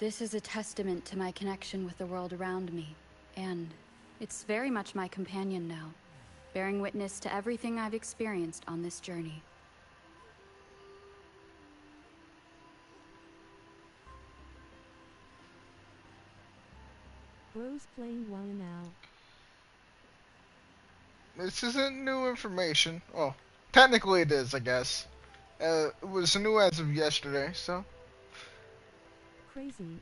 This is a testament to my connection with the world around me, and it's very much my companion now, bearing witness to everything I've experienced on this journey. Bro's playing WoW now. This isn't new information. Oh, technically it is, I guess. It was new as of yesterday, so. Crazy.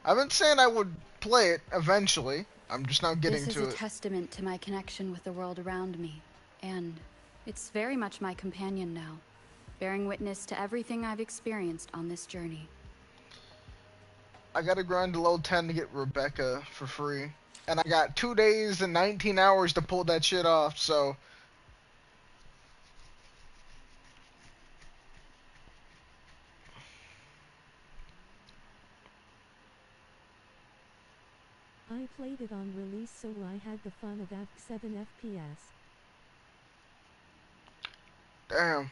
I've been saying I would play it eventually. I'm just now getting This is to a it. testament to my connection with the world around me, and it's very much my companion now, bearing witness to everything I've experienced on this journey. I gotta grind to level 10 to get Rebecca for free. And I got 2 days and 19 hours to pull that shit off, so. I played it on release so I had the fun of 7 FPS. Damn.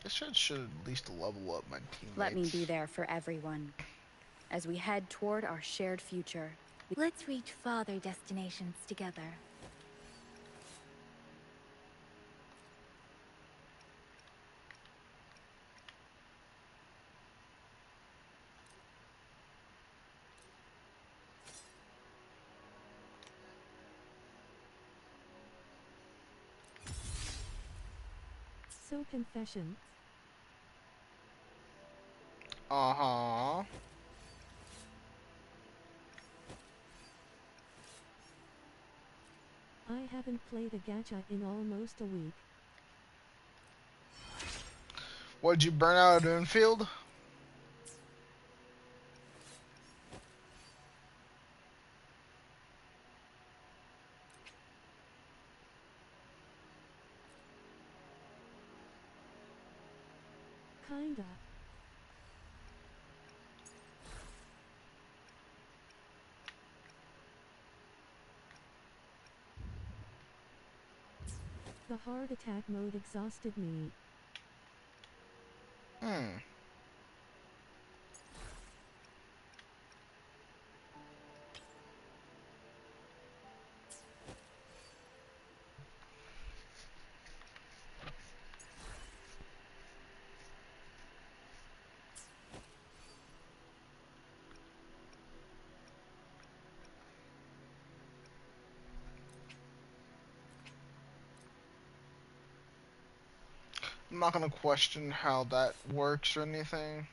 Guess I should at least level up my Let me be teammates. there for everyone, as we head toward our shared future. Let's reach farther destinations together. So confession. Uh-huh. I haven't played a gacha in almost a week. What'd you burn out at Infield? Kinda. The hard attack mode exhausted me. Hmm. I'm not gonna question how that works or anything.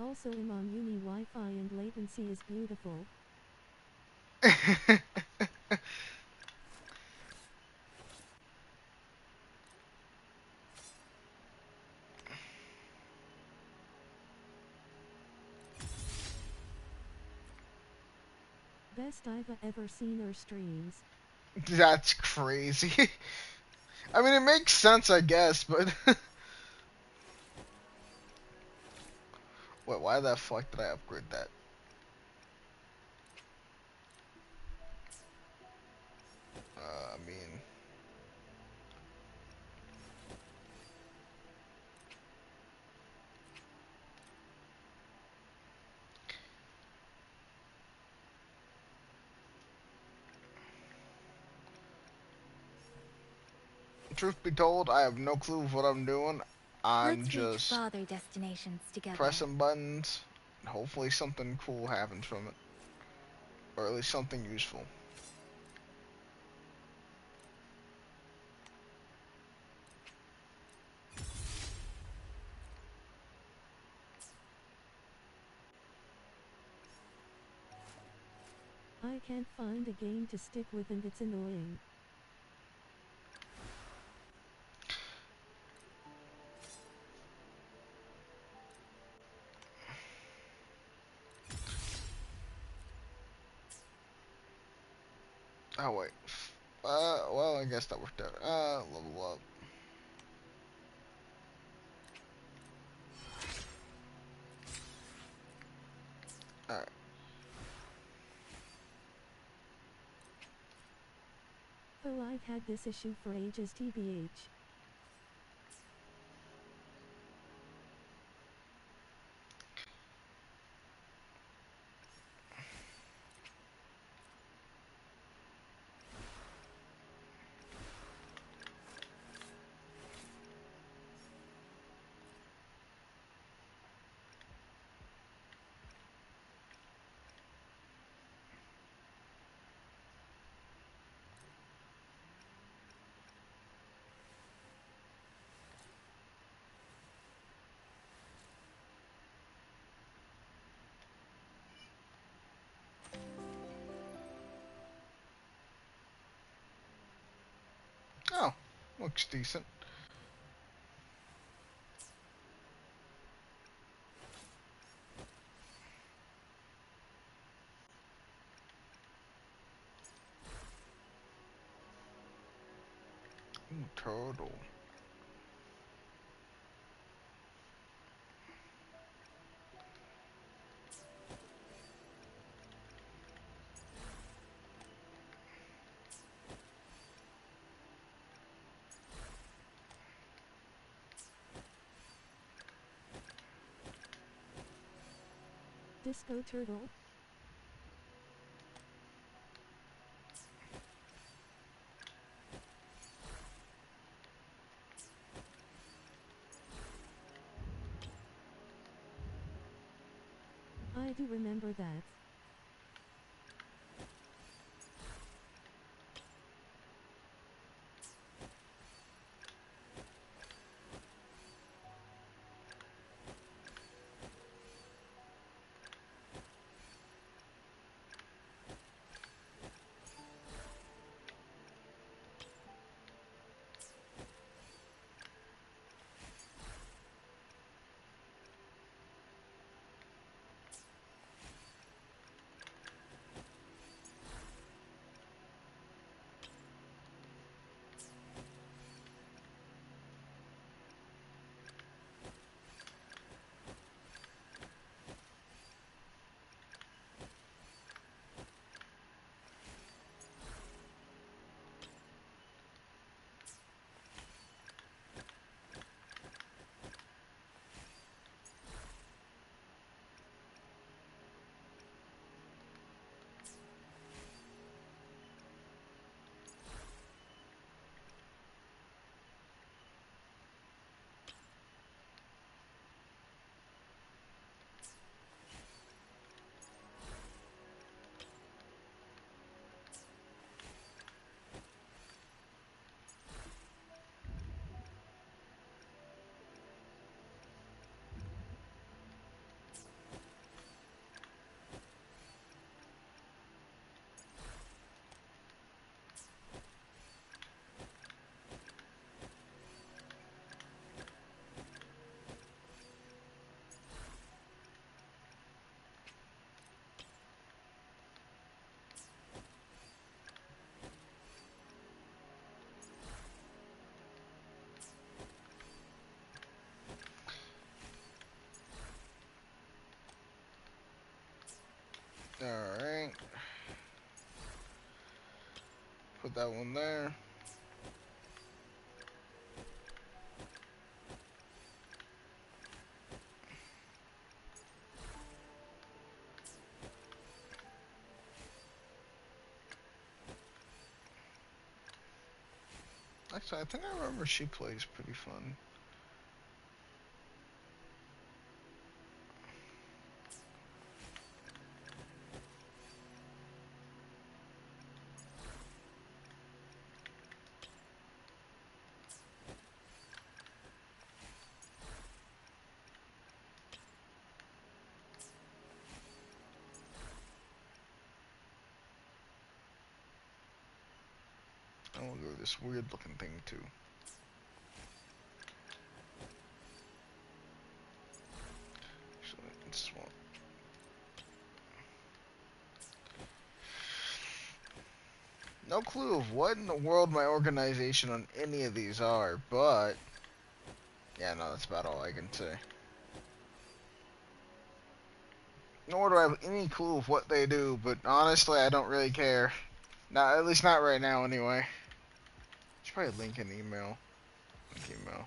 Also I'm on uni Wi-Fi and latency is beautiful. Best I've ever seen her streams. That's crazy. I mean, it makes sense, I guess, but. Wait, why the fuck did I upgrade that? I mean. Truth be told, I have no clue what I'm doing. I'm Let's reach just farther destinations together. pressing buttons, and hopefully something cool happens from it. Or at least something useful. I can't find a game to stick with and it's annoying. Oh wait. Well, I guess that worked out. Level up. Alright. Oh, I've had this issue for ages, TBH. Oh, looks decent. Ooh, turtle. Disco turtle. I do remember that. Alright. Put that one there. Actually, I think I remember she plays pretty fun. I want to go with this weird looking thing too. Actually, it's one. No clue of what in the world my organization on any of these are, but yeah, no, that's about all I can say. Nor do I have any clue of what they do, but honestly, I don't really care. Not, at least not right now, anyway. Should probably link an email. Link email.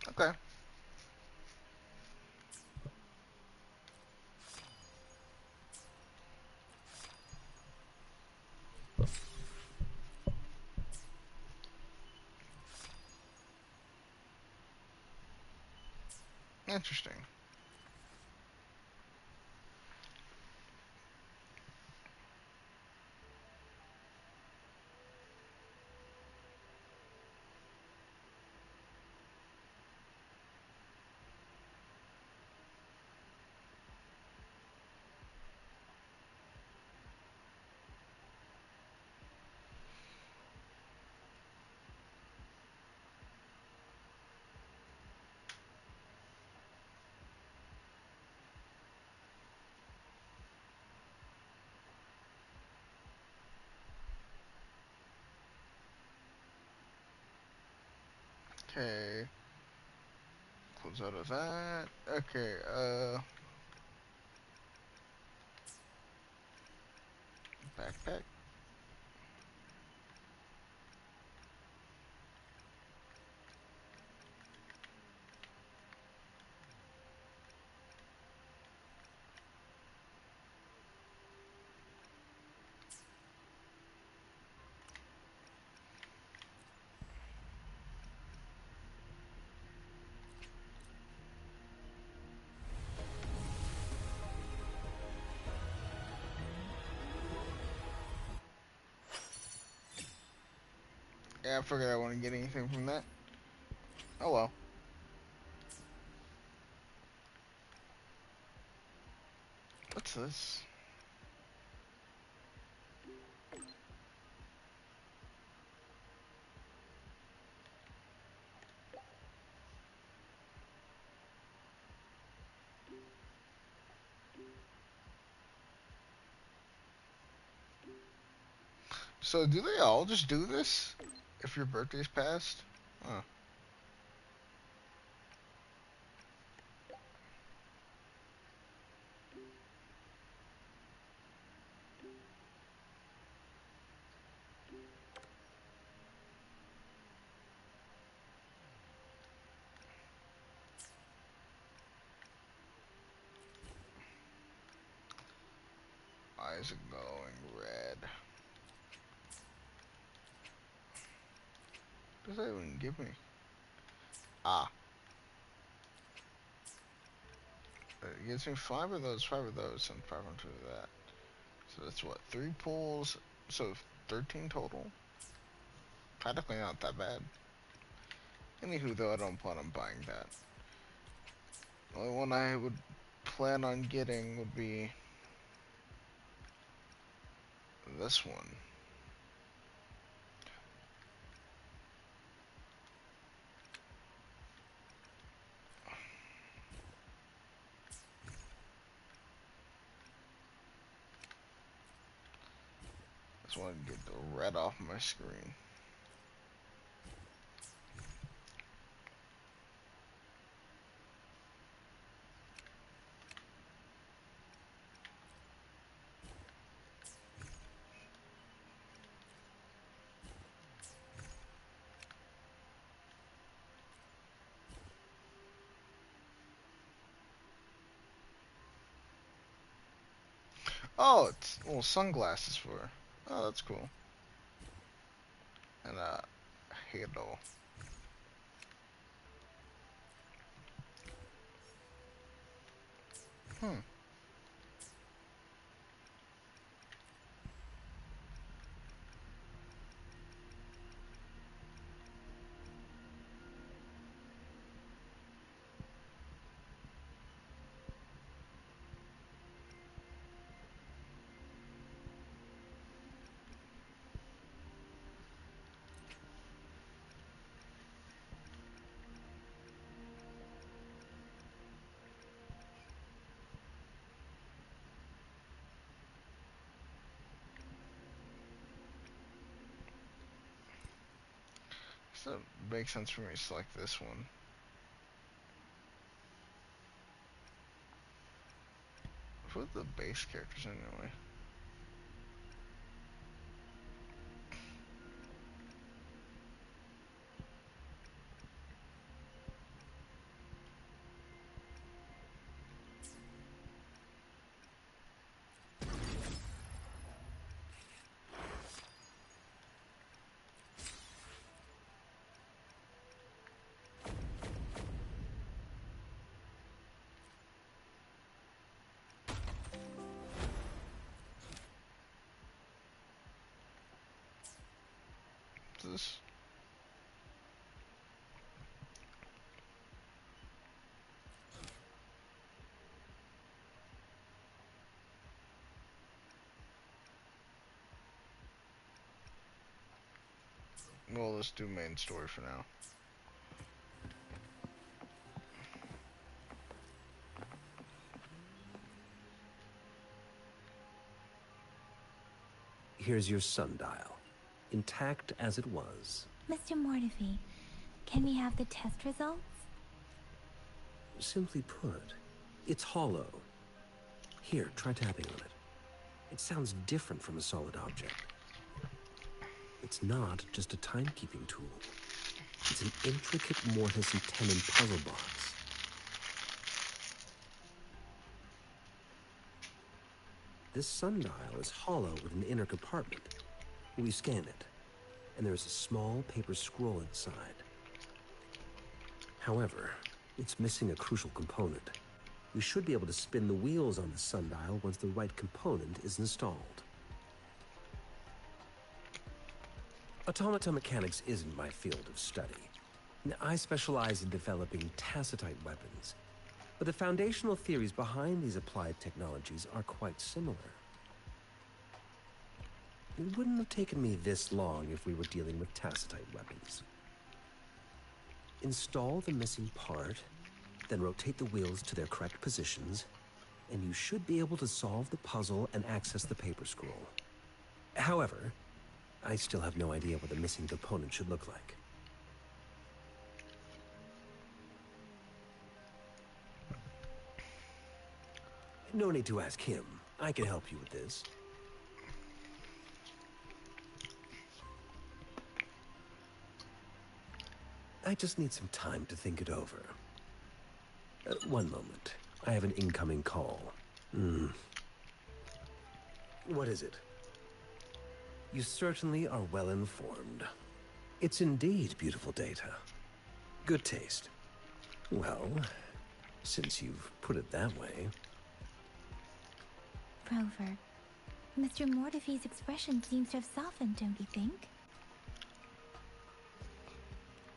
Okay. Interesting. Okay. Close out of that. Okay, backpack. Yeah, I figured I wouldn't get anything from that. Oh well. What's this? So do they all just do this? If your birthday's passed? Oh. Why is it going red? What does that even give me? Ah. It gives me five of those, and 500 of that. So that's what, 3 pulls, so 13 total? Practically not that bad. Anywho, though, I don't plan on buying that. The only one I would plan on getting would be this one. Just want to get the red off my screen. Oh, it's little sunglasses for her. Oh, that's cool. And a halo. Hmm. So it makes sense for me to select this one. Who are the base characters anyway? This. Well, let's do main story for now. Here's your sundial, intact as it was. Mr. Mortefi, can we have the test results? Simply put, it's hollow. Here, try tapping on it. It sounds different from a solid object. It's not just a timekeeping tool. It's an intricate mortise and tenon puzzle box. This sundial is hollow with an inner compartment. We scan it, and there is a small paper scroll inside. However, it's missing a crucial component. We should be able to spin the wheels on the sundial once the right component is installed. Automata mechanics isn't my field of study. I specialize in developing tacitite weapons, but the foundational theories behind these applied technologies are quite similar. It wouldn't have taken me this long if we were dealing with tacitite weapons. Install the missing part, then rotate the wheels to their correct positions, and you should be able to solve the puzzle and access the paper scroll. However, I still have no idea what the missing component should look like. No need to ask him. I can help you with this. I just need some time to think it over. One moment. I have an incoming call. What is it? You certainly are well informed. It's indeed beautiful data. Good taste. Well, since you've put it that way... Rover, Mr. Mortefi's expression seems to have softened, don't you think?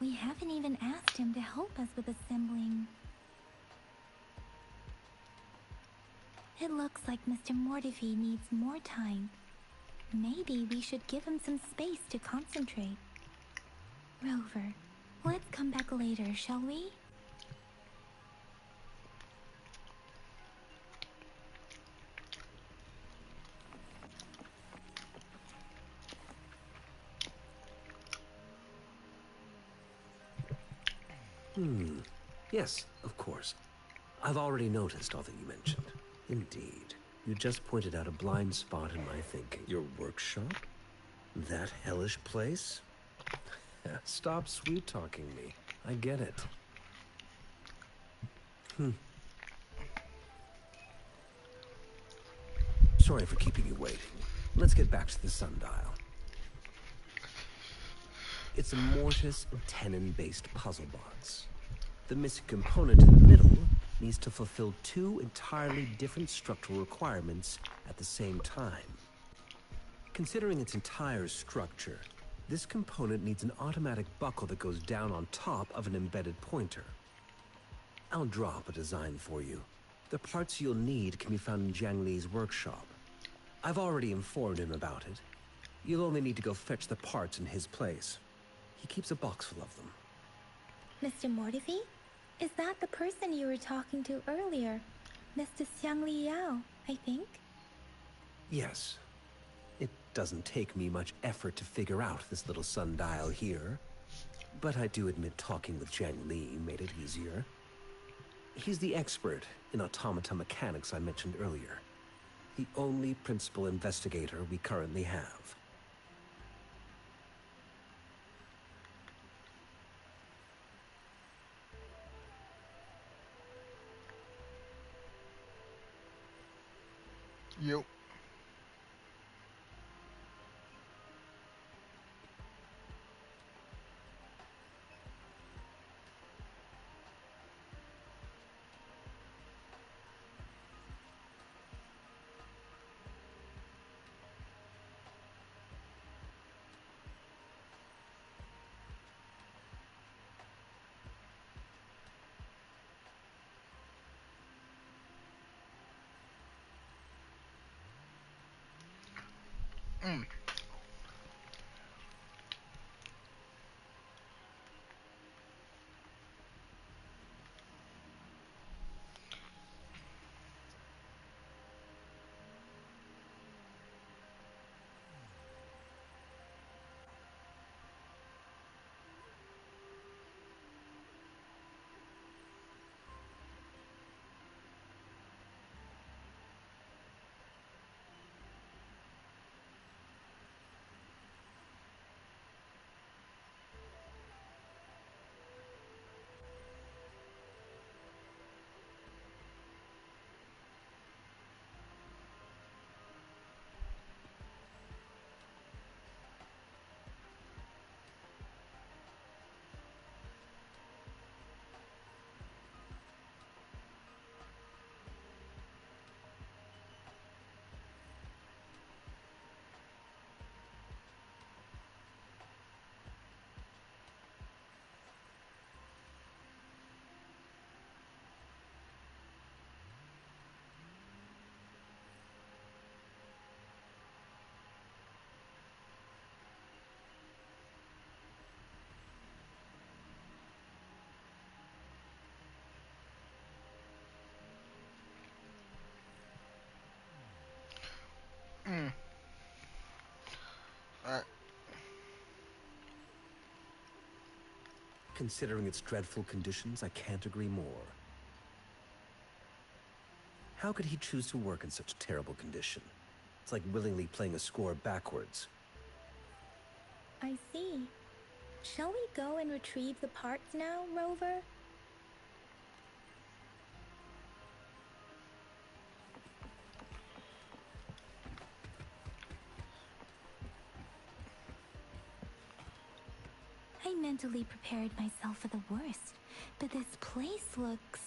We haven't even asked him to help us with assembling It looks like Mr. Mortefi needs more time. Maybe we should give him some space to concentrate. Rover, let's come back later, shall we? Yes, of course. I've already noticed all that you mentioned. Indeed. You just pointed out a blind spot in my thinking. Your workshop? That hellish place? Stop sweet-talking me. I get it. Sorry for keeping you waiting. Let's get back to the sundial. It's a mortise and tenon-based puzzle box. The missing component in the middle needs to fulfill two entirely different structural requirements at the same time. Considering its entire structure, this component needs an automatic buckle that goes down on top of an embedded pointer. I'll draw up a design for you. The parts you'll need can be found in Jiang Li's workshop. I've already informed him about it. You'll only need to go fetch the parts in his place. He keeps a box full of them. Mr. Mortefi? Is that the person you were talking to earlier? Mr. Xiang Li Yao, I think? Yes. It doesn't take me much effort to figure out this little sundial here. But I do admit talking with Jiang Li made it easier. He's the expert in automata mechanics I mentioned earlier. The only principal investigator we currently have. Yo. Alright. Considering its dreadful conditions, I can't agree more. How could he choose to work in such terrible condition? It's like willingly playing a score backwards. I see. Shall we go and retrieve the parts now, Rover? I mentally prepared myself for the worst, but this place looks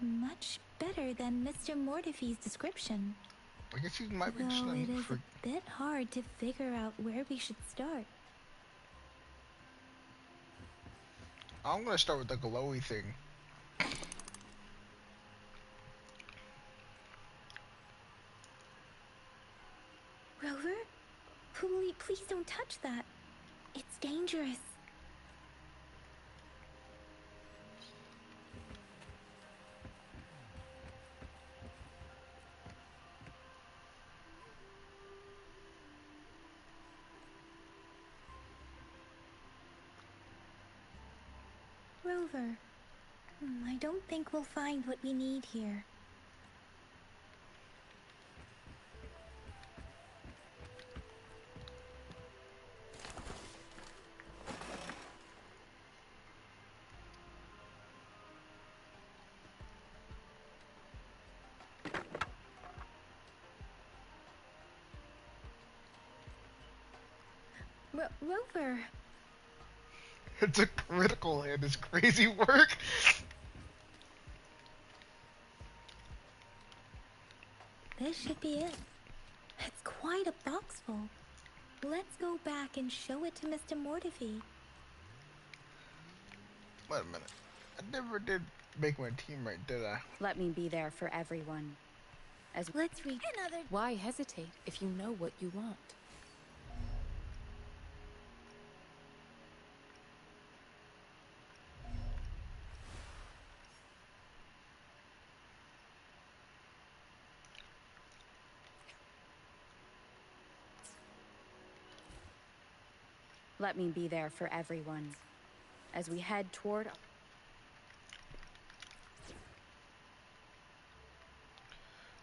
much better than Mr. Mortefi's description. I guess you might be just Though it is for... a bit hard to figure out where we should start. I'm gonna start with the glowy thing. Don't touch that. It's dangerous. Rover, I don't think we'll find what we need here. Rover. It's a critical hit. It's crazy work. This should be it. It's quite a box full. Let's go back and show it to Mr. Mortifi. Wait a minute. I never did make my team right, did I? Let me be there for everyone. Let's read another. Why hesitate if you know what you want? Let me be there for everyone. As we head toward...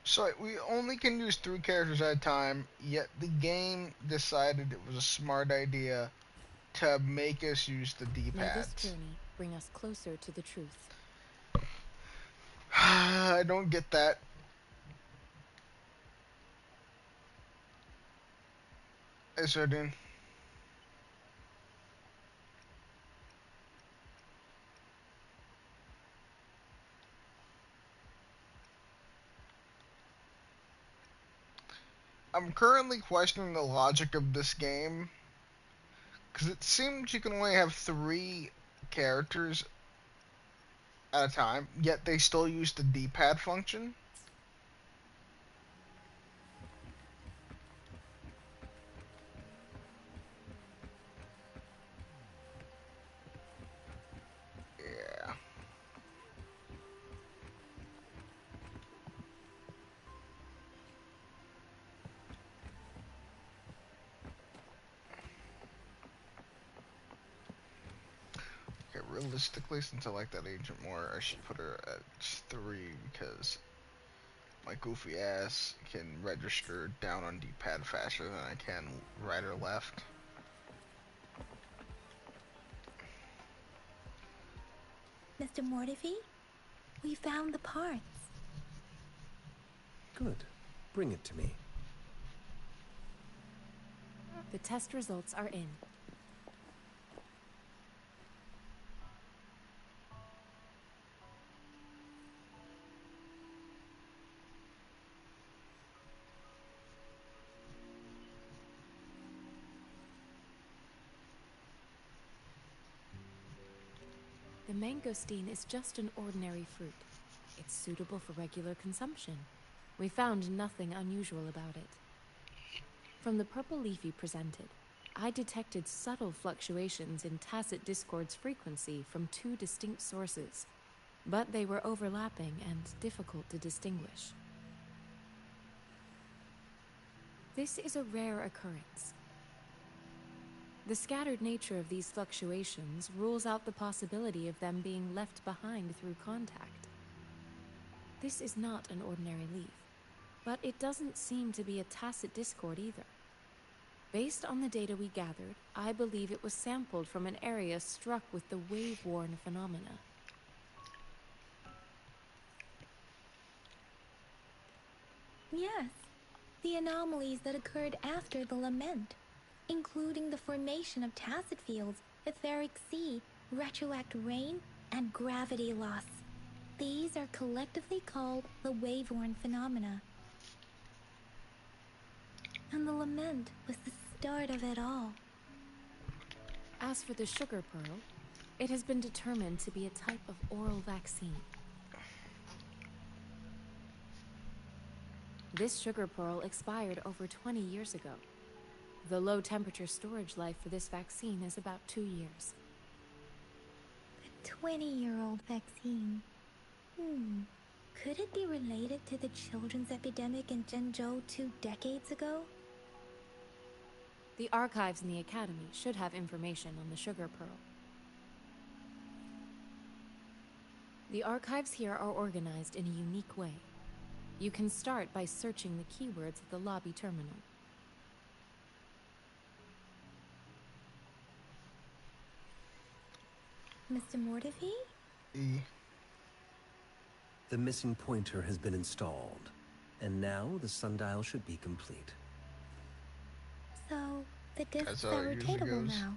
So we only can use 3 characters at a time, yet the game decided it was a smart idea to make us use the May this D-pads. journey bring us closer to the truth. I don't get that. Hey, Sardine. I'm currently questioning the logic of this game, because it seems you can only have 3 characters at a time, yet they still use the D-pad function. Yeah. Okay, realistically, since I like that agent more, I should put her at 3 because my goofy ass can register down on D-pad faster than I can right or left. Mr. Mortifi, we found the parts. Good. Bring it to me. The test results are in. The mangosteen is just an ordinary fruit. It's suitable for regular consumption. We found nothing unusual about it. From the purple leaf you presented, I detected subtle fluctuations in tacit discord's frequency from 2 distinct sources, but they were overlapping and difficult to distinguish. This is a rare occurrence. The scattered nature of these fluctuations rules out the possibility of them being left behind through contact. This is not an ordinary leaf, but it doesn't seem to be a tacit discord either. Based on the data we gathered, I believe it was sampled from an area struck with the wave-worn phenomena. Yes, the anomalies that occurred after the lament, including the formation of tacit fields, etheric sea, retroact rain, and gravity loss. These are collectively called the wave-worn phenomena. And the lament was the start of it all. As for the sugar pearl, it has been determined to be a type of oral vaccine. This sugar pearl expired over 20 years ago. The low temperature storage life for this vaccine is about 2 years. The 20-year-old vaccine. Could it be related to the children's epidemic in Zhengzhou 2 decades ago? The archives in the Academy should have information on the sugar pearl. The archives here are organized in a unique way. You can start by searching the keywords at the lobby terminal. Mr. Mortefi? E. The missing pointer has been installed, and now the sundial should be complete. So, the discs That's how are it usually rotatable goes. now.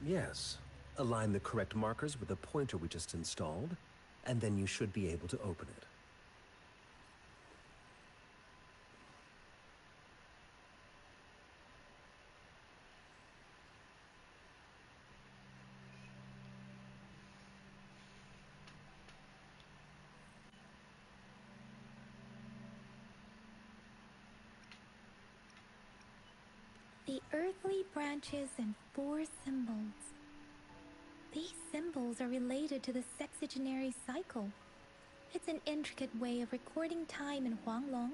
Yes. Align the correct markers with the pointer we just installed, and then you should be able to open it. The earthly branches and 4 symbols. These symbols are related to the sexagenary cycle. It's an intricate way of recording time in Huanglong.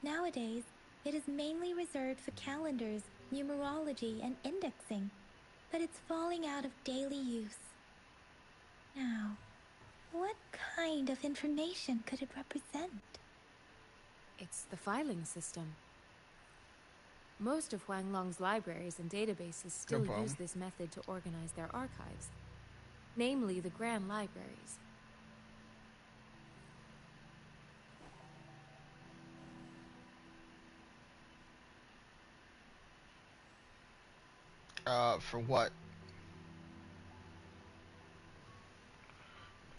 Nowadays, it is mainly reserved for calendars, numerology, and indexing, but it's falling out of daily use. Now, what kind of information could it represent? It's the filing system. Most of Huanglong's libraries and databases still problem. use this method to organize their archives, namely the Grand Libraries. For what?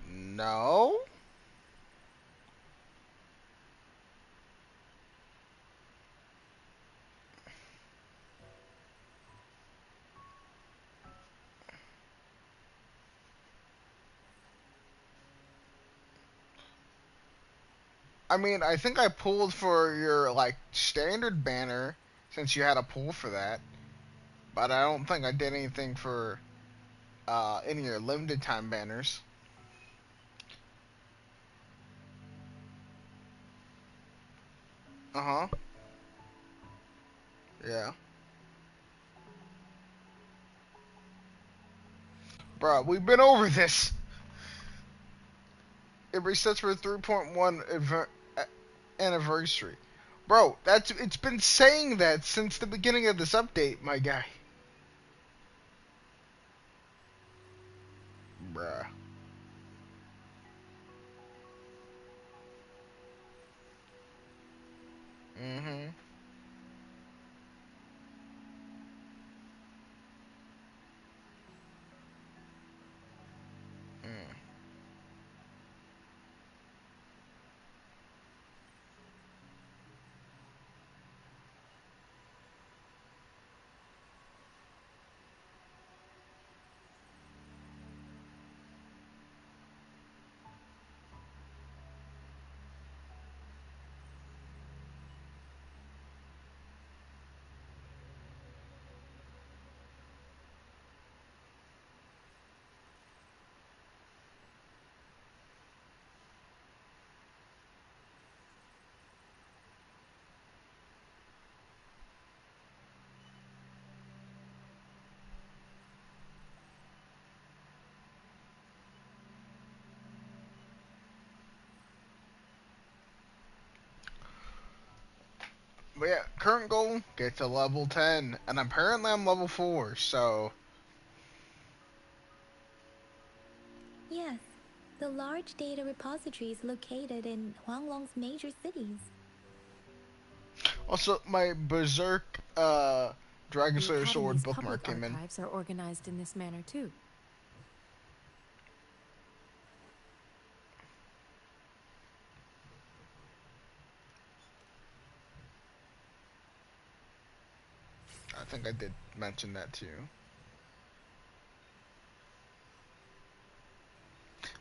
No? I mean, I think I pulled for your, like, standard banner, since you had a pull for that. But I don't think I did anything for, any of your limited time banners. Uh-huh. Yeah. Bruh, we've been over this. It resets for 3.1 anniversary. Bro, it's been saying that since the beginning of this update, my guy. Bruh. Mm-hmm. Mm. But yeah, current goal, get to level 10. And apparently I'm level 4, so... Yes, the large data repository is located in Huanglong's major cities. Also, my Berserk, Dragon The Slayer Sword Academy's bookmark public came in. archives are organized in this manner too. I think I did mention that too.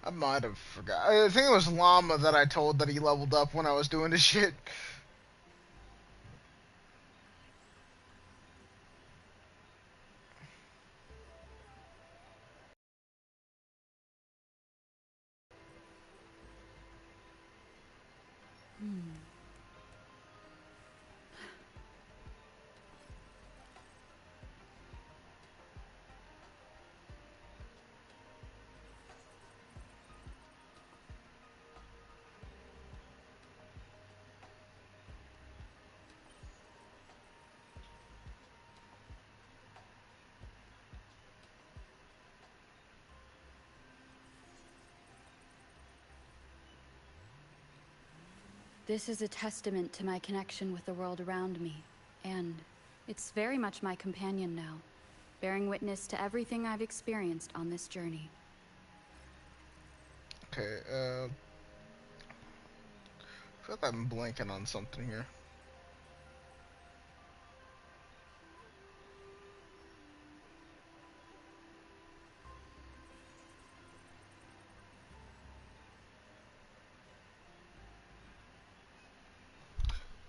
I might have forgot. I think it was Llama that I told that he leveled up when I was doing this shit. This is a testament to my connection with the world around me, and it's very much my companion now, bearing witness to everything I've experienced on this journey. Okay, I feel like I'm blanking on something here.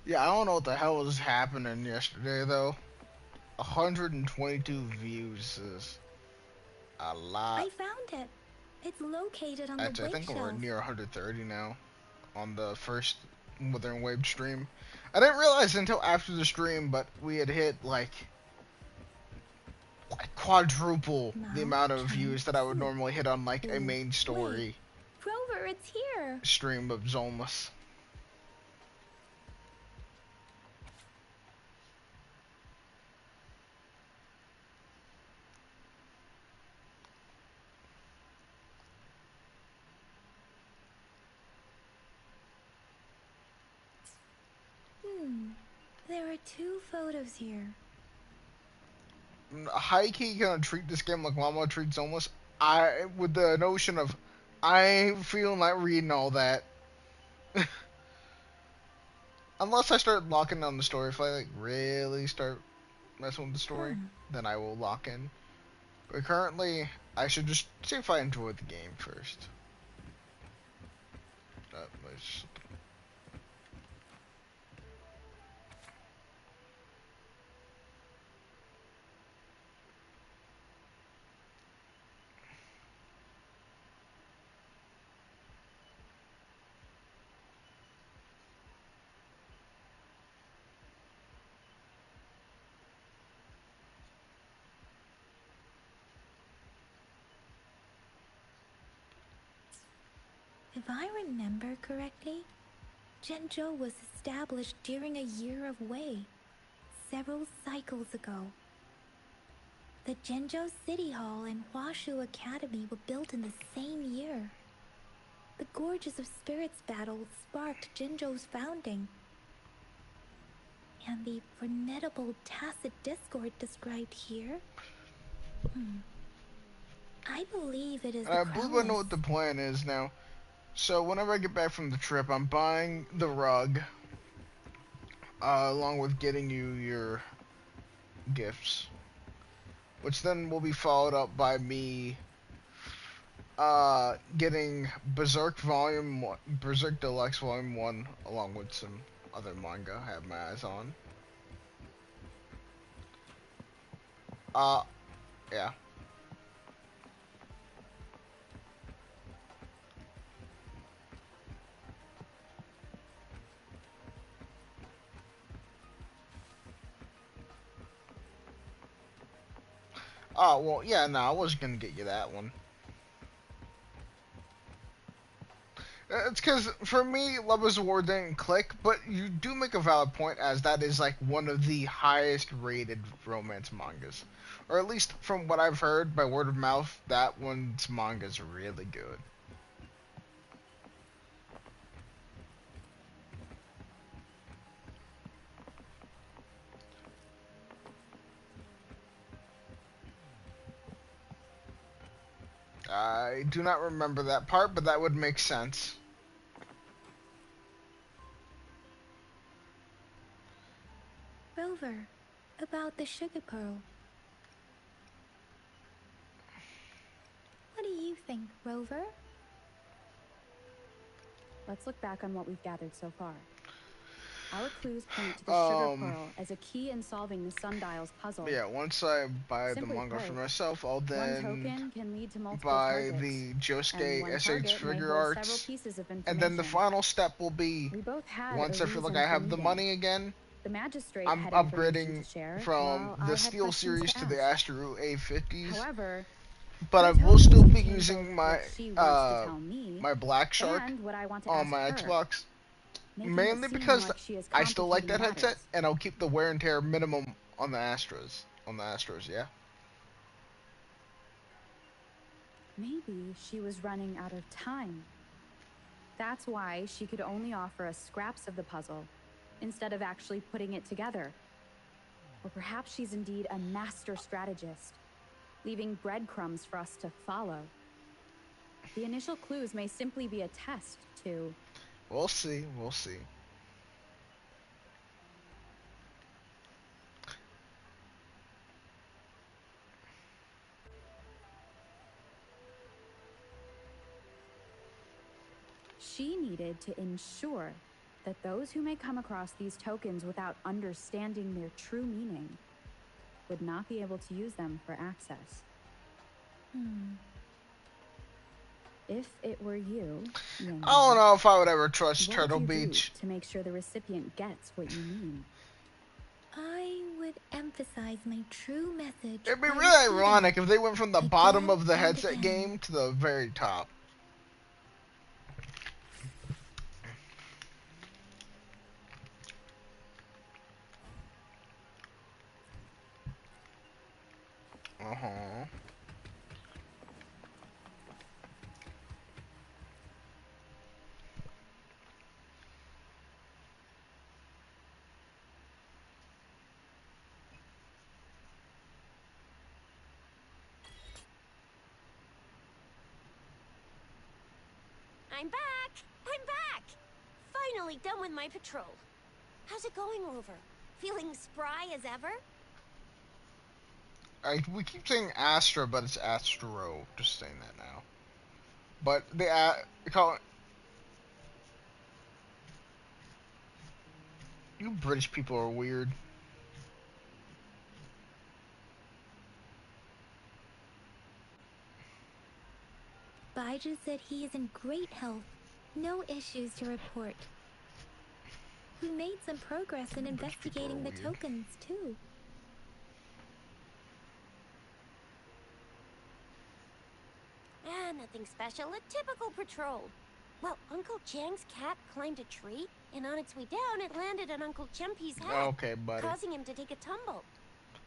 Yeah, I don't know what the hell was happening yesterday though. 122 views is a lot. I found it. It's located on the Actually, I wave think we're shelf. near 130 now on the first Wuthering Wave stream. I didn't realize until after the stream, but we had hit like quadruple the amount of views that I would normally hit on like a main story Rover, it's here. stream of Zenless. There are 2 photos here. High key gonna treat this game like Llama treats Zenless. I with the notion of I ain't feeling like reading all that. Unless I start locking down the story. If I like really start messing with the story, then I will lock in. But currently, I should just see if I enjoy the game first. Let's If I remember correctly, Zhenzhou was established during a year of Wei, several cycles ago. The Zhenzhou City Hall and Huashu Academy were built in the same year. The Gorges of Spirits battle sparked Zhenzhou's founding. And the formidable tacit discord described here? I believe it is the I believe I know Crownless. what the plan is now. So whenever I get back from the trip, I'm buying the rug, along with getting you your gifts, which then will be followed up by me getting Berserk Deluxe Volume 1, along with some other manga I have my eyes on. Yeah. Oh, well, yeah, no, I was gonna get you that one. It's because, for me, Love is War didn't click, but you do make a valid point, as that is, like, one of the highest rated romance mangas. Or at least, from what I've heard by word of mouth, that one's manga's really good. I do not remember that part, but that would make sense. Rover, about the sugar pearl. What do you think, Rover? Let's look back on what we've gathered so far. Our clues point to the sugar pearl as a key in solving the sundial's puzzle. Yeah, once I buy Simply the manga put, for myself, I'll one then token can lead to multiple buy targets, the and Josuke one SH target may figure hold several arts, pieces of and then the information. final step will be, We both had once a I feel like reason I for have the meeting. money again, The magistrate I'm had information upgrading to share, from while the I had Steel questions series to the ask. Asteru A50s. However, But her I will tone still was be between using both my what she wants to tell me my Black Shark and what I want to on ask my her, Xbox, making mainly it seem because like she is I still like complicating that headset, matters. and I'll keep the wear and tear minimum on the Astros. On the Astros, yeah. Maybe she was running out of time. That's why she could only offer us scraps of the puzzle, instead of actually putting it together. Or perhaps she's indeed a master strategist, leaving breadcrumbs for us to follow. The initial clues may simply be a test to... We'll see, we'll see. She needed to ensure that those who may come across these tokens without understanding their true meaning would not be able to use them for access. If it were you, young I don't man, know if I would ever trust what Turtle would you Beach. do to make sure the recipient gets what you mean? I would emphasize my true message. It'd be by really repeating ironic it if they went from the again bottom of the and headset again. game to the very top. Uh-huh. I'm back! I'm back! Finally done with my patrol. How's it going, Rover? Feeling spry as ever? We keep saying Astra, but it's Astro. Just saying that now. But they call it... You British people are weird. Baiju said he is in great health. No issues to report. We made some progress in investigating the weird. tokens, too. Ah, nothing special. A typical patrol. Well, Uncle Chang's cat climbed a tree, and on its way down, it landed on Uncle Chempi's head, Okay, buddy. causing him to take a tumble.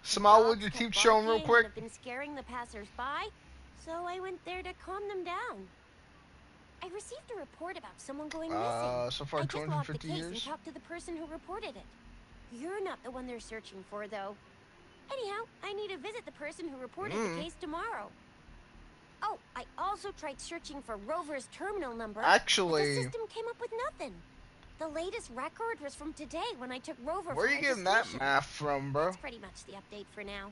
Smile, would Dogs you kept keep showing real barking quick? and have been scaring the passers-by, so I went there to calm them down. I received a report about someone going missing. So far I just logged the 250 case years? and talked to the person who reported it. You're not the one they're searching for, though. Anyhow, I need to visit the person who reported the case tomorrow. Oh, I also tried searching for Rover's terminal number, but Actually, the system came up with nothing. The latest record was from today when I took Rover where for are you getting that registration. math from, bro? That's pretty much the update for now.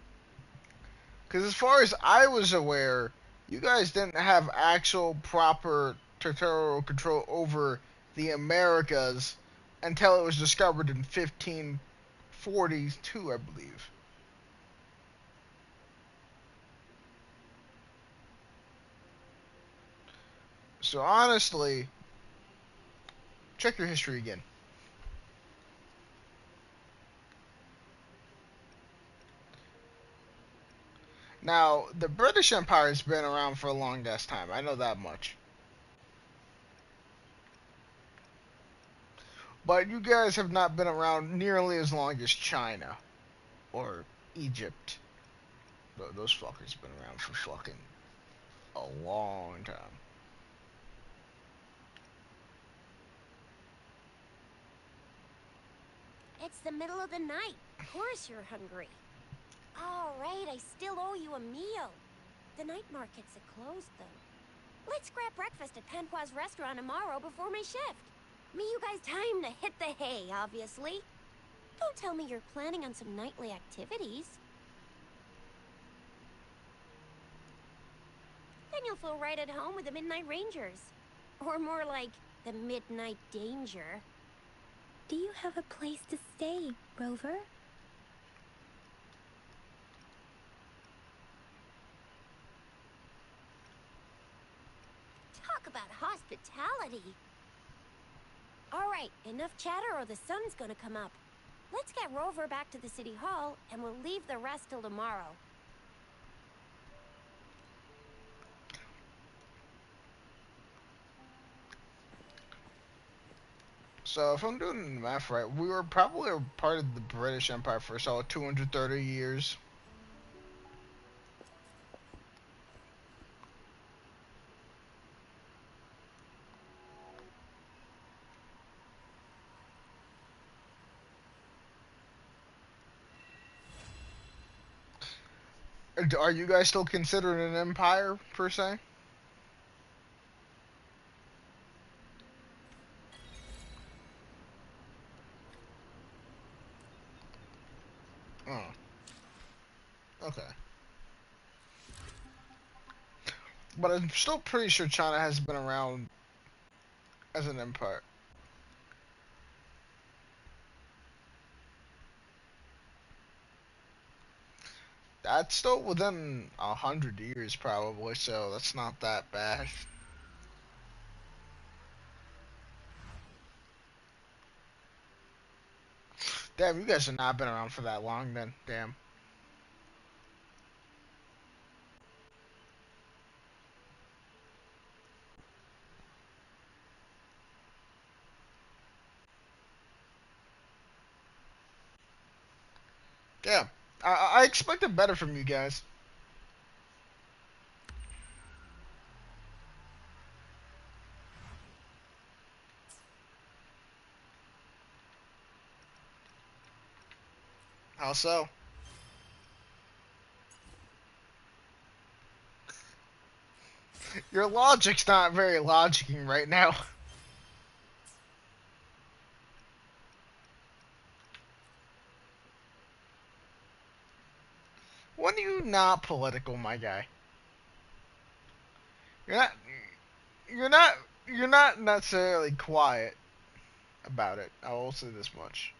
Because as far as I was aware, you guys didn't have actual proper territorial control over the Americas until it was discovered in 1542, I believe. So honestly, check your history again. Now, the British Empire has been around for a long ass time. I know that much. But you guys have not been around nearly as long as China or Egypt. Those fuckers been around for fucking a long time. It's the middle of the night. Of course you're hungry. All right, I still owe you a meal. The night markets are closed, though. Let's grab breakfast at Panhua's restaurant tomorrow before my shift. Me, you guys time to hit the hay, obviously. Don't tell me you're planning on some nightly activities. Then you'll feel right at home with the Midnight Rangers. Or more like, the Midnight Danger. Do you have a place to stay, Rover? Talk about hospitality. All right, enough chatter or the sun's gonna come up. Let's get Rover back to the city hall, and we'll leave the rest till tomorrow. So if I'm doing the math right, we were probably a part of the British Empire for a solid 230 years. Are you guys still considered an empire, per se? Oh, okay. But I'm still pretty sure China has been around as an empire. That's still within 100 years, probably, so that's not that bad. Damn, you guys have not been around for that long then. Damn. Damn. I expected better from you guys. How so? Your logic's not very logicking right now. When are you not political, my guy? You're not. You're not. You're not necessarily quiet about it. I will say this much.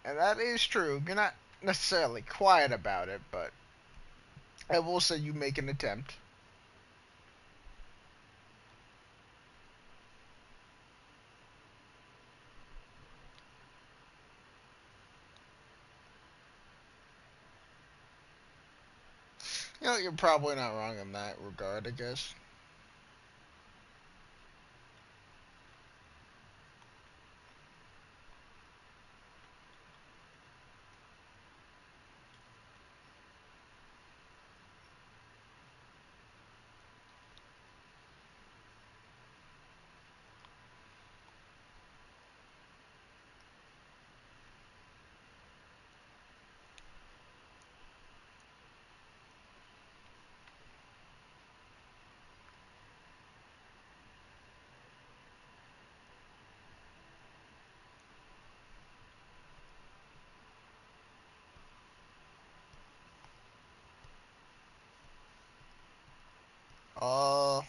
And that is true. You're not necessarily quiet about it, but I will say you make an attempt. You know, you're probably not wrong in that regard, I guess. Uh,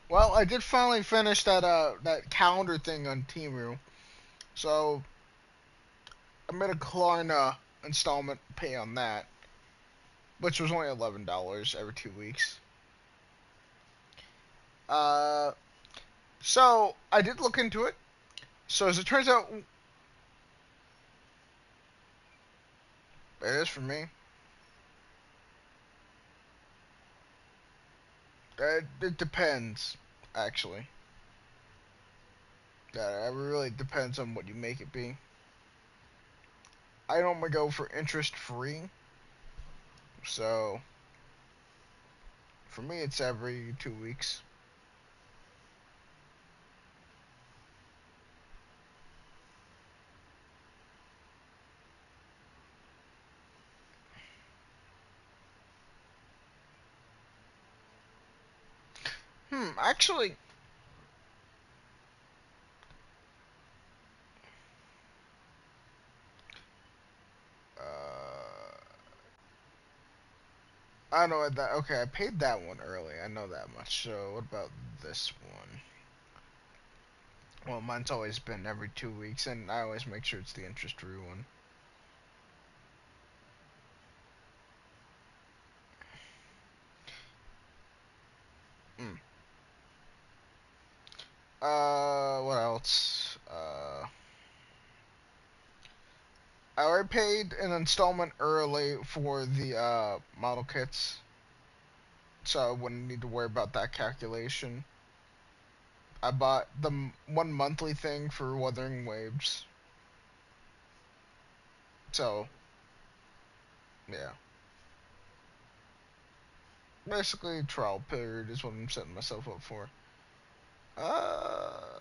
well, I did finally finish that calendar thing on Temu, so I made a Klarna installment pay on that, which was only $11 every 2 weeks. Uh, so I did look into it. So as it turns out, it is for me. It depends, actually. It really depends on what you make it be. I normally go for interest free, so for me it's every 2 weeks. Actually, I know that. Okay, I paid that one early. I know that much. So what about this one? Well, mine's always been every 2 weeks, and I always make sure it's the interest-free one. Mm. What else? I already paid an installment early for the model kits, so I wouldn't need to worry about that calculation. I bought the one monthly thing for Wuthering Waves, so yeah. Basically, trial period is what I'm setting myself up for. Uh,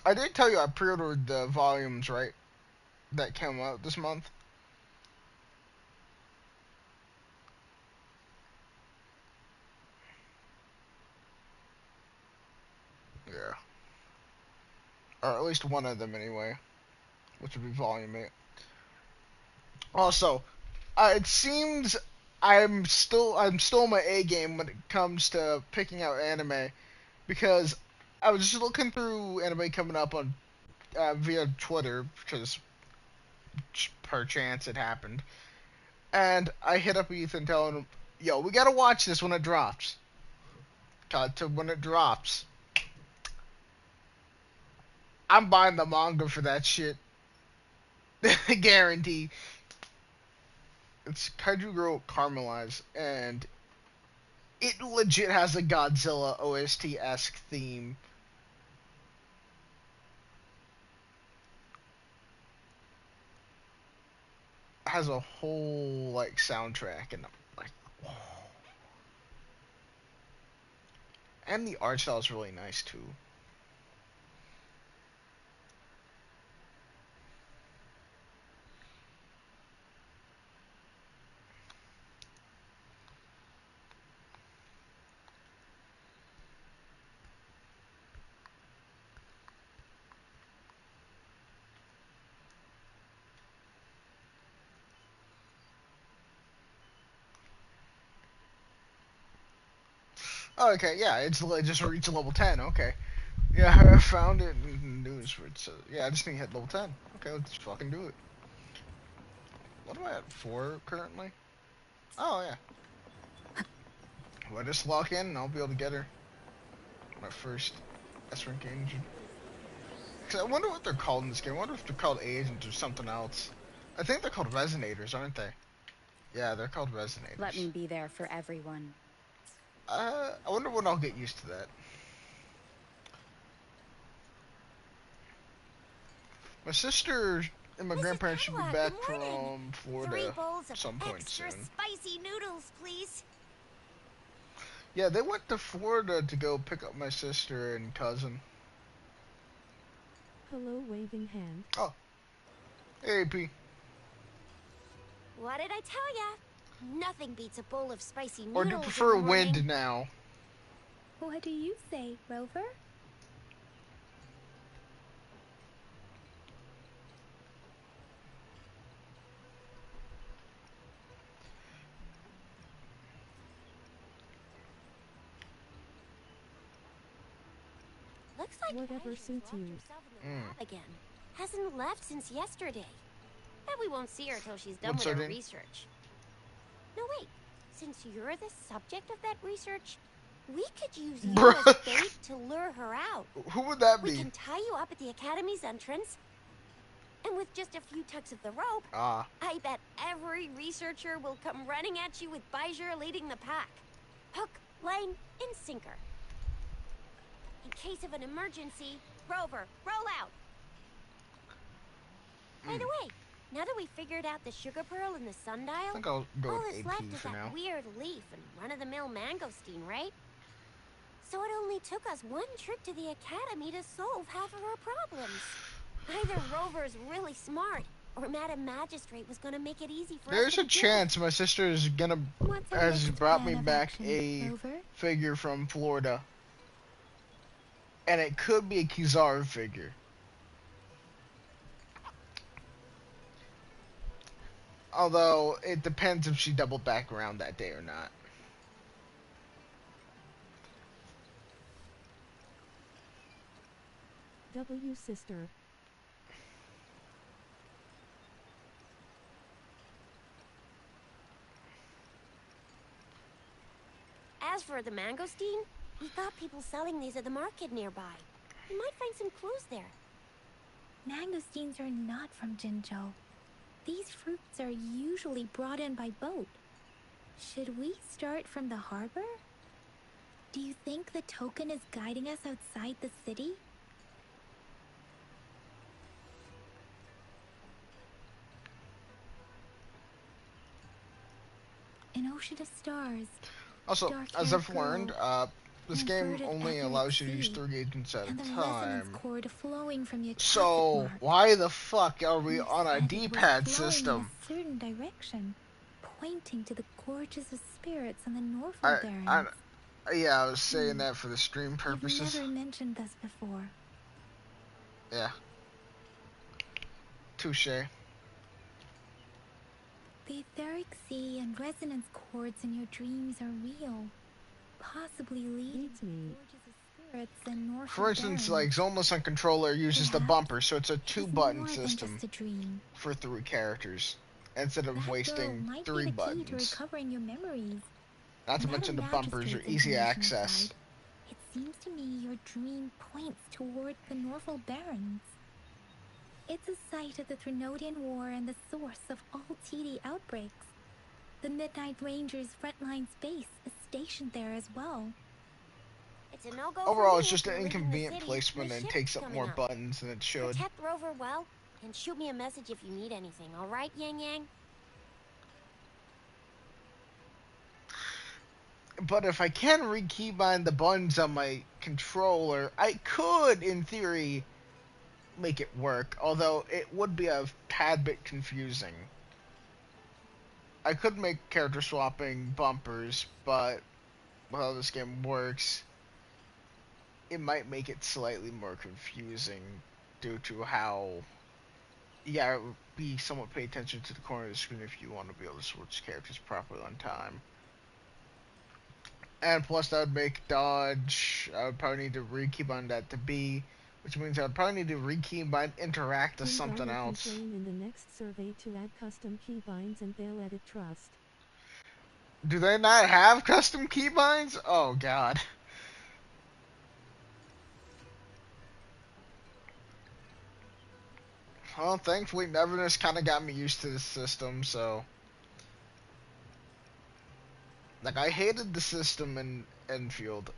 I did tell you I pre-ordered the volumes, right? That came out this month. Yeah. Or at least one of them anyway, which would be volume 8. Also, it seems I'm still in my A game when it comes to picking out anime, because I was just looking through anime coming up on via Twitter, because per chance it happened, and I hit up Ethan telling him, "Yo, we gotta watch this when it drops." Cut to when it drops. I'm buying the manga for that shit. Guarantee. It's Kaiju Girl Caramelized, and it legit has a Godzilla OST-esque theme. Has a whole like soundtrack, and I'm like, whoa. And the art style is really nice too. Oh, okay, yeah, it's just reached level 10. Okay, yeah, I found it in news. So yeah, I just need to hit level 10. Okay, let's fucking do it. What am I at 4 currently? Oh yeah. Well, I just lock in and I'll be able to get her. My first S-rank agent. Cause I wonder what they're called in this game. I wonder if they're called agents or something else. I think they're called resonators, aren't they? Yeah, they're called resonators. Let me be there for everyone. I wonder when I'll get used to that. My sister and my Mrs. grandparents should be Kawa, back good morning. from 3 Florida bowls of some point extra soon. spicy noodles, please. Yeah, they went to Florida to go pick up my sister and cousin. Hello, waving hand. Oh, hey, P. What did I tell ya? Nothing beats a bowl of spicy noodles Or do you in prefer the wind morning. now? What do you say, Rover? Looks like Whatever Kaiser's suits locked you. herself in the lab again. Hasn't left since yesterday. Bet we won't see her till she's done What's with her her name? research. No, wait. Since you're the subject of that research, we could use you Bruh. as bait to lure her out. Who would that We be? can tie you up at the academy's entrance, and with just a few tugs of the rope, Ah, I bet every researcher will come running at you with Baijer leading the pack. Hook, line, and sinker. In case of an emergency, Rover, roll out. By the way, now that we've figured out the sugar pearl and the I sundial, think I'll go all with that's AP left is for that now. weird leaf and run-of-the-mill mangosteen, right? So it only took us one trip to the academy to solve half of our problems. Either Rover's really smart, or Madam Magistrate was gonna make it easy for us There's to a begin chance my sister is gonna What's our has next brought plan me of back action, a Rover? figure from Florida, and it could be a Kizaru figure. Although it depends if she doubled back around that day or not. W sister. As for the mangosteen, we thought people selling these at the market nearby. We might find some clues there. Mangosteens are not from Jinzhou. These fruits are usually brought in by boat. Should we start from the harbor? Do you think the token is guiding us outside the city? An ocean of stars. Also, as Dark-haired I've learned, girl. This game Inverted only etheric allows you to use sea, 3 agents at and a the resonance time. cord flowing from your tacet So, mark. why the fuck are we You on a said it was D-pad flowing system? in a certain direction, pointing to the gorges of spirits on the Norfolk I, Barrens. yeah, I was saying that for the stream You've purposes. never mentioned this before. Yeah. Touche. The etheric sea and resonance cords in your dreams are real, possibly leading Beats to the me. gorges of spirits and Norfolk For instance, Barrens. like Zenless on controller uses the Perhaps bumper, so it's a this is 2-button more than system just a dream. for 3 characters instead of That girl wasting might 3 be the key to buttons. recovering your memories. Not to Meta mention the bumpers are Magistrate's easy information access. aside, it seems to me your dream points toward the Norfolk Barrens. It's a site of the Trinodian War and the source of all TD outbreaks. The Midnight Rangers' frontline base is stationed there as well. It's a no-go Overall, for it's me just if an you live in the inconvenient city. placement My and shift's takes up coming more up. buttons than it should. Protect Rover well, and shoot me a message if you need anything, alright, Yang Yang? But if I can re-keybind the buttons on my controller, I could, in theory, make it work, although it would be a tad bit confusing. I could make character swapping bumpers, but how this game works, it might make it slightly more confusing due to how it would be somewhat pay attention to the corner of the screen if you want to be able to switch characters properly on time. And plus that would make dodge, I would probably need to re-keybind that to B, which means I would probably need to re-keybind interact to something else. Complain in the next survey to add custom keybinds and they'll edit trust. Do they not have custom keybinds? Oh god. Well, thankfully Neverness kind of got me used to this system, so... Like, I hated the system in Enfield.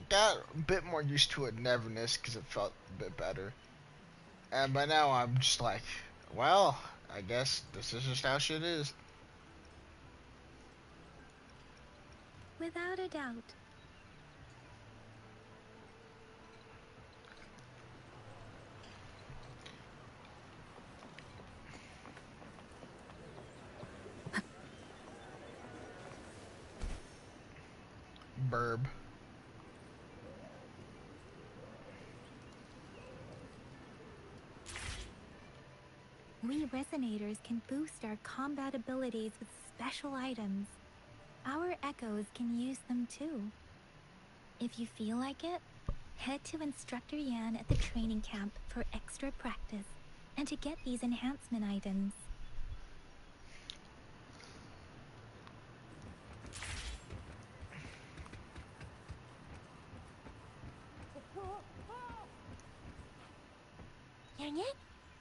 Got a bit more used to it in Neverness because it felt a bit better. And by now I'm just like, well, I guess this is just how shit is. Without a doubt. Burb. We resonators can boost our combat abilities with special items. Our echoes can use them too. If you feel like it, head to Instructor Yan at the training camp for extra practice and to get these enhancement items. Yang Yang,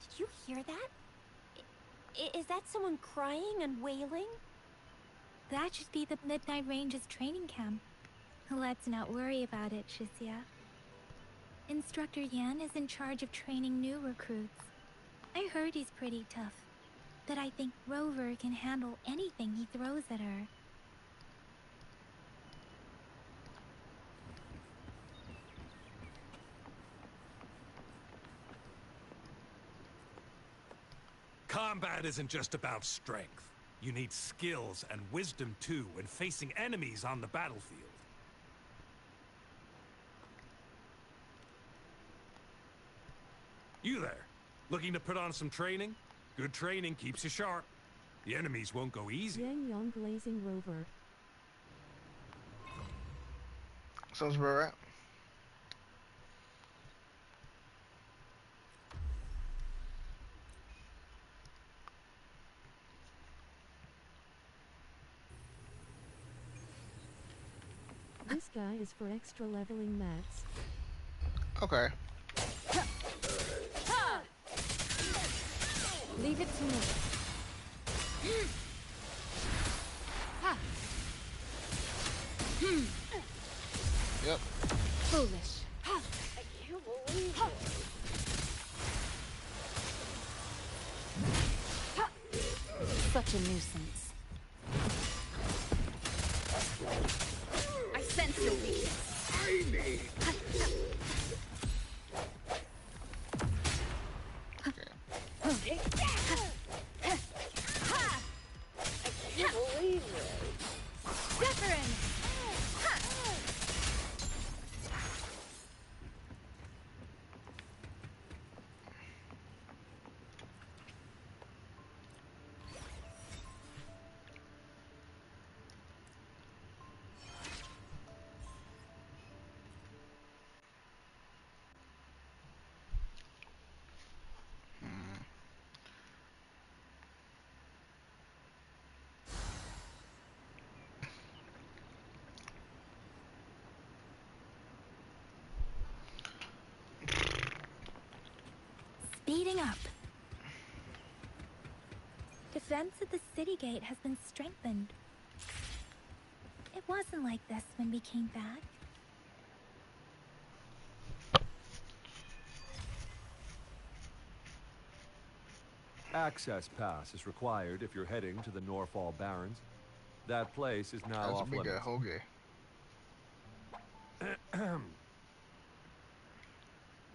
did you hear that? Is that someone crying and wailing? That should be the Midnight Ranges training camp. Let's not worry about it, Shisia. Instructor Yan is in charge of training new recruits. I heard he's pretty tough, but I think Rover can handle anything he throws at her. Combat isn't just about strength. You need skills and wisdom too when facing enemies on the battlefield. You there, looking to put on some training? Good training keeps you sharp. The enemies won't go easy. Yang Yang Glazing Rover. Sounds about right. This guy is for extra leveling mats. Okay. Leave it to me. Yep. Foolish. I can't believe it. Such a nuisance. I sense your weakness. Speeding up. Defense at the city gate has been strengthened. It wasn't like this when we came back. Access pass is required if you're heading to the Norfall Barrens. That place is now That's a off big limits. hoagie.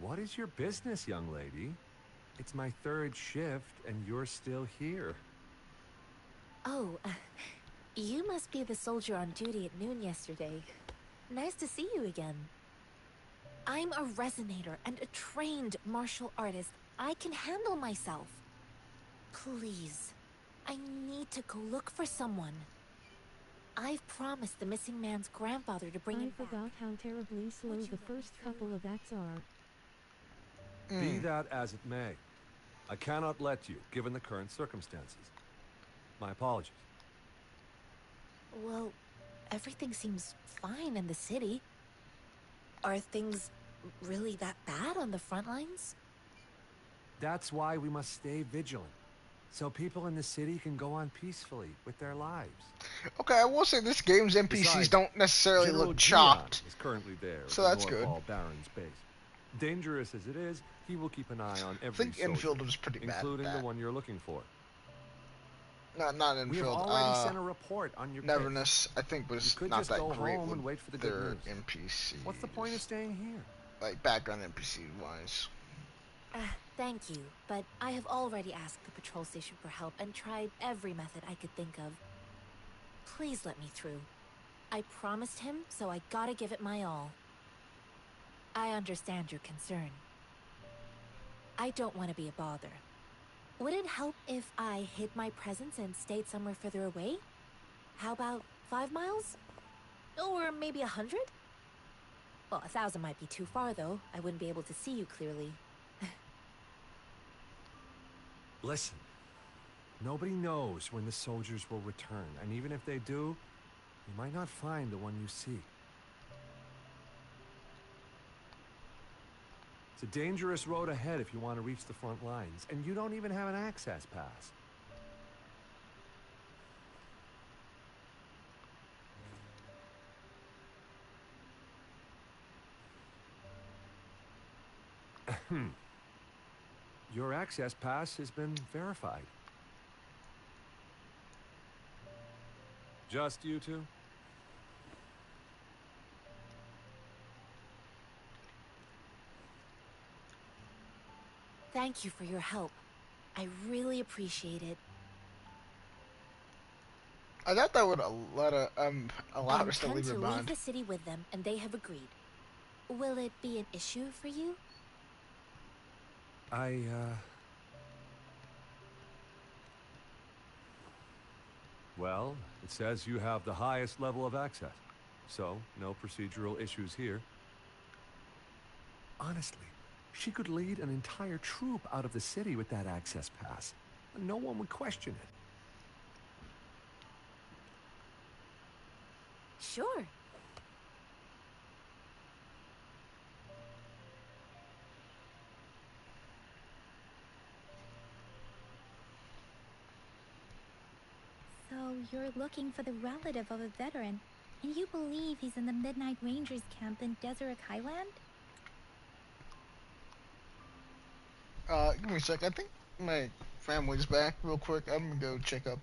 What is your business, young lady? It's my third shift, and you're still here. Oh, you must be the soldier on duty at noon yesterday. Nice to see you again. I'm a resonator and a trained martial artist. I can handle myself. Please, I need to go look for someone. I've promised the missing man's grandfather to bring I him back. forgot how terribly slow the first couple of acts are. Be that as it may, I cannot let you, given the current circumstances. My apologies. Well, everything seems fine in the city. Are things really that bad on the front lines? That's why we must stay vigilant, so people in the city can go on peacefully with their lives. Okay, I will say this game's NPCs Besides, don't necessarily General look Gian chopped. is currently there So at that's the good. Norfall Barrens base. Dangerous as it is, he will keep an eye on I every think soldier, infield was pretty bad at including the that. one you're looking for. Not We have infield. already sent a report on your case. Neverness, I think, You was could not just that go great home with and wait for the good their news. NPCs. What's the point of staying here? Like background NPC wise. Thank you, but I have already asked the patrol station for help and tried every method I could think of. Please let me through. I promised him, so I gotta give it my all. I understand your concern. I don't want to be a bother. Would it help if I hid my presence and stayed somewhere further away? How about 5 miles? Or maybe 100? Well, 1,000 might be too far, though. I wouldn't be able to see you clearly. Listen, nobody knows when the soldiers will return, and even if they do, you might not find the one you seek. It's a dangerous road ahead if you want to reach the front lines, and you don't even have an access pass. Your access pass has been verified. Just you two? Thank you for your help. I really appreciate it. I thought that would allow I us to intend leave to it leave behind. the city with them, and they have agreed. Will it be an issue for you? Well, it says you have the highest level of access, so no procedural issues here. Honestly, she could lead an entire troop out of the city with that access pass. No one would question it. Sure. So you're looking for the relative of a veteran, and you believe he's in the Midnight Rangers camp in Deseret Highland? Give me a sec. I think my family's back real quick. I'm gonna go check up.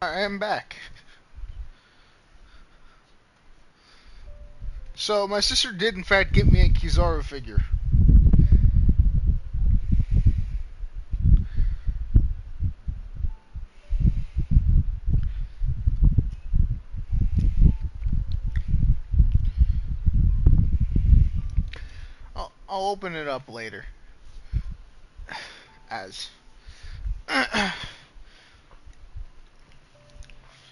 I am back. So my sister did in fact get me a Kizaru figure. I'll open it up later. As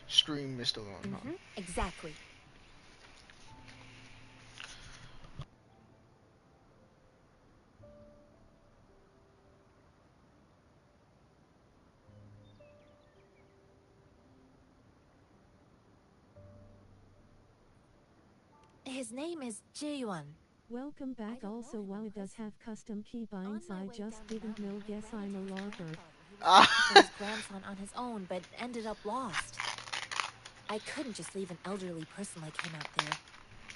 stream is still going on. Exactly. His name is Jiyuan. Welcome back. Also, wow, it does have custom keybinds. I just didn't know. Guess I'm a larper. For his grandson on his own, but ended up lost. I couldn't just leave an elderly person like him out there.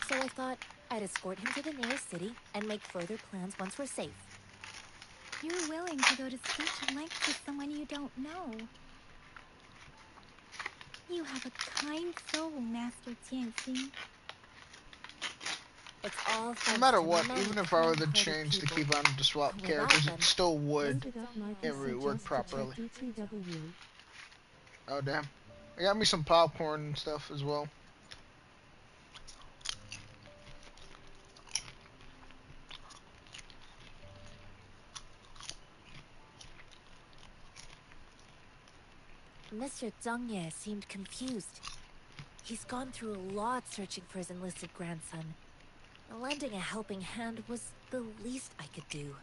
So I thought I'd escort him to the nearest city and make further plans once we're safe. You're willing to go to such lengths with someone you don't know. You have a kind soul, Master Tianxing. It's all No thanks matter to what, many even if I were to kind-hearted change the people. keybind to swap Without characters, them, it still would. Loaded up my Can't really PC work just to properly. check DTW. Oh damn. I got me some popcorn and stuff as well. Mr. Zhang Ye seemed confused. He's gone through a lot searching for his enlisted grandson. Lending a helping hand was the least I could do.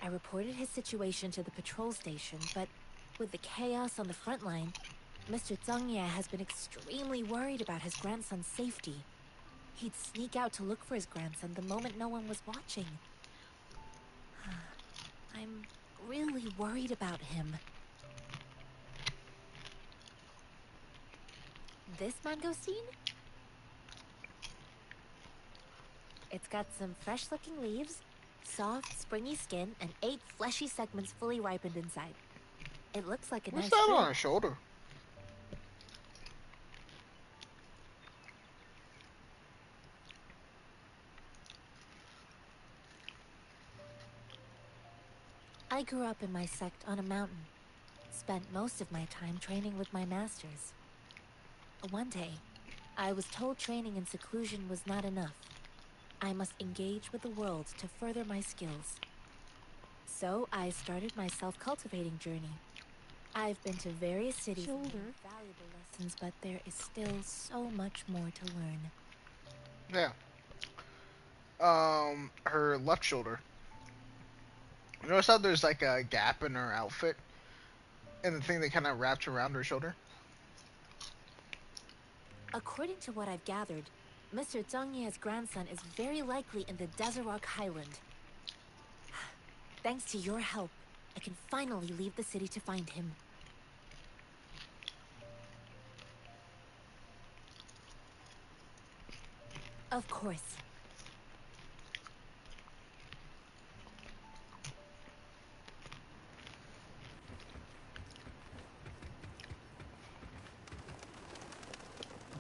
I reported his situation to the patrol station, but with the chaos on the front line, Mr. Zhang Ye has been extremely worried about his grandson's safety. He'd sneak out to look for his grandson the moment no one was watching. I'm really worried about him. This mangosteen? It's got some fresh-looking leaves, soft, springy skin, and 8 fleshy segments fully ripened inside. It looks like a What's nice that fruit. on her shoulder? I grew up in my sect on a mountain. Spent most of my time training with my masters. One day, I was told training in seclusion was not enough. I must engage with the world to further my skills. So I started my self-cultivating journey. I've been to various cities and learned valuable lessons, but there is still so much more to learn. Yeah. Her left shoulder. Notice how there's like a gap in her outfit? And the thing that kind of wraps around her shoulder? According to what I've gathered, Mr. Zhang Ye's grandson is very likely in the Desert Highland. Thanks to your help, I can finally leave the city to find him. Of course.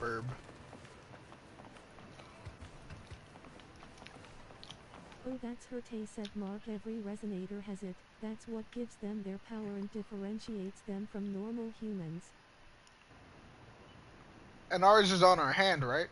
Burb. Oh, that's her said Mark. Every resonator has it. That's what gives them their power and differentiates them from normal humans. And ours is on our hand, right?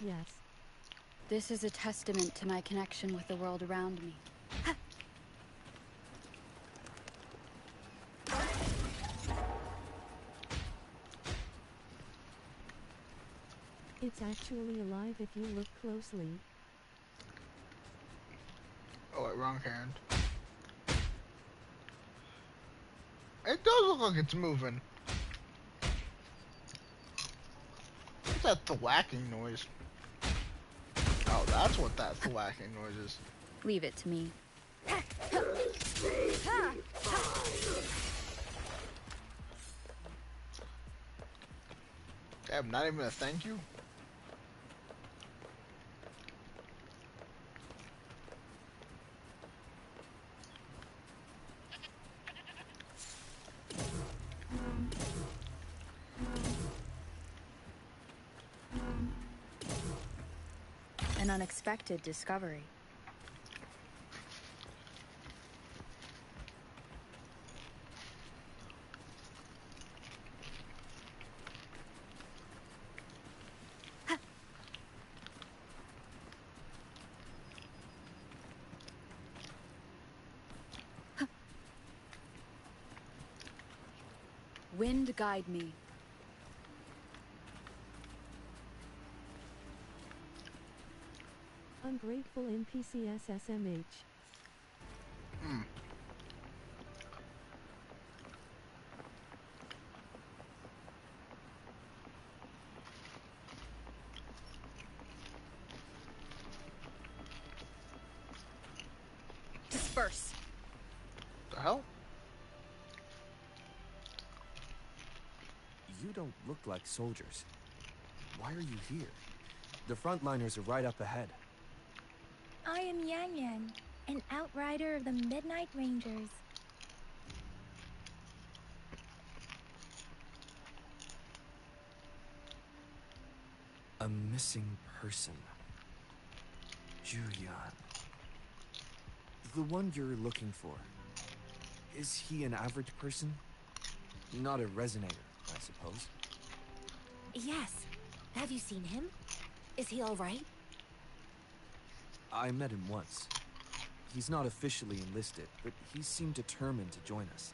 Yes. This is a testament to my connection with the world around me. It's actually alive if you look closely. Oh, wait, wrong hand. It does look like it's moving. What's that thwacking noise? Oh, that's what that thwacking noise is. Leave it to me. Damn, not even a thank you? An unexpected discovery. Wind guide me. Ungrateful NPCs SMH. Disperse. The hell? You don't look like soldiers. Why are you here? The frontliners are right up ahead. I am Yang Yang, an outrider of the Midnight Rangers. A missing person. Julian. The one you're looking for. Is he an average person? Not a resonator, I suppose. Yes. Have you seen him? Is he all right? I met him once. He's not officially enlisted, but he seemed determined to join us.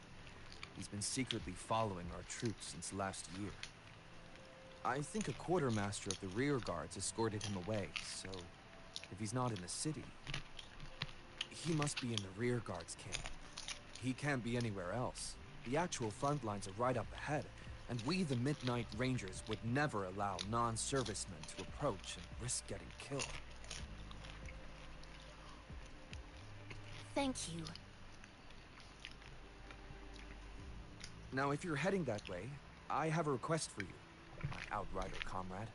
He's been secretly following our troops since last year. I think a quartermaster of the rear guards escorted him away, so if he's not in the city, he must be in the rear guards camp. He can't be anywhere else. The actual front lines are right up ahead, and we, the Midnight Rangers, would never allow non-servicemen to approach and risk getting killed. Thank you. Now, if you're heading that way, I have a request for you, my outrider comrade.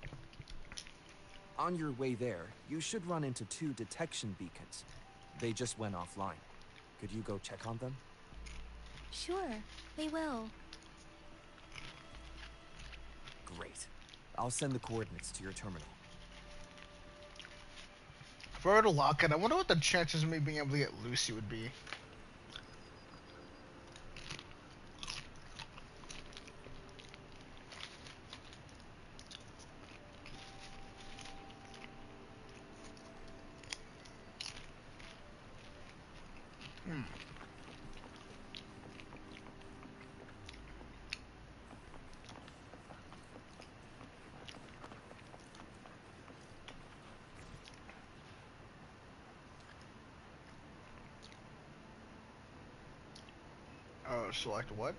On your way there, you should run into 2 detection beacons. They just went offline. Could you go check on them? Sure, we will. Great. I'll send the coordinates to your terminal. If I were to lock it, I wonder what the chances of me being able to get Lucy would be. Oh, select what?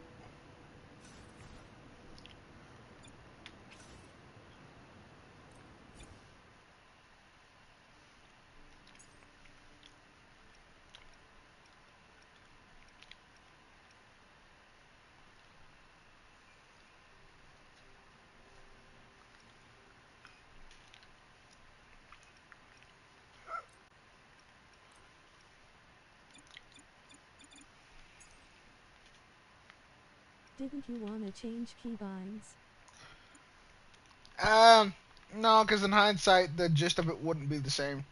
Didn't you want to change keybinds? No, because in hindsight, the gist of it wouldn't be the same.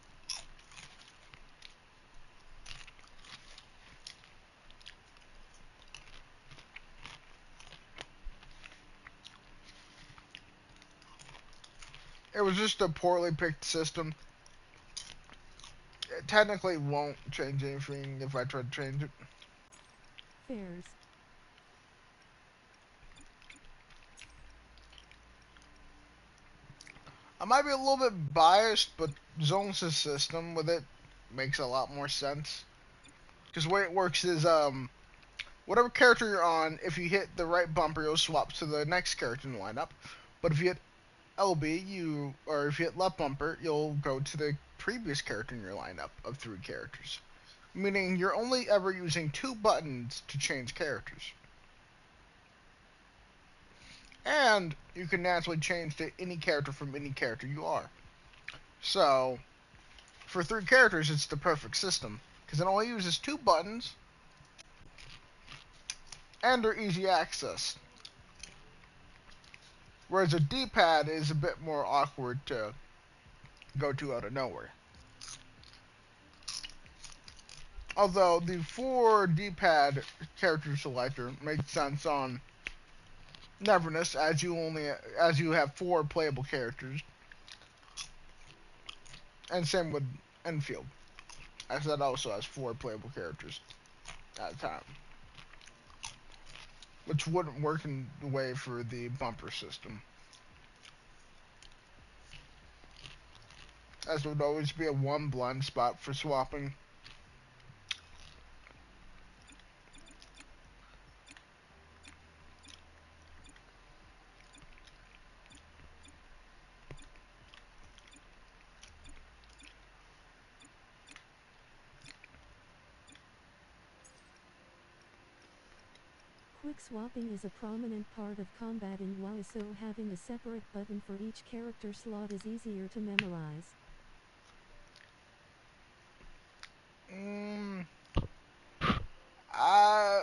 It was just a poorly picked system. It technically won't change anything if I try to change it. Fairs. I might be a little bit biased, but Zenless' system with it makes a lot more sense. Because the way it works is, whatever character you're on, if you hit the right bumper, you'll swap to the next character in the lineup. But if you hit LB, or if you hit left bumper, you'll go to the previous character in your lineup of 3 characters. Meaning you're only ever using 2 buttons to change characters. And you can naturally change to any character from any character you are. So, for 3 characters, it's the perfect system, because it only uses 2 buttons, and they're easy access. Whereas a D-pad is a bit more awkward to go to out of nowhere. Although the 4 D-pad character selector makes sense on Neverness, as you have 4 playable characters, and same with Enfield, as that also has 4 playable characters at a time, which wouldn't work in the way for the bumper system, as there would always be a 1 blind spot for swapping. Quick swapping is a prominent part of combat in WoW, so having a separate button for each character slot is easier to memorize. I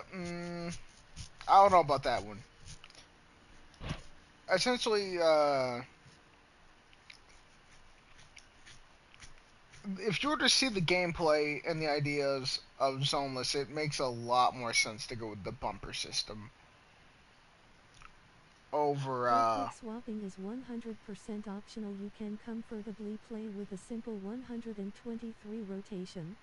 don't know about that one. Essentially, if you were to see the gameplay and the ideas of Zenless, it makes a lot more sense to go with the bumper system over, Though quick swapping is 100% optional, you can comfortably play with a simple 123 rotation.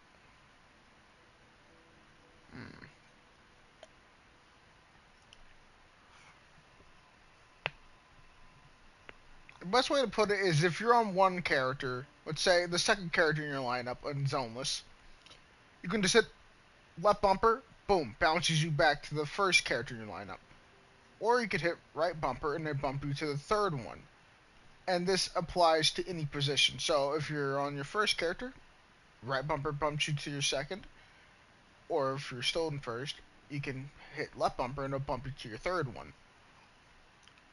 The best way to put it is if you're on one character, let's say the second character in your lineup in Zenless, you can just hit left bumper, boom, bounces you back to the first character in your lineup. Or you could hit right bumper and then bump you to the third one. And this applies to any position. So if you're on your first character, right bumper bumps you to your second. Or if you're still in first, you can hit left bumper and it'll bump you to your third one.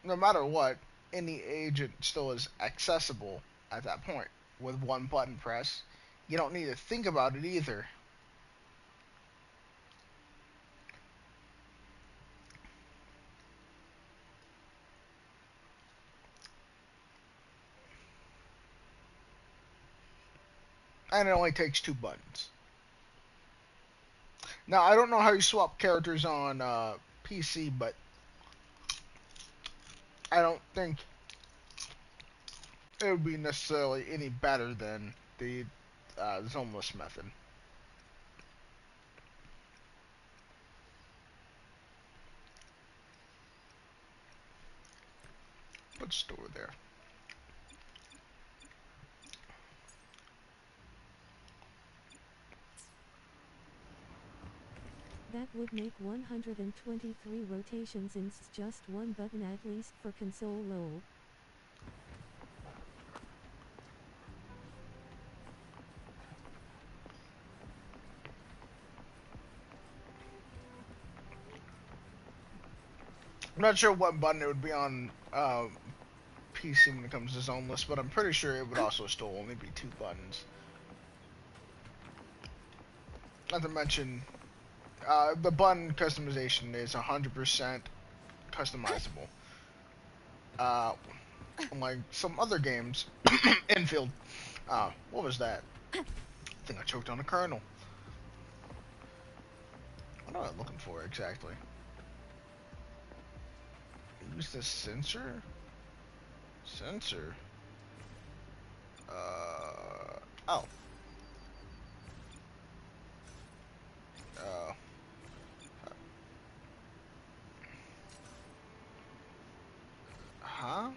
No matter what, any agent still is accessible at that point with one button press. You don't need to think about it either. And it only takes 2 buttons. Now, I don't know how you swap characters on PC, but I don't think it would be necessarily any better than the Zenless method. Put store there. That would make 123 rotations in just 1 button, at least for console LOL. I'm not sure what button it would be on PC when it comes to Zenless, but I'm pretty sure it would also still only be 2 buttons. Not to mention, the button customization is 100% customizable. Unlike some other games, Enfield. What was that? I think I choked on a kernel. What am I looking for exactly? Use the sensor? Sensor? Oh. Uh, huh?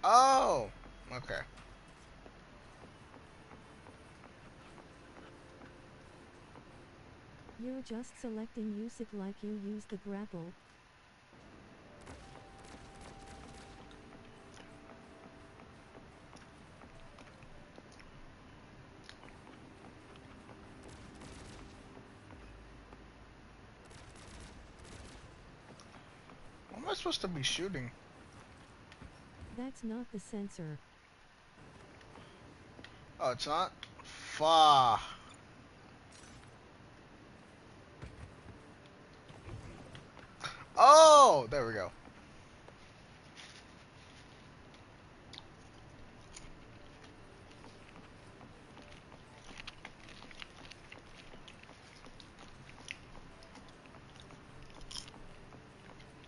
Oh! Okay. You're just selecting use it like you use the grapple. I supposed to be shooting? That's not the sensor. Oh, it's not? Fuck. Oh, there we go.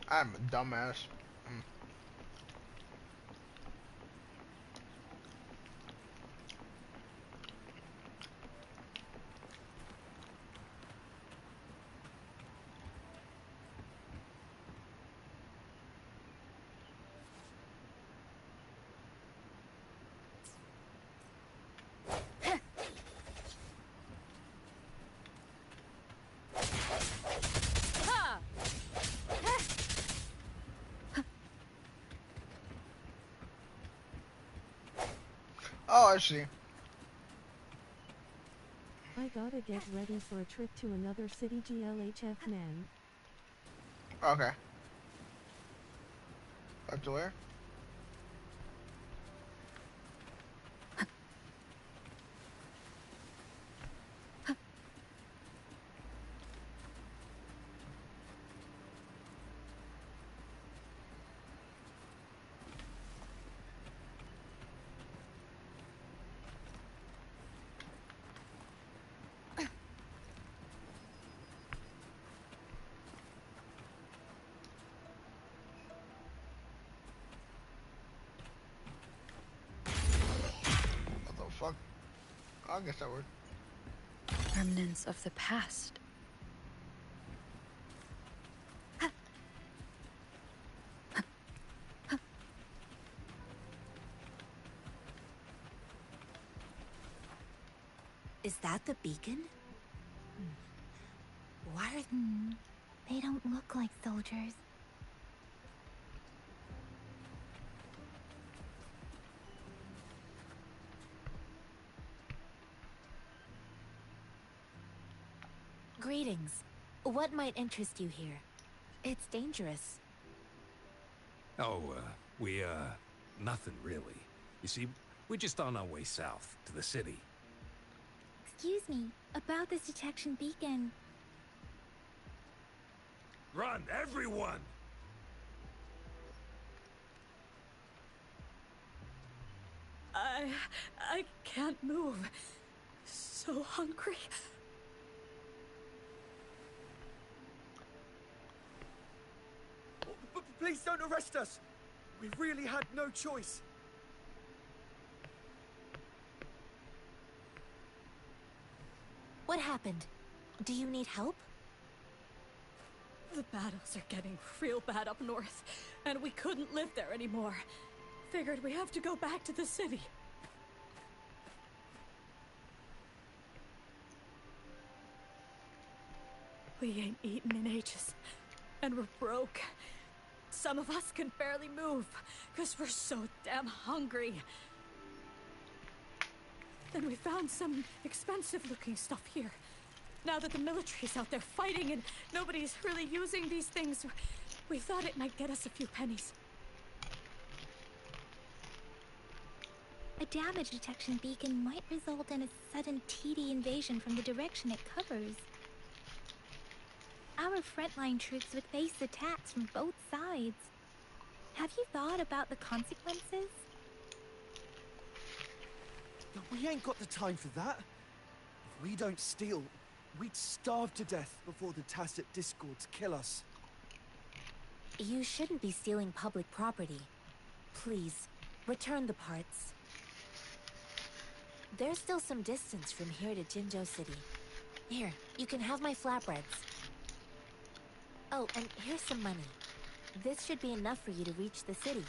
I'm a dumbass. Oh, I see. I gotta get ready for a trip to another city. GLHF, man. Okay. Up to where? What the fuck? I guess that worked. Remnants of the past. Is that the beacon? Why are They don't look like soldiers. Greetings. What might interest you here? It's dangerous. Oh, nothing really. You see, we're just on our way south to the city. Excuse me, about this detection beacon. Run, everyone! I can't move. So hungry. Please don't arrest us! We really had no choice. What happened? Do you need help? The battles are getting real bad up north, and we couldn't live there anymore. Figured we have to go back to the city. We ain't eaten in ages, and we're broke. Some of us can barely move, because we're so damn hungry. Then we found some expensive-looking stuff here. Now that the military's out there fighting and nobody's really using these things, we thought it might get us a few pennies. A damage detection beacon might result in a sudden TD invasion from the direction it covers. Our frontline troops would face attacks from both sides. Have you thought about the consequences? We ain't got the time for that. If we don't steal, we'd starve to death before the Tacit Discords kill us. You shouldn't be stealing public property. Please, return the parts. There's still some distance from here to Jinzhou City. Here, you can have my flatbreads. Oh, and here's some money. This should be enough for you to reach the city.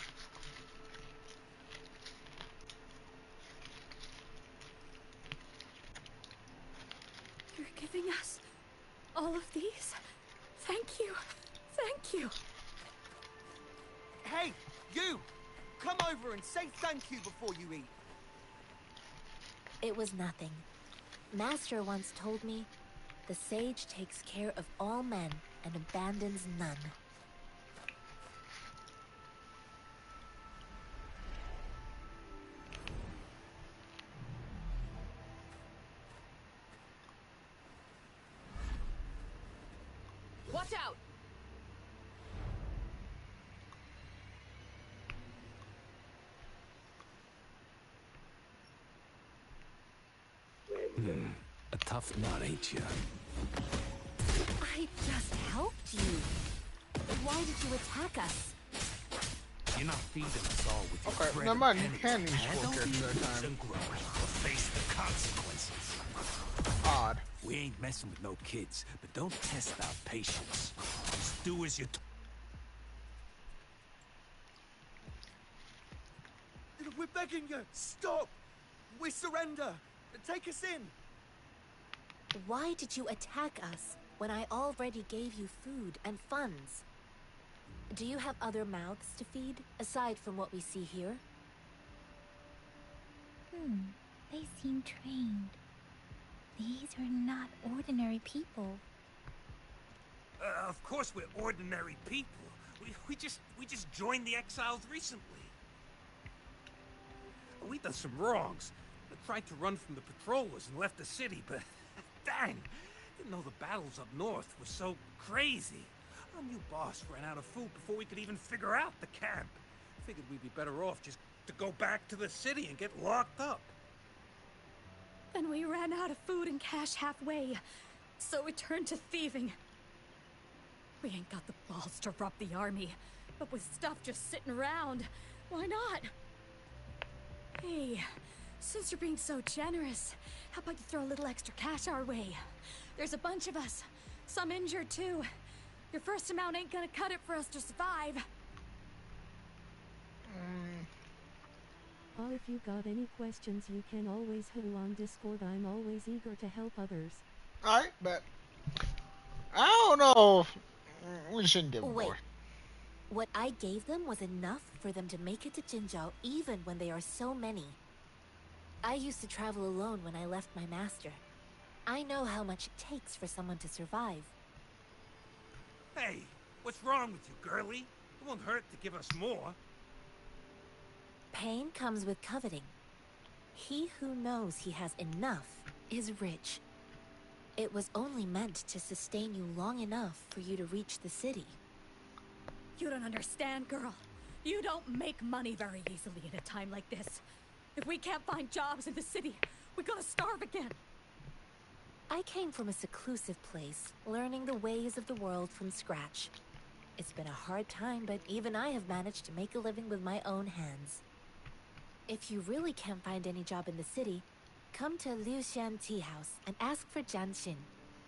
You're giving us all of these? Thank you. Thank you. Hey, you! Come over and say thank you before you eat. It was nothing. Master once told me, the sage takes care of all men and abandons none. Watch out! A tough nut, ain't you? I just helped you. Why did you attack us? You're not feeding us all with your Okay, bread never and mind. You pennies. can use four Don't characters be at a time. and grow or face the consequences. Odd. We ain't messing with no kids, but don't test our patience. Just do as you're We're begging you, stop! We surrender! Take us in! Why did you attack us when I already gave you food and funds? Do you have other mouths to feed, aside from what we see here? They seem trained. These are not ordinary people. Of course we're ordinary people. We just joined the exiles recently. We done some wrongs. Tried to run from the patrollers and left the city, but dang, didn't know the battles up north were so crazy. Our new boss ran out of food before we could even figure out the camp. Figured we'd be better off just to go back to the city and get locked up. Then we ran out of food and cash halfway, so we turned to thieving. We ain't got the balls to rob the army, but with stuff just sitting around, why not? Hey, since you're being so generous, how about you throw a little extra cash our way? There's a bunch of us, some injured too. Your first amount ain't gonna cut it for us to survive. If you got any questions, you can always hoo on Discord. I'm always eager to help others. Alright, but I don't know if we shouldn't give Wait. more. What I gave them was enough for them to make it to Jinzhou even when they are so many. I used to travel alone when I left my master. I know how much it takes for someone to survive. Hey, what's wrong with you, girlie? It won't hurt to give us more. Pain comes with coveting. He who knows he has enough is rich. It was only meant to sustain you long enough for you to reach the city. You don't understand, girl. You don't make money very easily at a time like this. If we can't find jobs in the city, we're gonna starve again. I came from a seclusive place, learning the ways of the world from scratch. It's been a hard time, but even I have managed to make a living with my own hands. If you really can't find any job in the city, come to Liu Xian Tea House and ask for Jian Xin.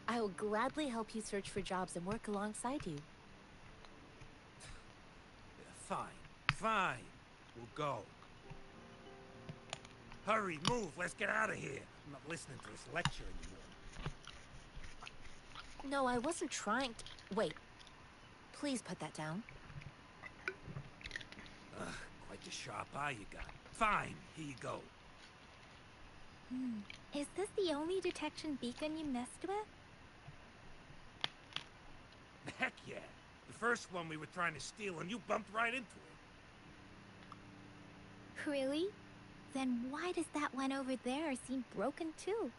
I will gladly help you search for jobs and work alongside you. Fine. We'll go. Hurry, move, let's get out of here. I'm not listening to this lecture anymore. No, I wasn't trying to... Wait. Please put that down. Quite the sharp eye you got. Fine, here you go. Is this the only detection beacon you messed with? Heck yeah. The first one we were trying to steal and you bumped right into it. Really? Then why does that one over there seem broken too?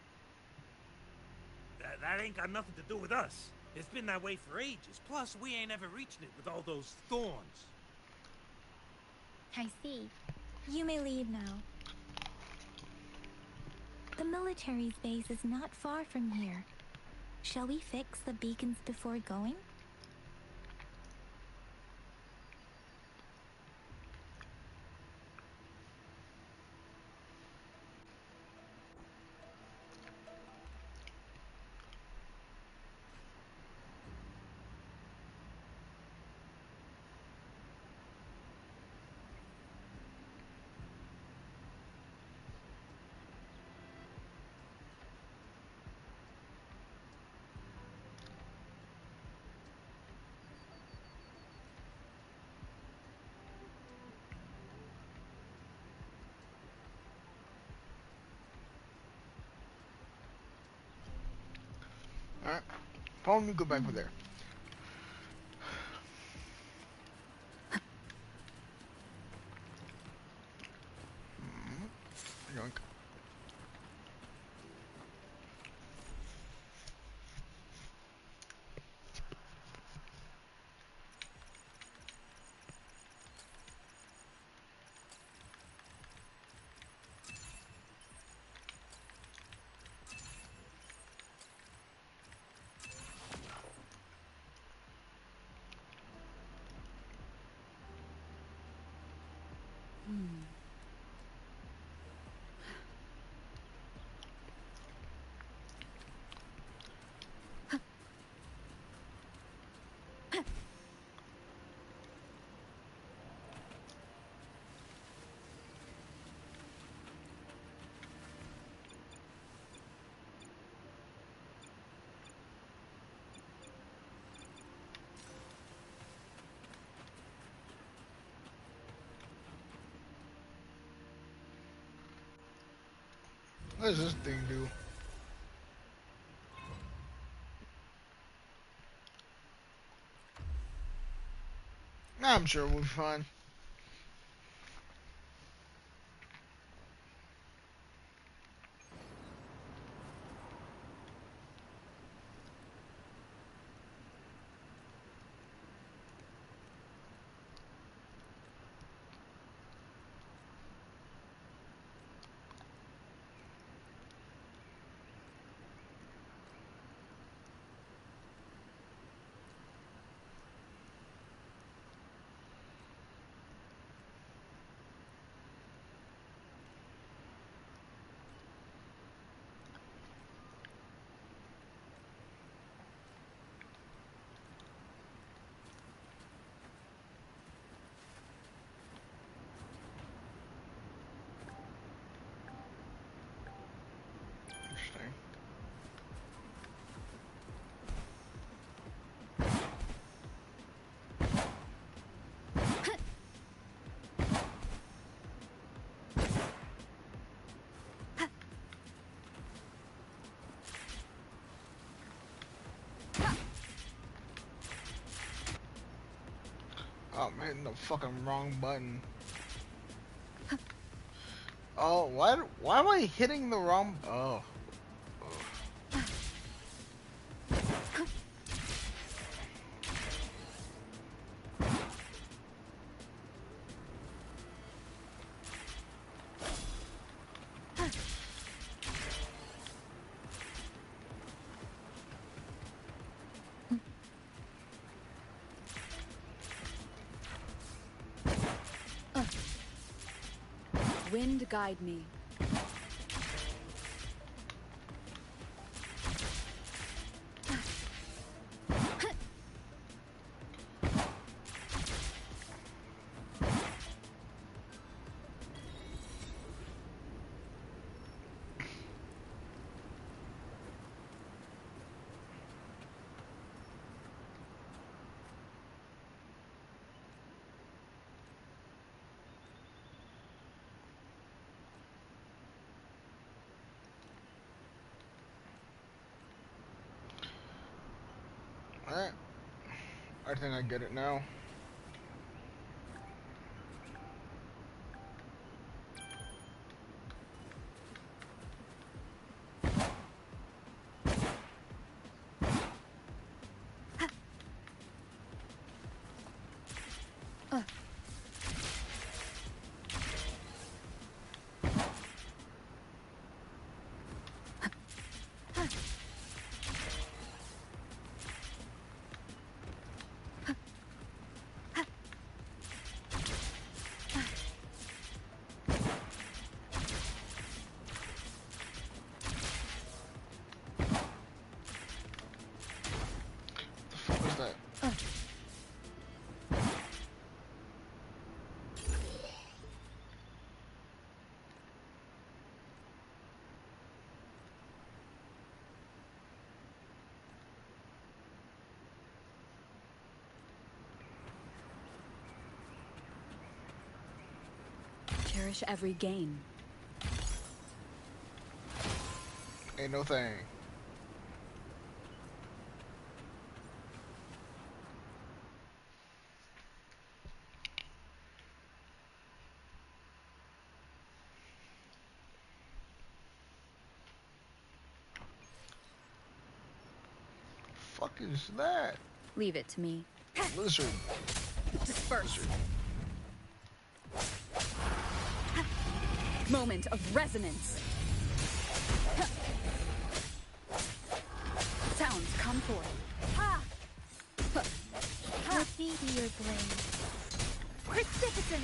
That ain't got nothing to do with us. It's been that way for ages. Plus, we ain't ever reaching it with all those thorns. I see. You may leave now. The military's base is not far from here. Shall we fix the beacons before going? Alright. Paul, you go back over there. Yoink. What does this thing do? I'm sure we'll be fine. Interesting. Oh, I'm hitting the fucking wrong button. Oh, why am I hitting the wrong? Oh. Wind guide me. Alright. I think I get it now. What the fuck is that? Cherish every gain. Ain't no thing. Fuck is that? Leave it to me. Lizard. Disperse. Moment of resonance. Sounds come forth. Ha! What be your blade? Precipitous!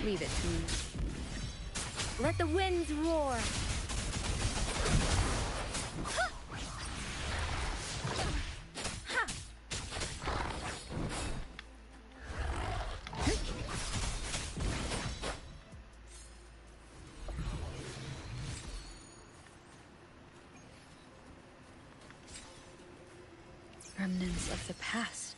Leave it to me. Let the winds roar. Remnants of the past.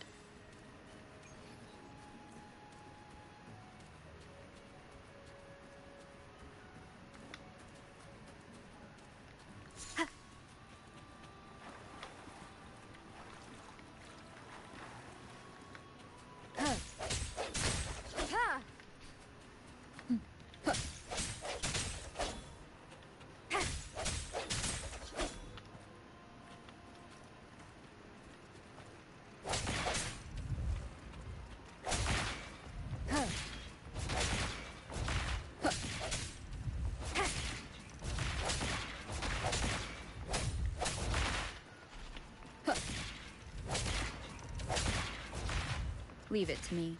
Leave it to me.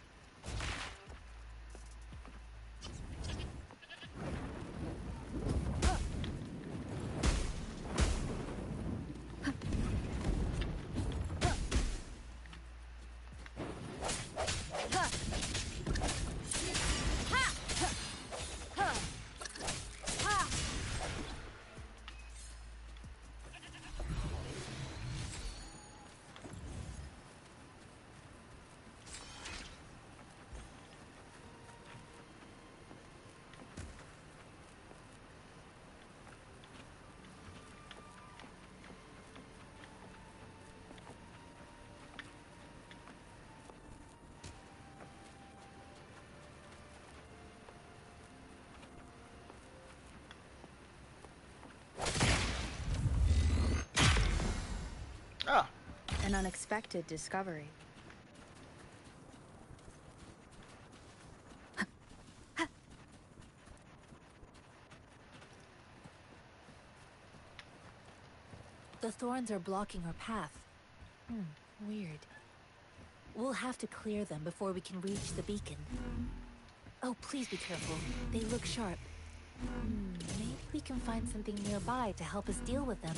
Ah. An unexpected discovery. The thorns are blocking our path. Weird. We'll have to clear them before we can reach the beacon. Oh, please be careful. They look sharp. Maybe we can find something nearby to help us deal with them.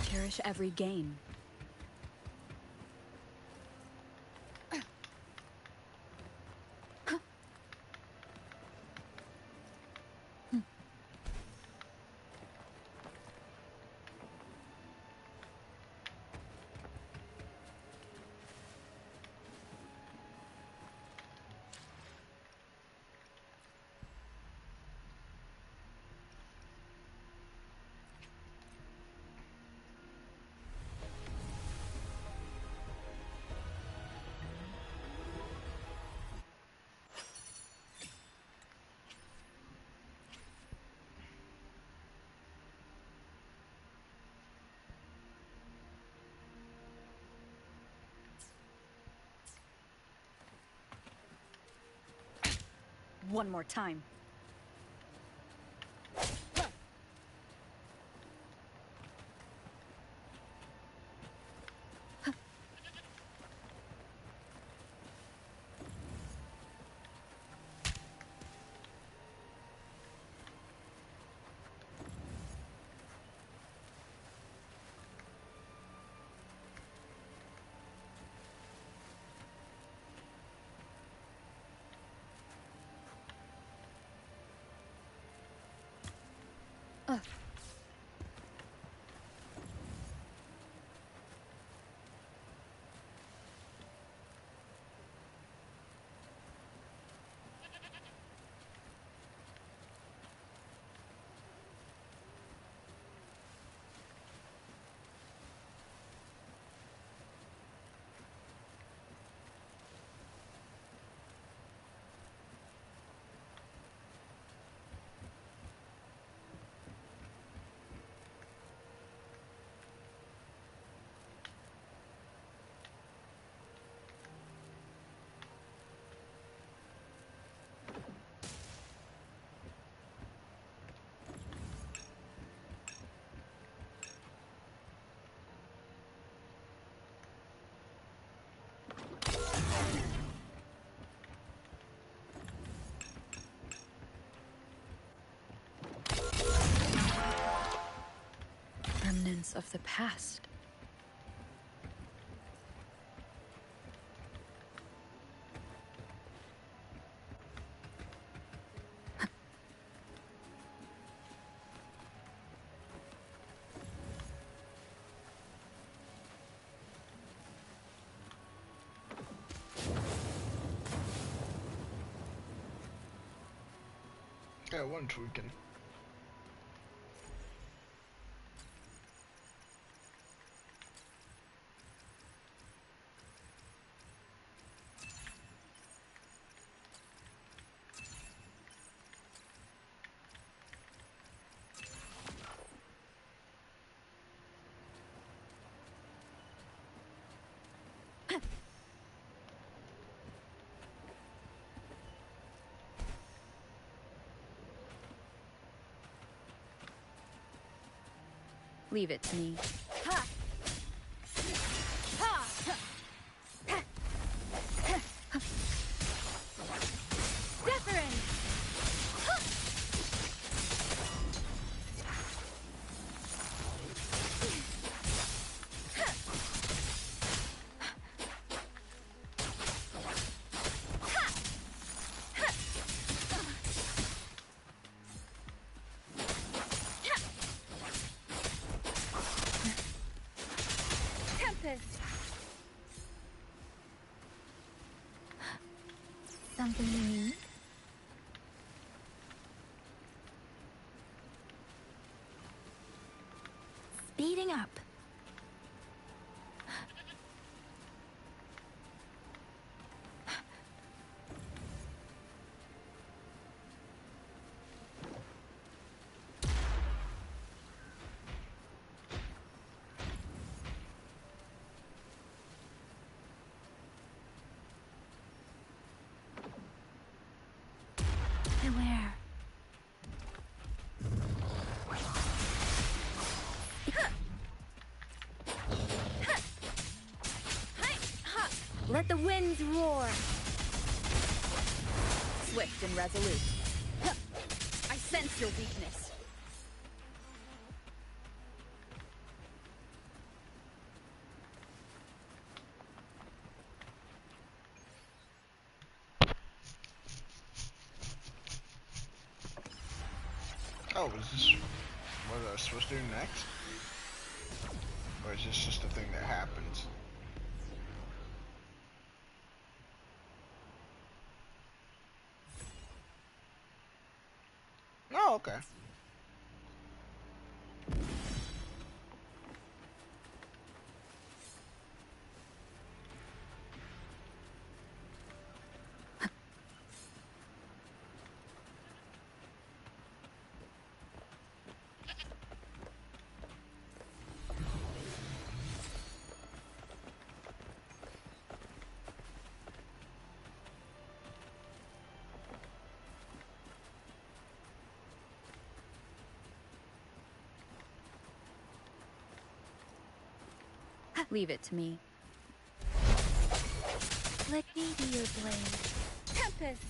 Cherish every gain. One more time. remnants of the past. Yeah, one tweaking. Leave it to me. Something you need? Speeding up. Beware. Let the winds roar. Swift and resolute. I sense your weakness. Oh, is this what I was supposed to do next? Or is this just a thing that happens? Oh, okay. Leave it to me. Let me be your blade. Tempest!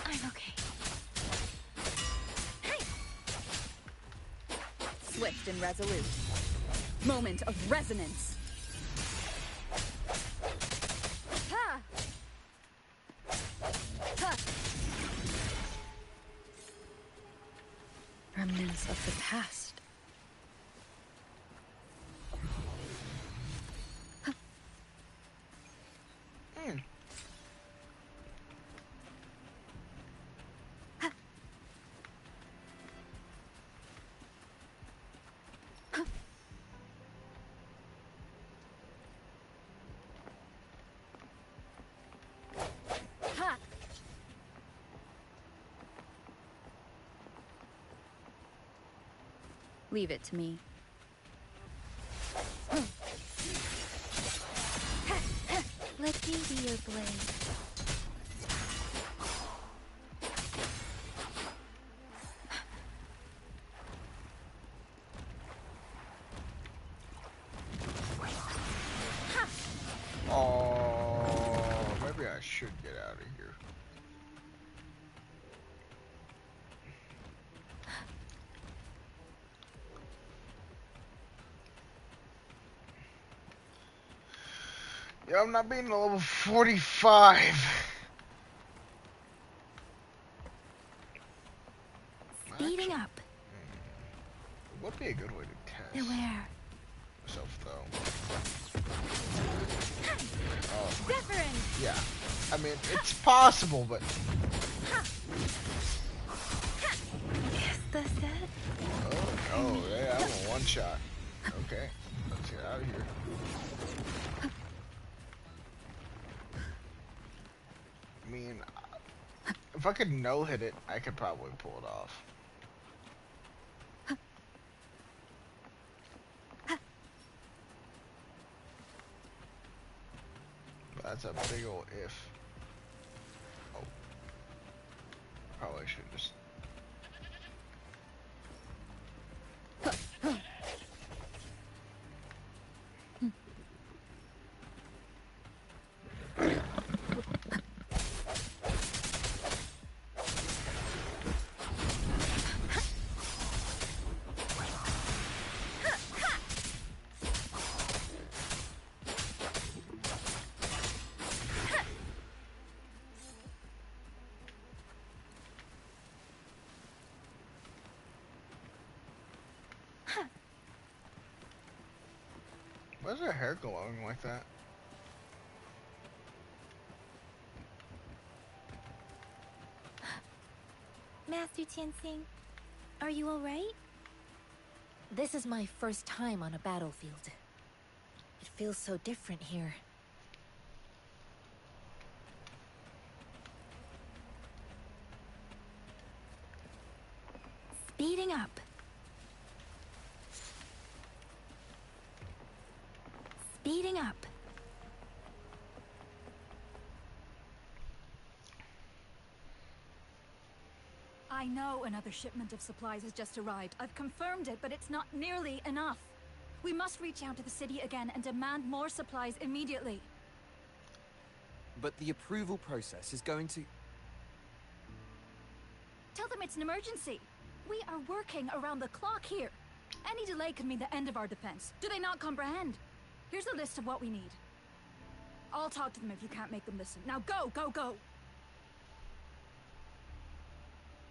I'm okay. Swift and resolute. Moment of resonance. Ha! Ha! Remnants of the past. Leave it to me. Let me be your blade. Oh, maybe I should get out of here. Yeah, I'm not being a level 45. Speeding up. Would be a good way to test Beware. myself, though. Oh, Different. yeah. I mean, it's possible, but... Is this it? Oh, yeah, I'm a one-shot. Okay, let's get out of here. I mean, if I could no-hit it, I could probably pull it off. That's a big ol' if. Oh. Probably should just... Why is her hair glowing like that? Master Tianxing, are you alright? This is my first time on a battlefield. It feels so different here. Speeding up. Speeding up. I know another shipment of supplies has just arrived. I've confirmed it, but it's not nearly enough. We must reach out to the city again and demand more supplies immediately. But the approval process is going to... Tell them it's an emergency. We are working around the clock here. Any delay could mean the end of our defense. Do they not comprehend? Here's a list of what we need. I'll talk to them if you can't make them listen. Now go, go, go!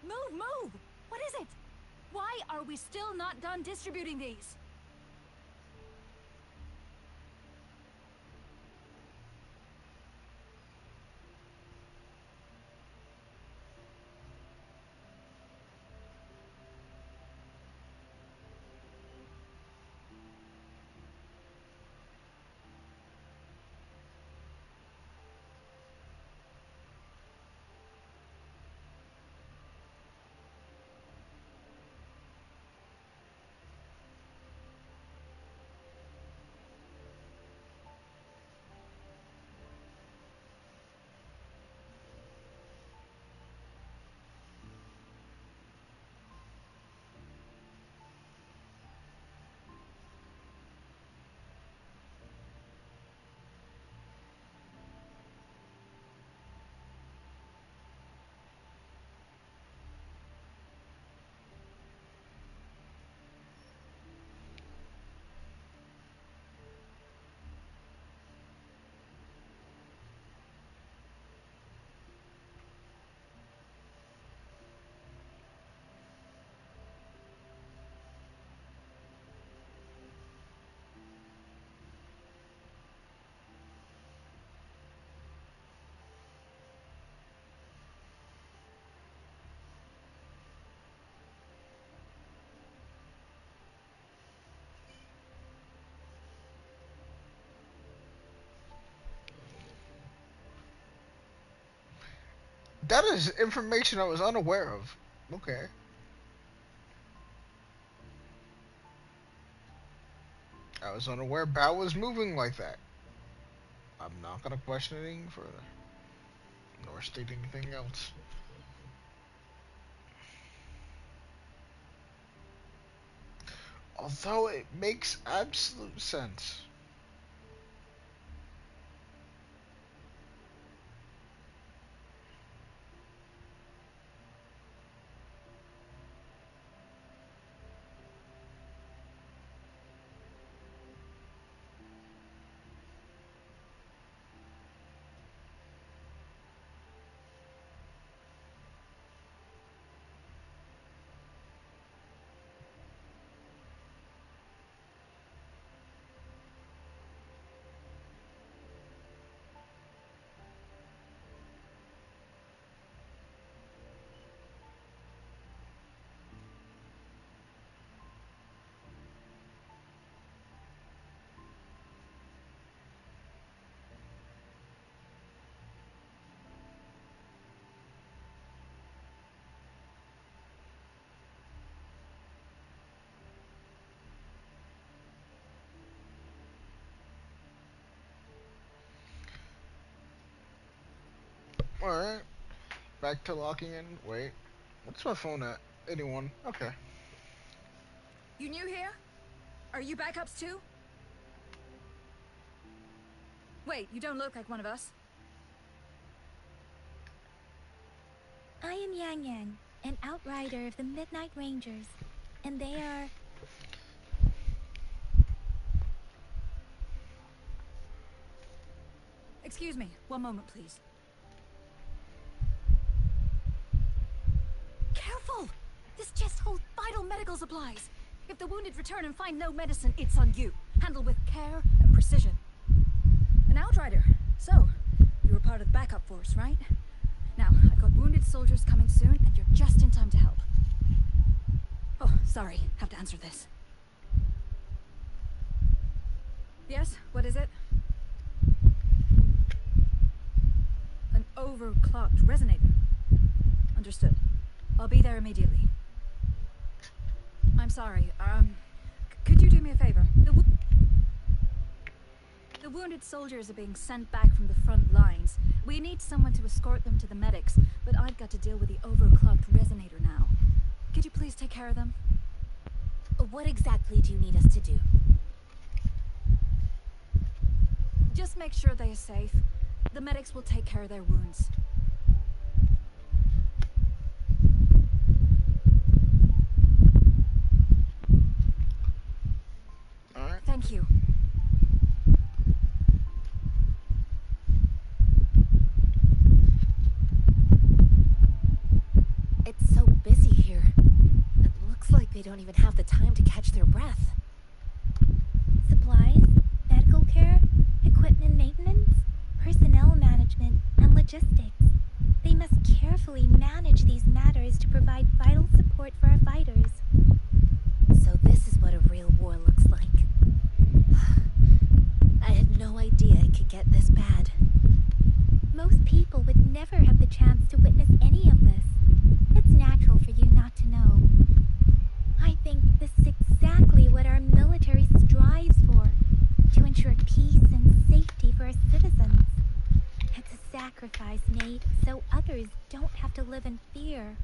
Move, move! What is it? Why are we still not done distributing these? That is information I was unaware of. Okay. I was unaware Bao was moving like that. I'm not gonna question it any further. Nor state anything else. Although it makes absolute sense. Alright. Back to locking in. Wait. What's my phone at? 81. Okay. You new here? Are you backups too? Wait, you don't look like one of us. I am Yang Yang, an outrider of the Midnight Rangers, and they are... Excuse me, one moment, please. Careful! This chest holds vital medical supplies. If the wounded return and find no medicine, it's on you. Handle with care and precision. An outrider. So, you were part of the backup force, right? Now, I've got wounded soldiers coming soon, and you're just in time to help. Oh, sorry. Have to answer this. Yes? What is it? An overclocked resonator. Understood. I'll be there immediately. I'm sorry, could you do me a favor? The wounded soldiers are being sent back from the front lines. We need someone to escort them to the medics, but I've got to deal with the overclocked resonator now. Could you please take care of them? What exactly do you need us to do? Just make sure they are safe. The medics will take care of their wounds. Alright. Thank you. It's so busy here. It looks like they don't even have the time to catch their breath. Supplies, medical care, equipment maintenance, personnel management, and logistics. They must carefully manage these matters to provide vital support for our fighters. So this is what a real war looks like. I had no idea it could get this bad. Most people would never have the chance to witness any of this. It's natural for you not to know. I think this is exactly what our military strives for, to ensure peace and safety for our citizens. It's a sacrifice made so others don't have to live in fear.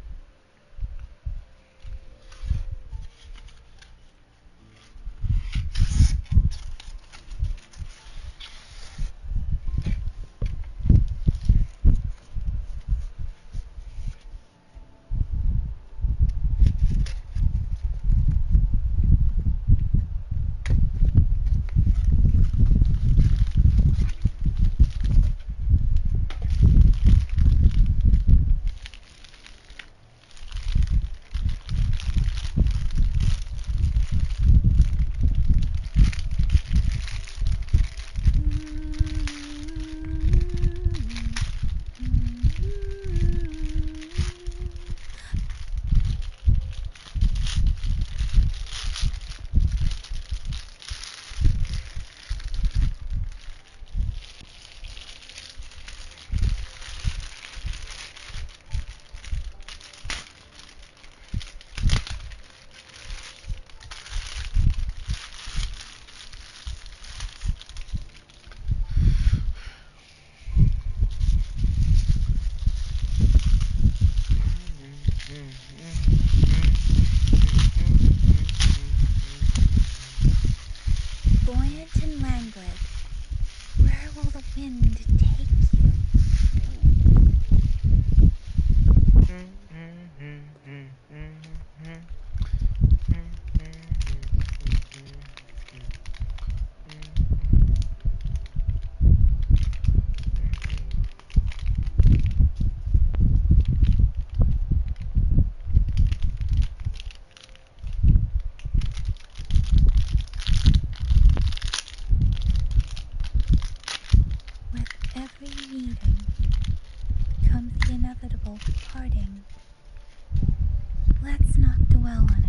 Buoyant and languid, where will the wind take you? With every meeting comes the inevitable parting. Let's not dwell on it.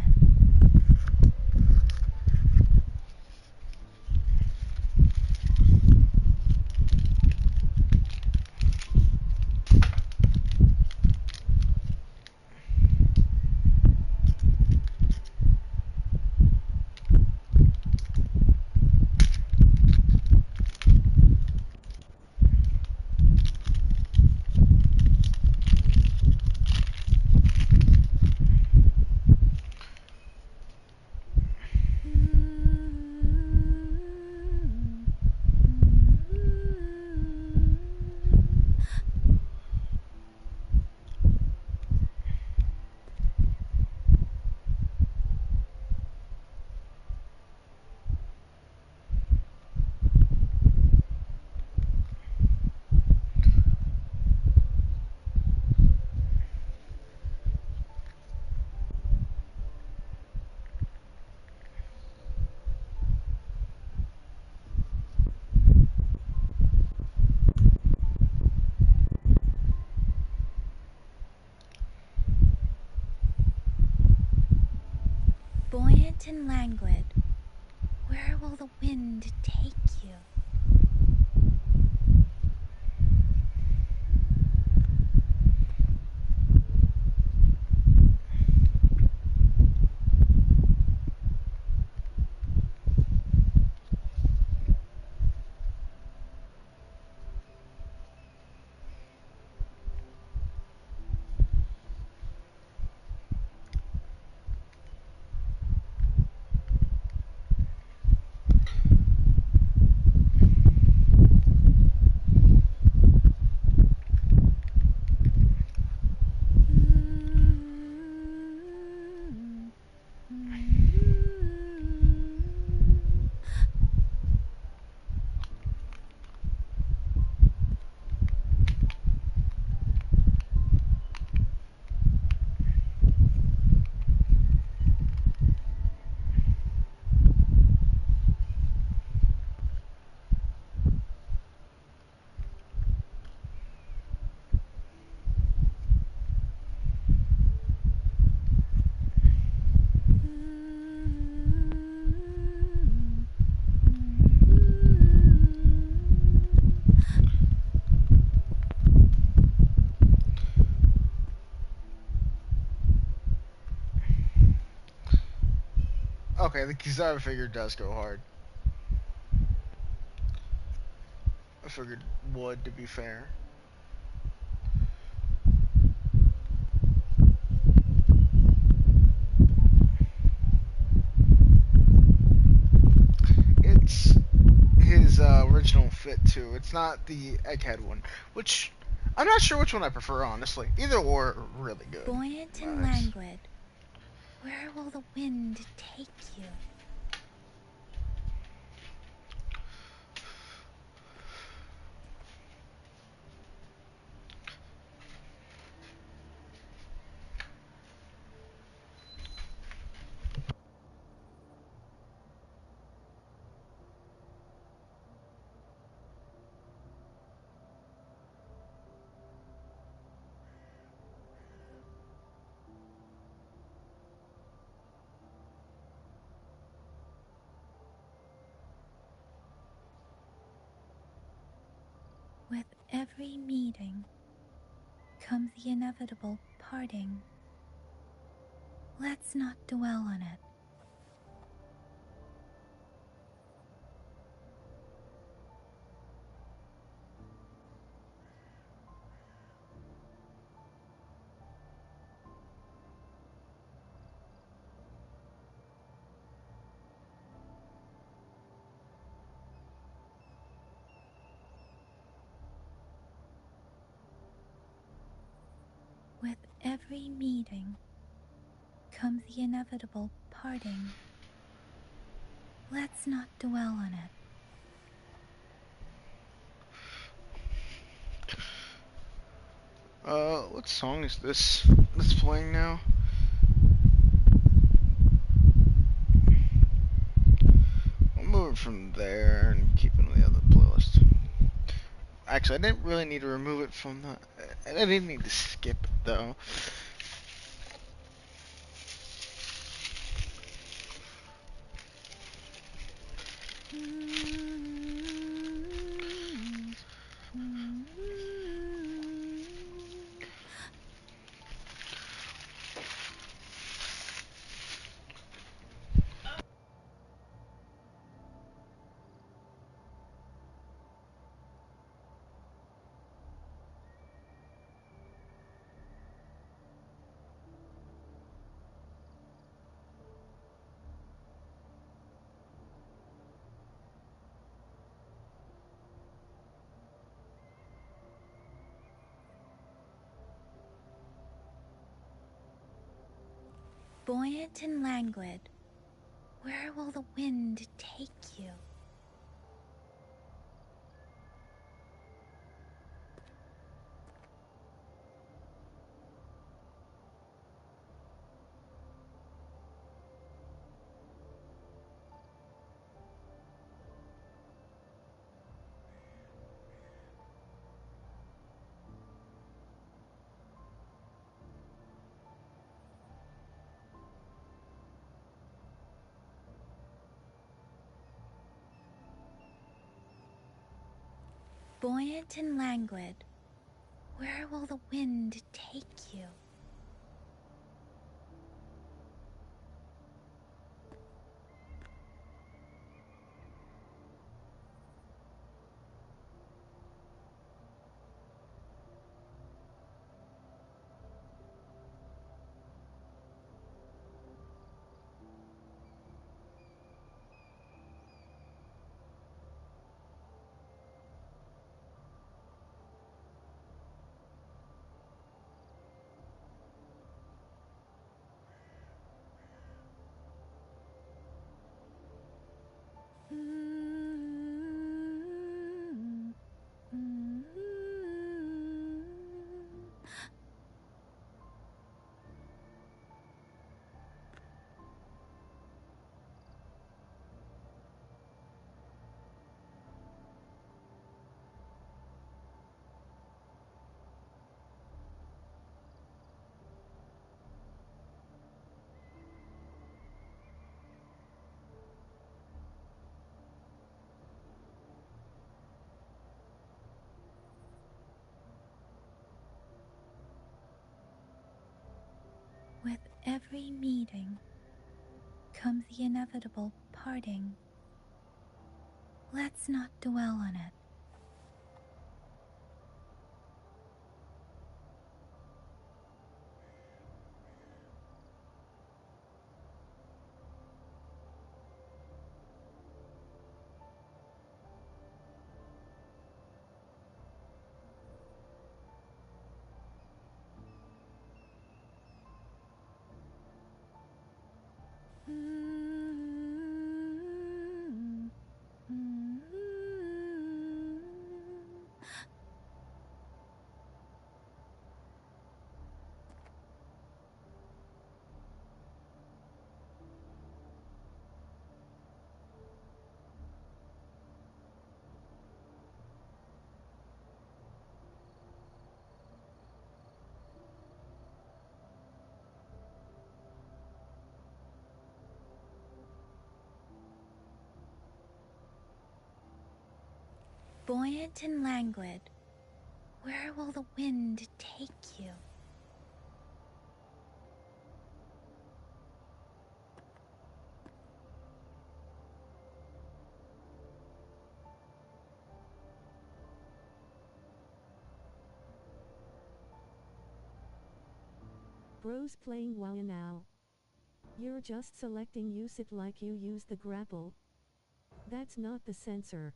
Buoyant and languid, where will the wind take you? Okay, the Kizaru figure does go hard. I figured would, to be fair. It's his original fit too. It's not the egghead one, which I'm not sure which one I prefer, honestly. Either or are really good. Buoyant and Nice. languid, where will the wind take you? With every meeting comes the inevitable parting. Let's not dwell on it. With every meeting comes the inevitable parting. Let's not dwell on it. What song is this that's playing now? I'll move it from there and keep it on the other playlist. Actually, I didn't really need to remove it from the... I didn't need to skip it, though. Buoyant and languid, where will the wind take you? Buoyant and languid, where will the wind take you? With every meeting comes the inevitable parting. Let's not dwell on it. Buoyant and languid, where will the wind take you? Bros playing WoW now. You're just selecting use it like you use the grapple. That's not the sensor.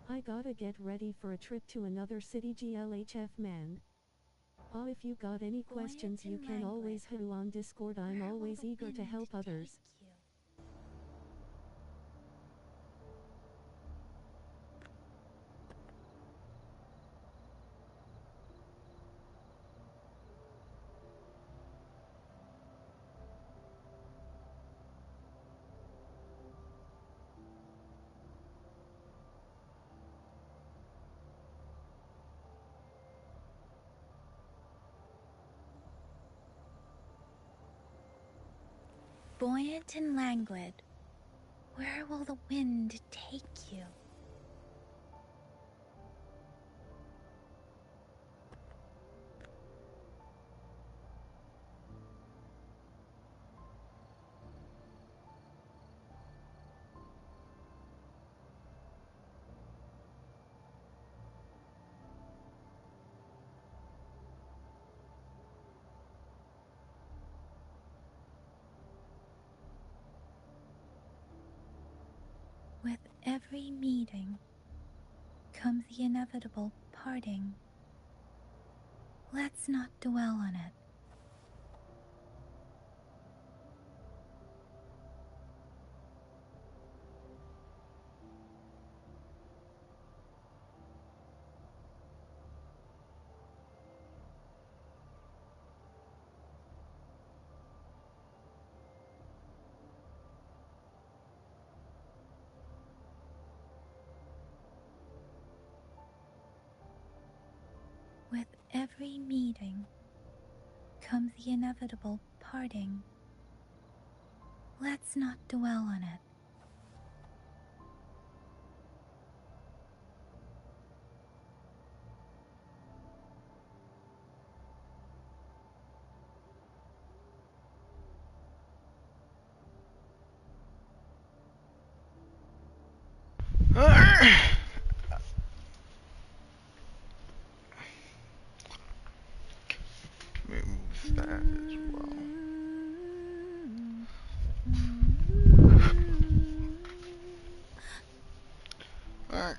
I gotta get ready for a trip to another city GLHF man. Oh, if you got any questions you can always hoo on Discord. I'm always eager to help others. Buoyant and languid, where will the wind take you? With every meeting comes the inevitable parting. Let's not dwell on it. With every meeting comes the inevitable parting. Let's not dwell on it. Remove that as well. Alright.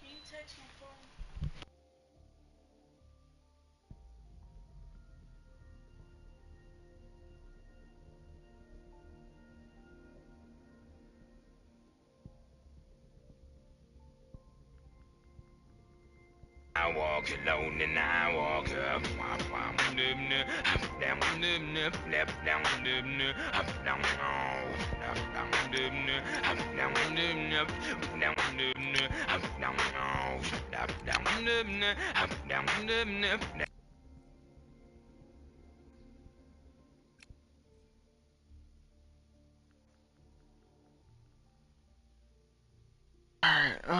Can you text my phone? I walk alone and I walk up. Alright,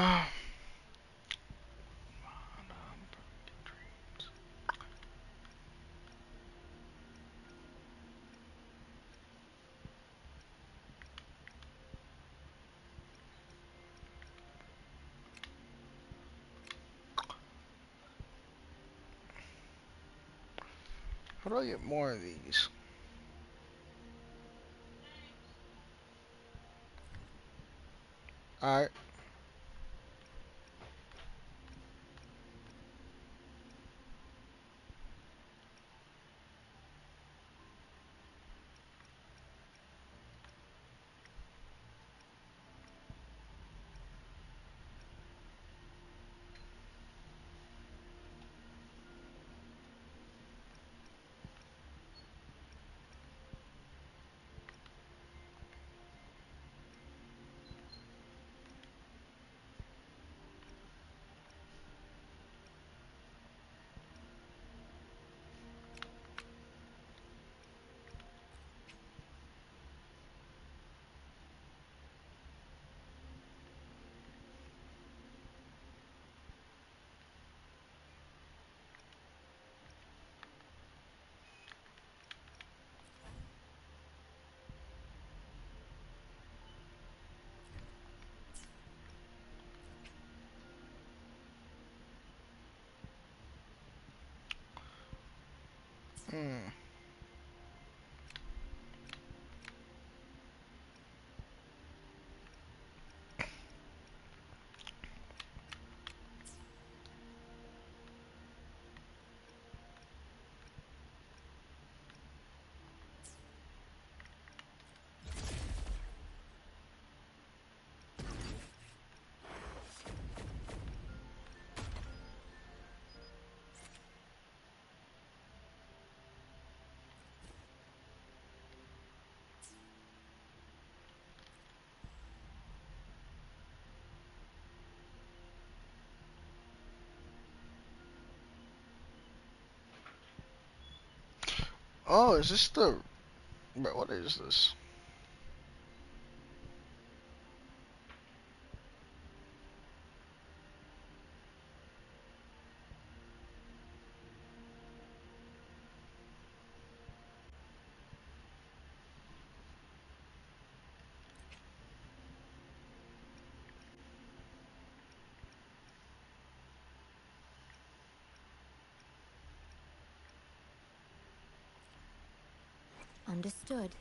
how do I get more of these? Alright. Hmm. Oh, is this the... Bro, what is this? Understood.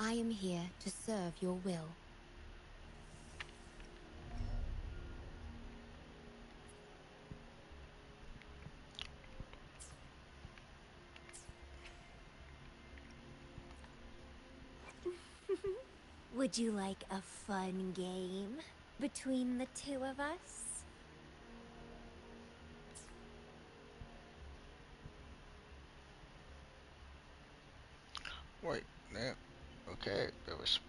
I am here to serve your will. Would you like a fun game between the two of us? Wait, yeah, okay, that was...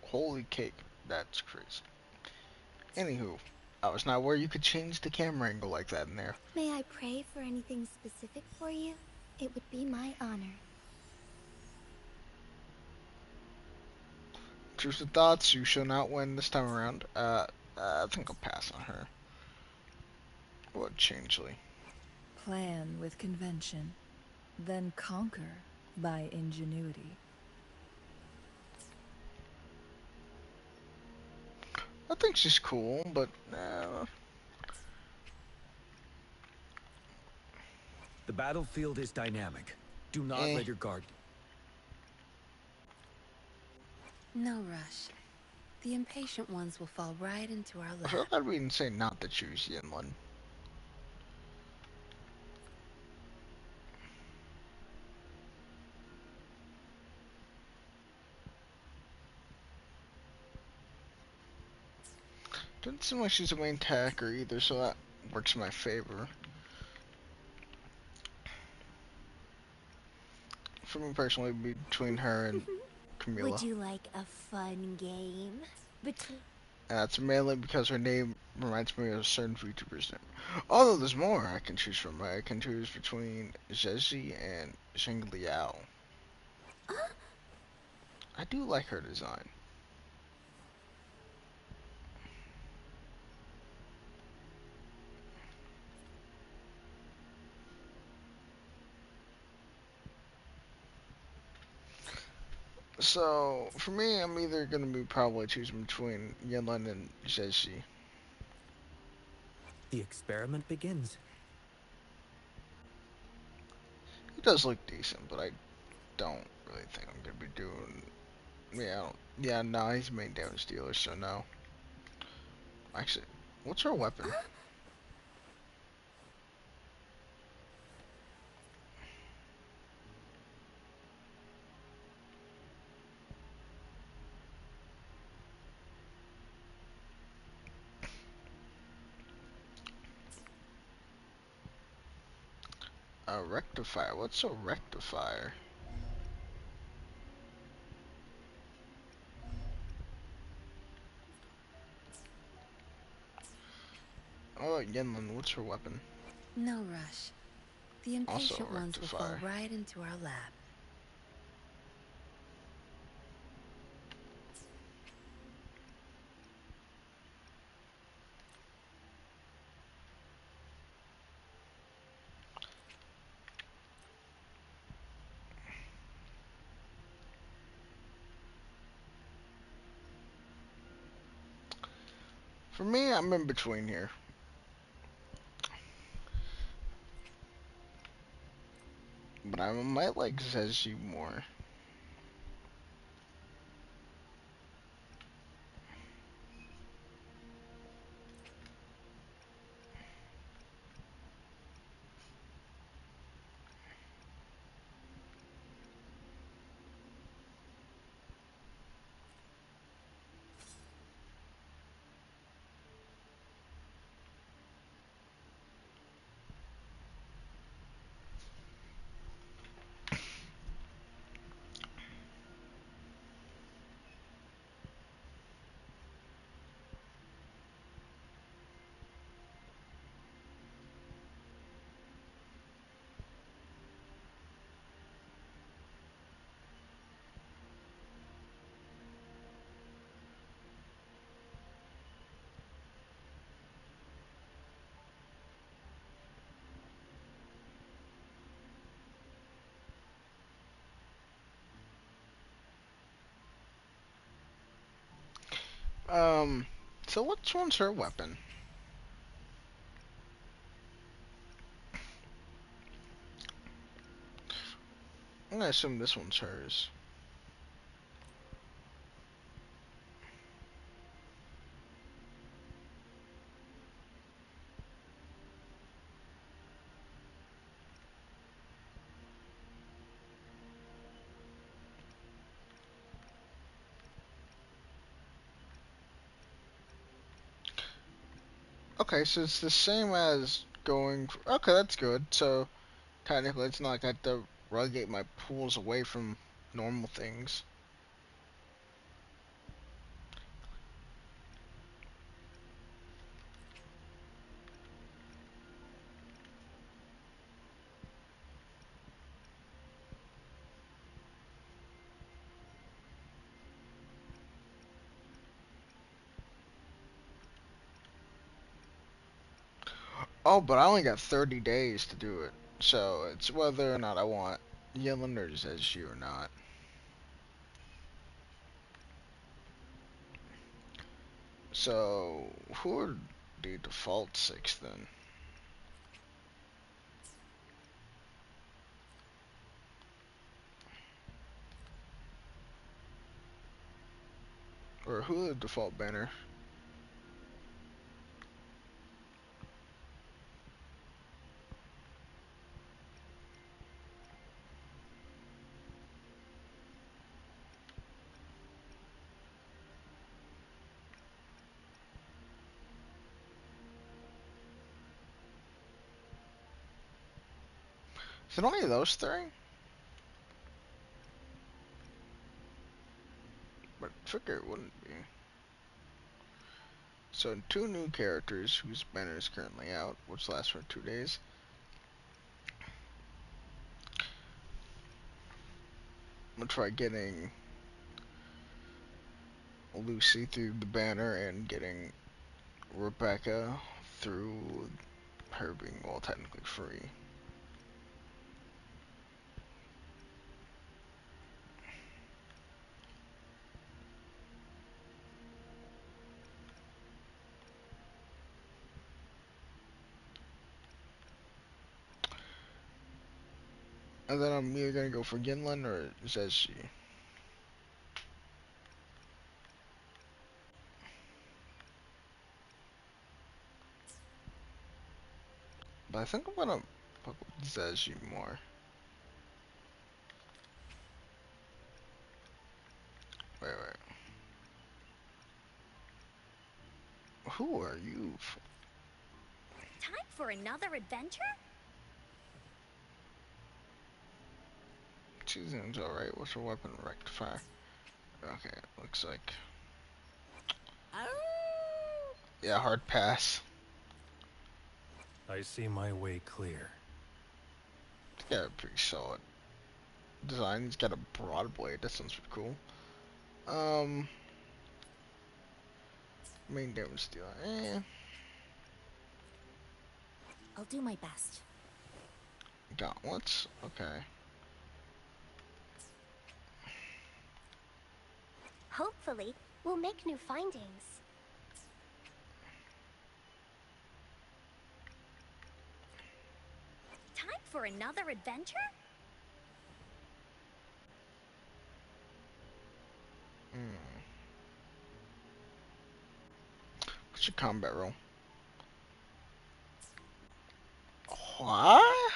Holy cake, that's crazy. Anywho, I was not aware you could change the camera angle like that in there. May I pray for anything specific for you? It would be my honor. Choose the thoughts, you shall not win this time around. I think I'll pass on her. What Changeley? Plan with convention, then conquer by ingenuity. I think she's cool, but The battlefield is dynamic. Do not let your guard. No rush. The impatient ones will fall right into our I feel lap. like we didn't say not to choose Yinlin. Doesn't seem like she's a main attacker either, so that works in my favor. For me personally, it'd be between her and Camilla. Would you like a fun game between... That's mainly because her name reminds me of a certain VTuber's name. Although there's more I can choose from. I can choose between Zezi and Xing Liao. I do like her design. So, for me, I'm either going to be probably choosing between Yinlin and Zezi. The experiment begins. He does look decent, but I don't really think I'm going to be doing... Yeah, no, he's a main damage dealer, so no. Actually, what's her weapon? A rectifier. What's a rectifier? Oh, Yinlin, what's her weapon? No rush. The impatient ones will fall right into our lap. For me, I'm in between here. But I might like Zezi more. So which one's her weapon? I'm gonna assume this one's hers. Okay, so it's the same as going. Okay, that's good. So technically, it's not like I have to relegate my pools away from normal things. Oh, but I only got 30 days to do it. So it's whether or not I want Yinlin or Zezhi or not. So who are the default 6 then? Or who are the default banner? Is it only those 3? But figure it wouldn't be. So 2 new characters whose banner is currently out, which lasts for 2 days. I'm gonna try getting Lucy through the banner and getting Rebecca through her being, well, technically free. And then I'm either gonna go for Ginlin or Zezhi. But I think I'm gonna fuck with Zezhi more. Wait. Who are you? Time for another adventure? Season's alright. What's your weapon? Rectifier. Okay, looks like. Yeah, hard pass. I see my way clear. He's got a pretty solid design. He's got a broad blade. That sounds pretty cool. Main damage dealer. I'll do my best. Gauntlets. Okay. Hopefully, we'll make new findings. Time for another adventure? What's your combat roll? What?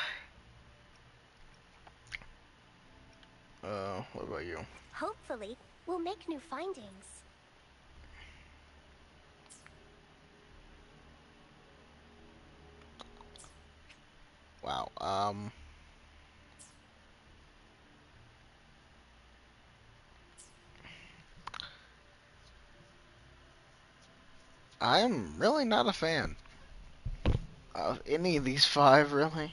What about you? Hopefully, we'll make new findings. Wow, I'm really not a fan of any of these 5, really.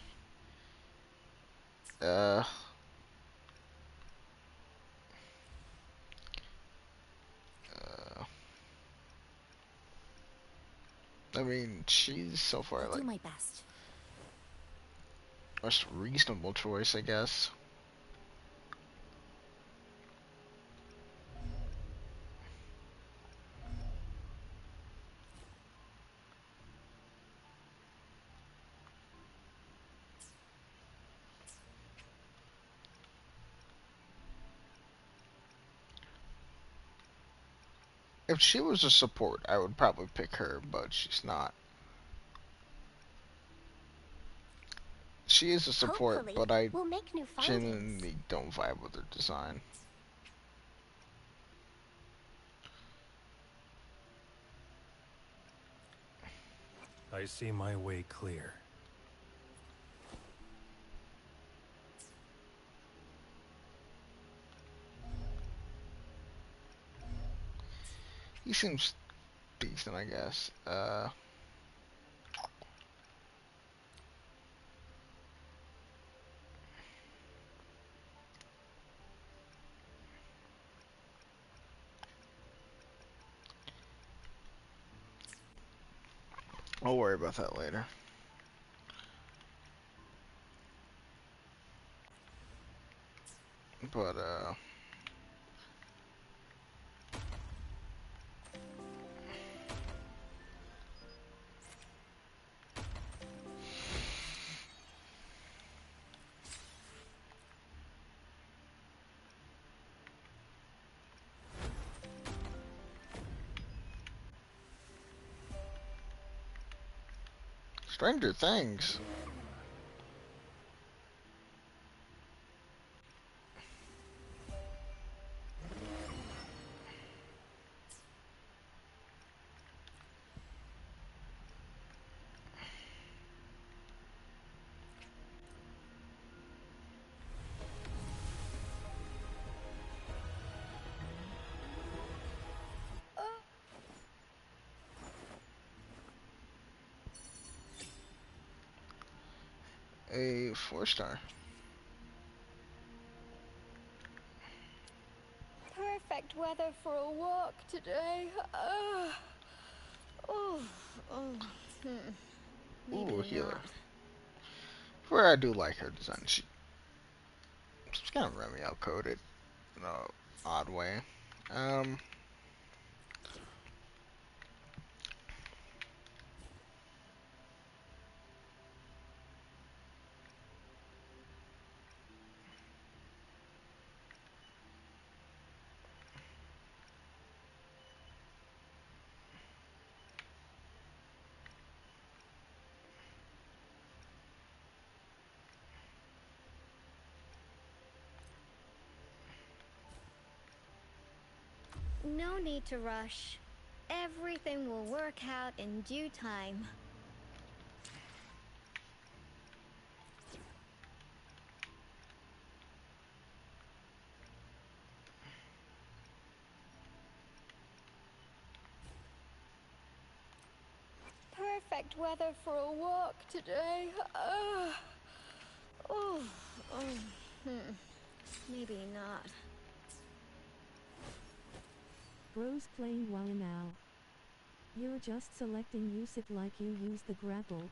I mean, she's so far, I'll like, do my best. most reasonable choice, I guess. If she was a support, I would probably pick her, but she's not. She is a support, Hopefully, but I we'll make new findings. genuinely don't vibe with her design. I see my way clear. He seems decent, I guess. I'll worry about that later. But, Stranger Things. A 4-star. Perfect weather for a walk today. Maybe Ooh, healer. not. Where I do like her design. She's kind of Remiel coded in a odd way. No need to rush. Everything will work out in due time. Perfect weather for a walk today. Maybe not. Bros playing wow now. You're just selecting use it like you use the grapple.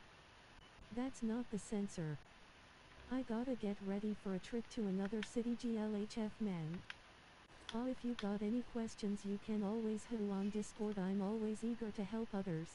That's not the sensor. I gotta get ready for a trip to another city GLHF man. Oh, if you got any questions you can always hit on Discord. I'm always eager to help others.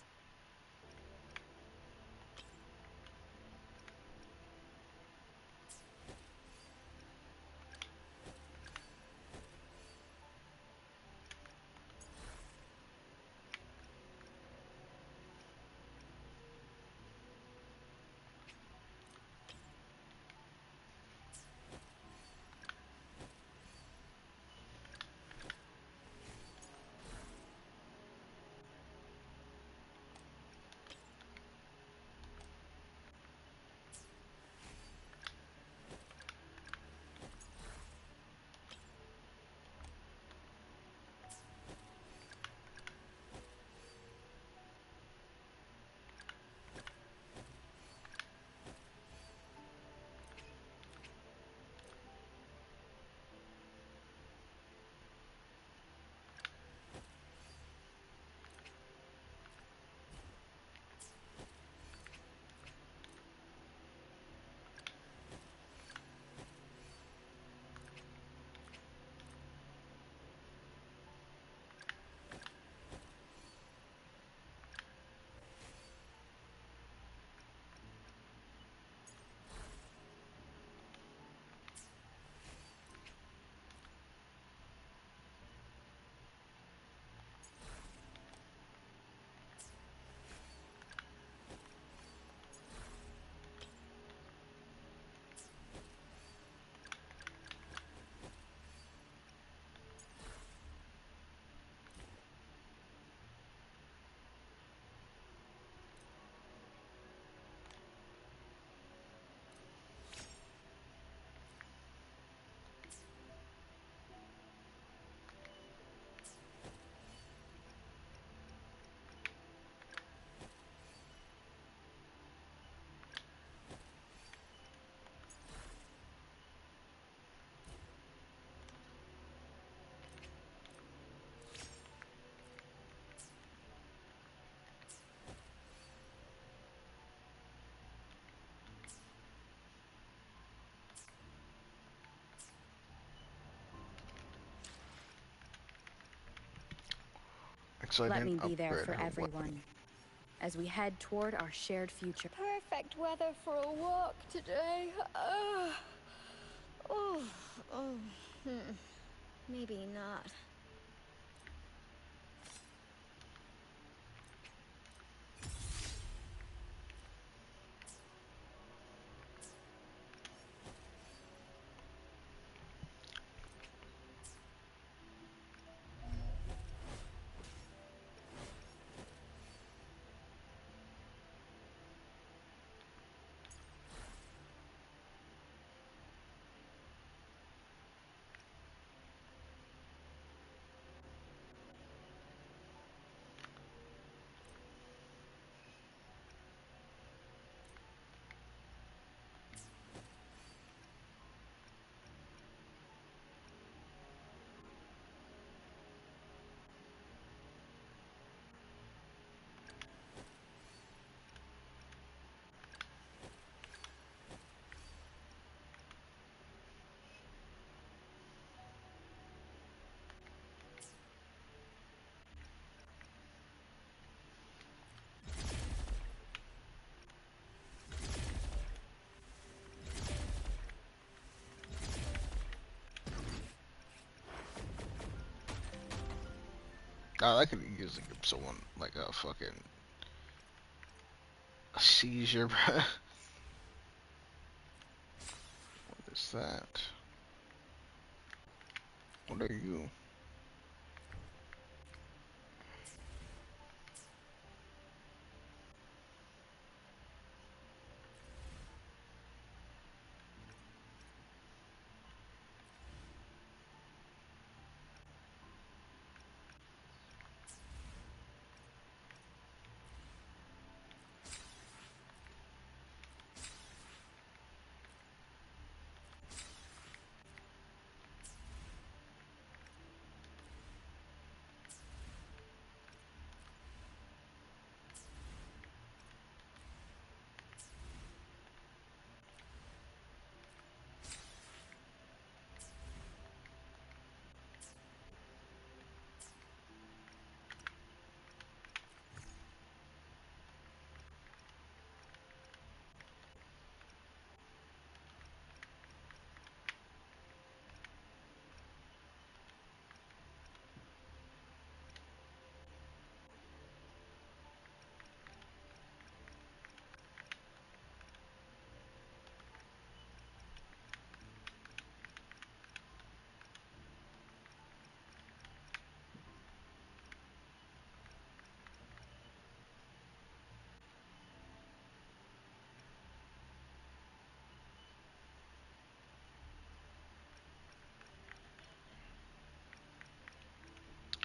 So I Let me didn't be there upgrade for her everyone weapon. as we head toward our shared future. Perfect weather for a walk today. Maybe not. God, I could use someone like a fucking seizure, bruh. What is that? What are you?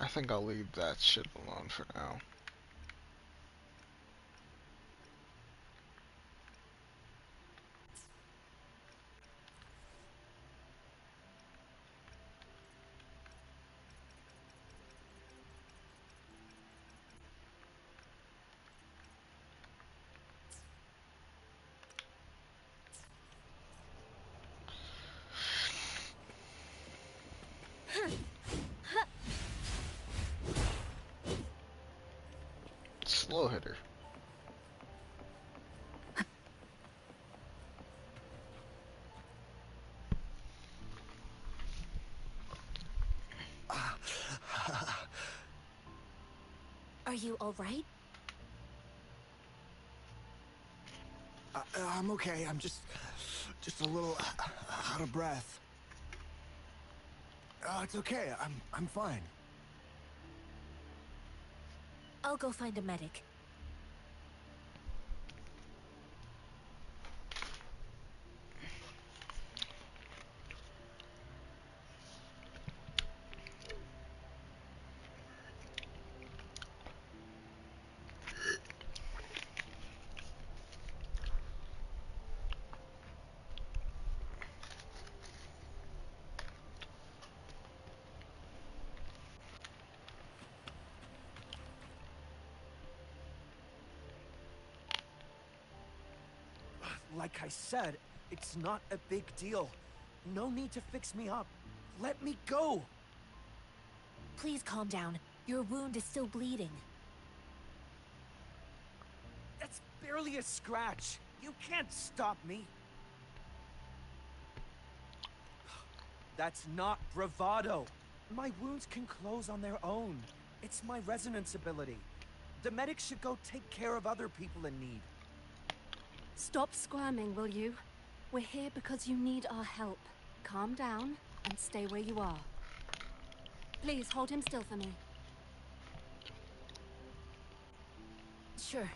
I think I'll leave that shit alone for now. Slow hitter. Are you all right? I'm okay. I'm just a little out of breath. It's okay. I'm fine. I'll go find a medic. Like I said, it's not a big deal. No need to fix me up. Let me go! Please calm down. Your wound is still bleeding. That's barely a scratch. You can't stop me. That's not bravado. My wounds can close on their own. It's my resonance ability. The medics should go take care of other people in need. Stop squirming, will you? We're here because you need our help. Calm down and stay where you are. Please hold him still for me. Sure.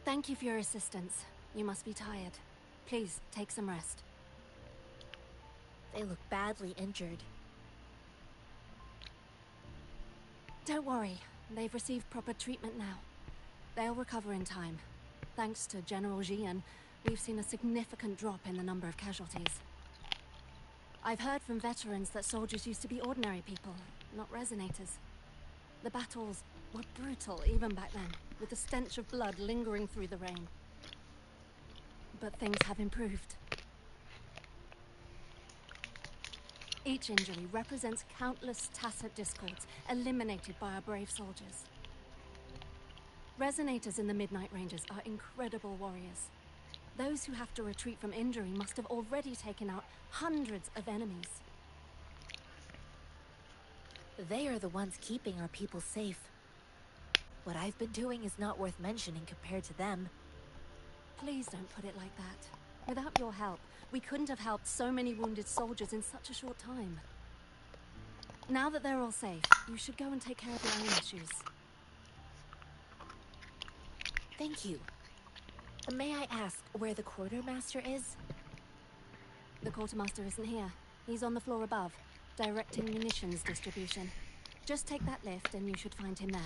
Thank you for your assistance. You must be tired. Please, take some rest. They look badly injured. Don't worry. They've received proper treatment now. They'll recover in time. Thanks to General Jian, we've seen a significant drop in the number of casualties. I've heard from veterans that soldiers used to be ordinary people, not resonators. The battles were brutal even back then, with the stench of blood lingering through the rain. But things have improved. Each injury represents countless tacit discords eliminated by our brave soldiers. Resonators in the Midnight Rangers are incredible warriors. Those who have to retreat from injury must have already taken out hundreds of enemies. They are the ones keeping our people safe. What I've been doing is not worth mentioning compared to them. Please don't put it like that. Without your help, we couldn't have helped so many wounded soldiers in such a short time. Now that they're all safe, you should go and take care of your own issues. Thank you. May I ask where the quartermaster is? The quartermaster isn't here. He's on the floor above, directing munitions distribution. Just take that lift and you should find him there.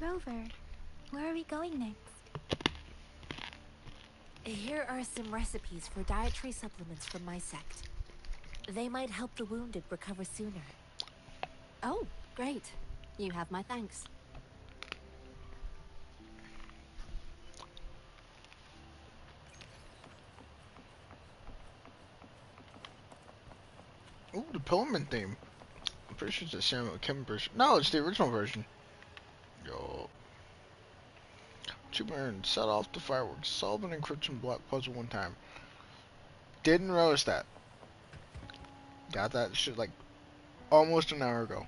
Rover, where are we going next? Here are some recipes for dietary supplements from my sect. They might help the wounded recover sooner. Oh, great. You have my thanks. Ooh, the Pillman theme. I'm pretty sure it's the Samuel Kim version. No, it's the original version. Yo. Chumarin set off the fireworks. Solve an encryption block puzzle one time. Didn't notice that. Got that shit like almost an hour ago.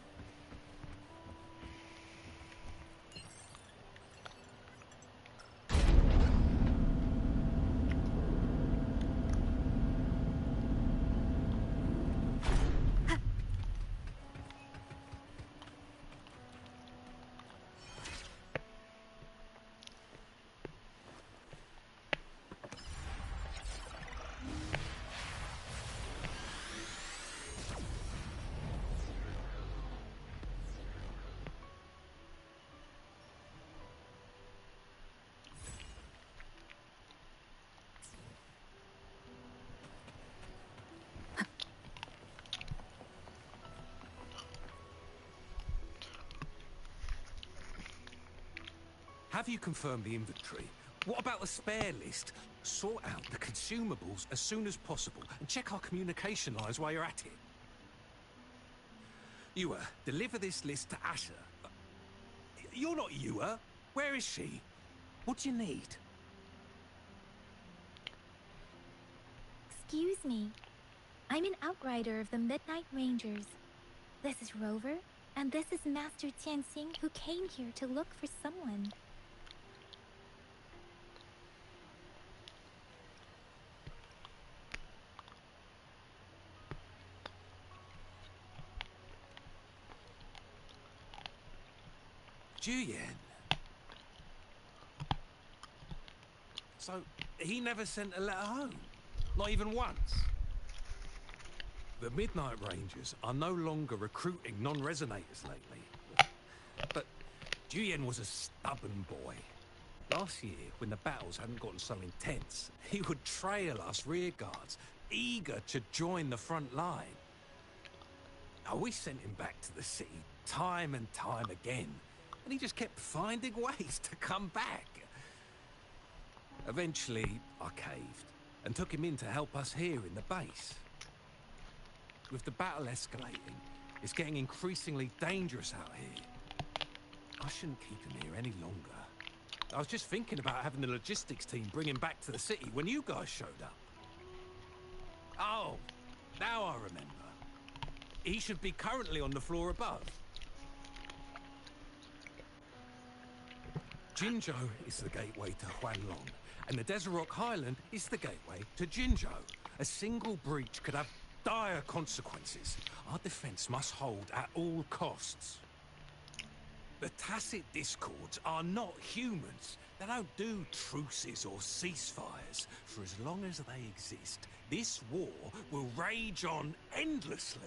Have you confirmed the inventory? What about the spare list? Sort out the consumables as soon as possible and check our communication lines while you're at it. Yua, deliver this list to Asher. You're not Yua. Where is she? What do you need? Excuse me. I'm an outrider of the Midnight Rangers. This is Rover, and this is Master Tianxing, who came here to look for someone. Juyen. So, he never sent a letter home? Not even once? The Midnight Rangers are no longer recruiting non-resonators lately. But Juyen was a stubborn boy. Last year, when the battles hadn't gotten so intense, he would trail us rearguards, eager to join the front line. Oh, we sent him back to the city time and time again, and he just kept finding ways to come back. Eventually, I caved and took him in to help us here in the base. With the battle escalating, it's getting increasingly dangerous out here. I shouldn't keep him here any longer. I was just thinking about having the logistics team bring him back to the city when you guys showed up. Oh, now I remember. He should be currently on the floor above. Jinzhou is the gateway to Huanglong, and the Desert Rock Highland is the gateway to Jinzhou. A single breach could have dire consequences. Our defense must hold at all costs. The Tacit Discords are not humans. They don't do truces or ceasefires. For as long as they exist, this war will rage on endlessly.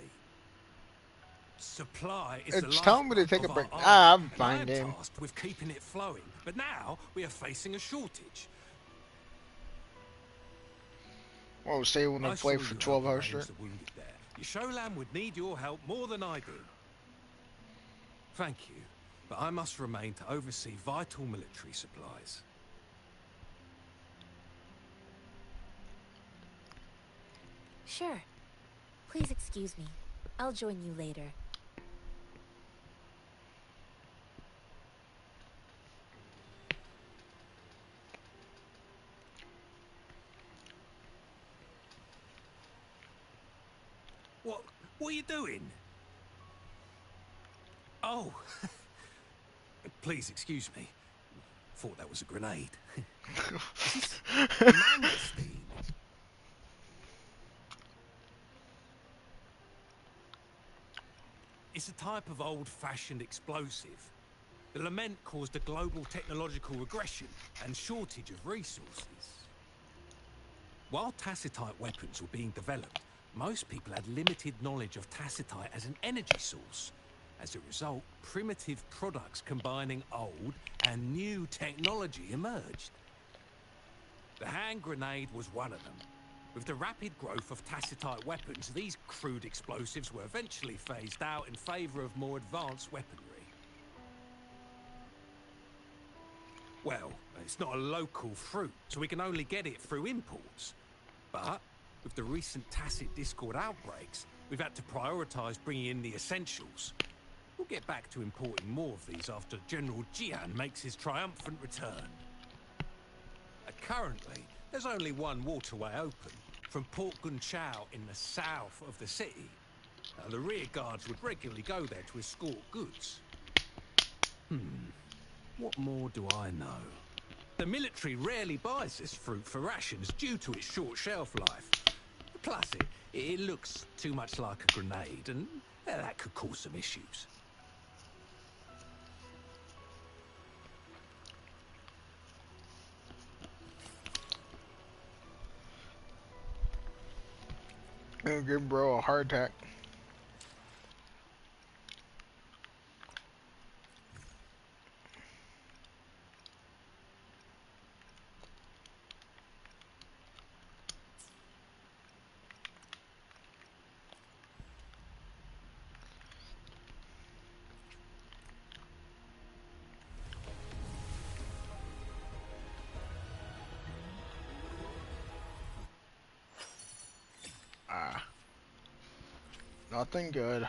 Supply is the It's telling me to lifeblood take a of break. our Ah, army, I'm and fine, I am game. tasked with keeping it flowing. But now we are facing a shortage. Well, say when I I play saw for you 12 help hours arrange straight. the wounded there. Your Sholan would need your help more than I do. Thank you, but I must remain to oversee vital military supplies. Sure. Please excuse me. I'll join you later. What are you doing? Oh, please excuse me. Thought that was a grenade. Mangosteen. It's a type of old-fashioned explosive. The lament caused a global technological regression and shortage of resources. While tacitite weapons were being developed, most people had limited knowledge of tacitite as an energy source. As a result, primitive products combining old and new technology emerged. The hand grenade was one of them. With the rapid growth of tacitite weapons, these crude explosives were eventually phased out in favor of more advanced weaponry. Well, it's not a local fruit, so we can only get it through imports. But with the recent Tacit Discord outbreaks, we've had to prioritize bringing in the essentials. We'll get back to importing more of these after General Jian makes his triumphant return. Currently, there's only one waterway open, from Port Gunchao in the south of the city. The rear guards would regularly go there to escort goods. What more do I know? The military rarely buys this fruit for rations due to its short shelf life. Plus, it looks too much like a grenade, and that could cause some issues. Give bro a heart attack. Nothing good.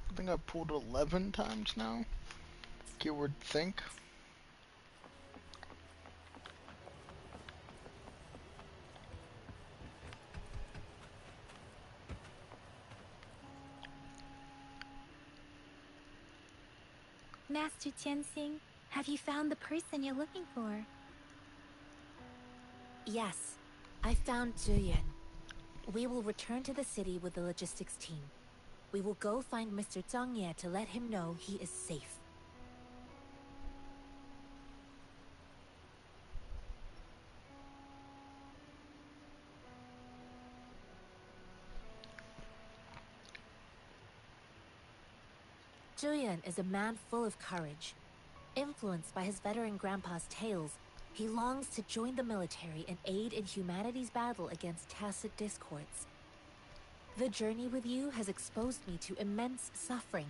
I think I pulled 11 times now. Keyword think. Master Tianxing, have you found the person you're looking for? Yes, I found Zhuyan. We will return to the city with the logistics team. We will go find Mr. Zhang Ye to let him know he is safe. Julian is a man full of courage. Influenced by his veteran grandpa's tales, he longs to join the military and aid in humanity's battle against tacit discords. The journey with you has exposed me to immense suffering,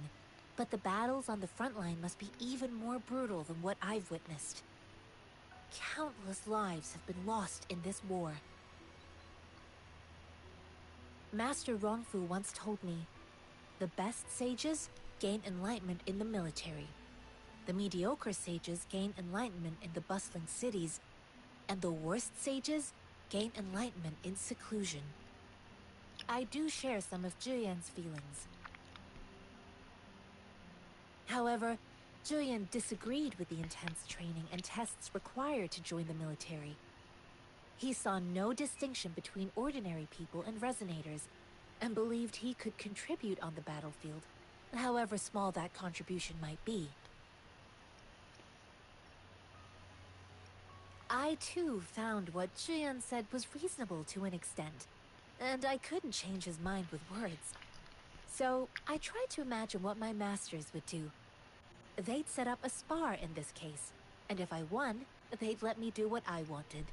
but the battles on the front line must be even more brutal than what I've witnessed. Countless lives have been lost in this war. Master Rongfu once told me, the best sages gain enlightenment in the military. The mediocre sages gain enlightenment in the bustling cities, and the worst sages gain enlightenment in seclusion. I do share some of Julian's feelings. However, Julian disagreed with the intense training and tests required to join the military. He saw no distinction between ordinary people and resonators, and believed he could contribute on the battlefield, however small that contribution might be. I too found what Julian said was reasonable to an extent, and I couldn't change his mind with words. So I tried to imagine what my masters would do. They'd set up a spar in this case, and if I won, they'd let me do what I wanted.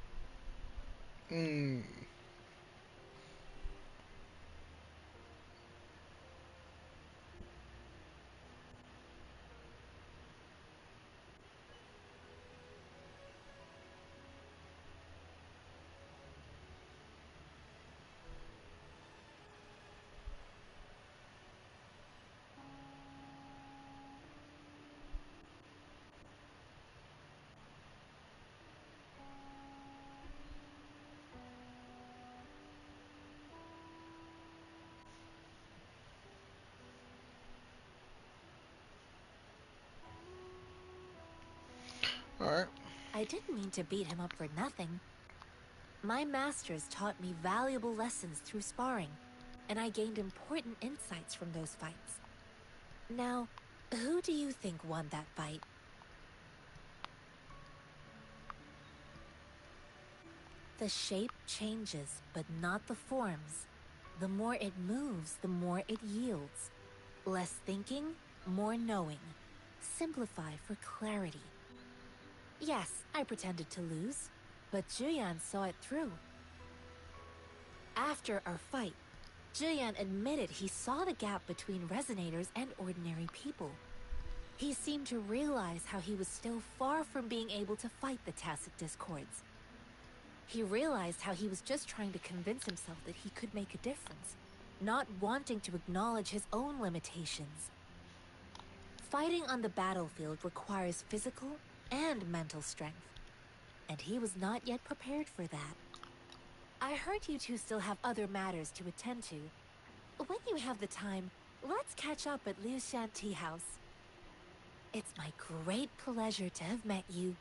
Alright. I didn't mean to beat him up for nothing. My masters taught me valuable lessons through sparring, and I gained important insights from those fights. Now, who do you think won that fight? The shape changes, but not the forms. The more it moves, the more it yields. Less thinking, more knowing. Simplify for clarity. Yes, I pretended to lose, but Julian saw it through. After our fight, Julian admitted he saw the gap between resonators and ordinary people. He seemed to realize how he was still far from being able to fight the tacit discords. He realized how he was just trying to convince himself that he could make a difference, not wanting to acknowledge his own limitations. Fighting on the battlefield requires physical and mental strength, and he was not yet prepared for that. I heard you two still have other matters to attend to. When you have the time, let's catch up at Liu Shan Tea House. It's my great pleasure to have met you.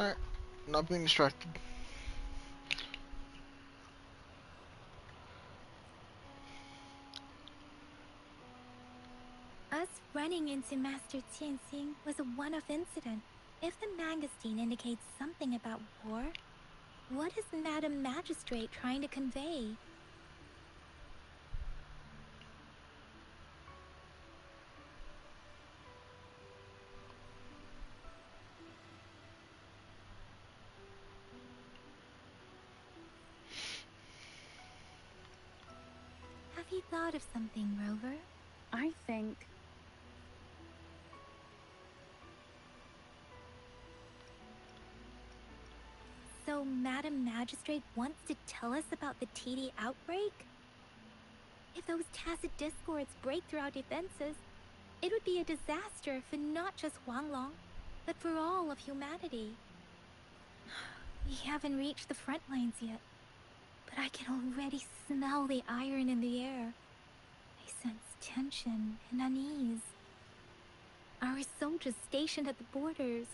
Alright, not being distracted. Us running into Master Qianxing was a one-off incident. If the magazine indicates something about war, what is Madam Magistrate trying to convey? Have you thought of something, Rover? I think... So Madam Magistrate wants to tell us about the TD outbreak? If those tacit discords break through our defenses, it would be a disaster for not just Huanglong, but for all of humanity. We haven't reached the front lines yet, but I can already smell the iron in the air. I sense tension and unease. Our soldiers stationed at the borders,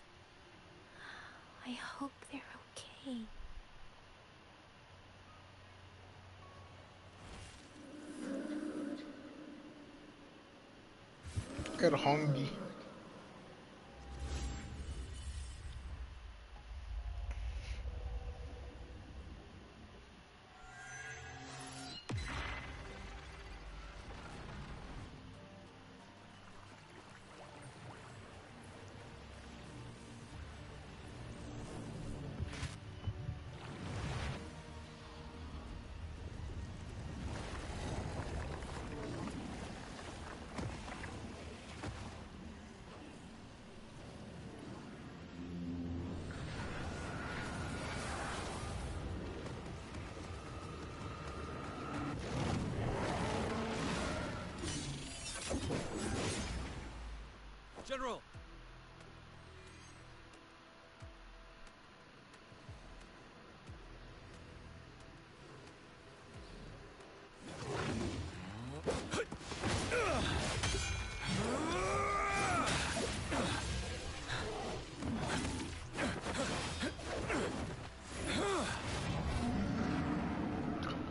I hope they're okay. Get hungry. General!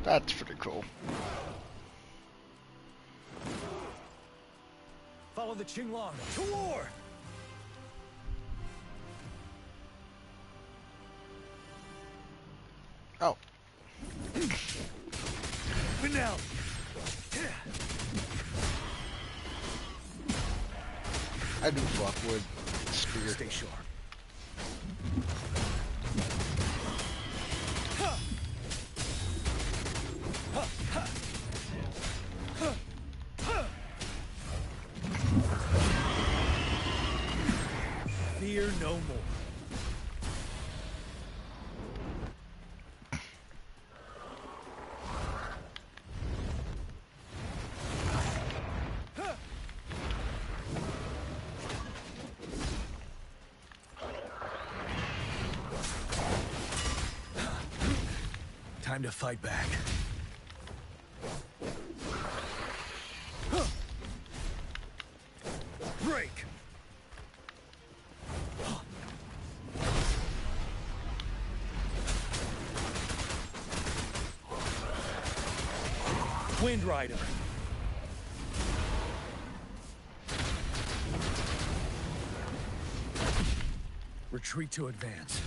That's pretty cool. Follow the Qinglong to war! Oh. Now. I do fuck with spear. Stay sharp. Fear no more. Time to fight back. Break! Wind Rider. Retreat to advance.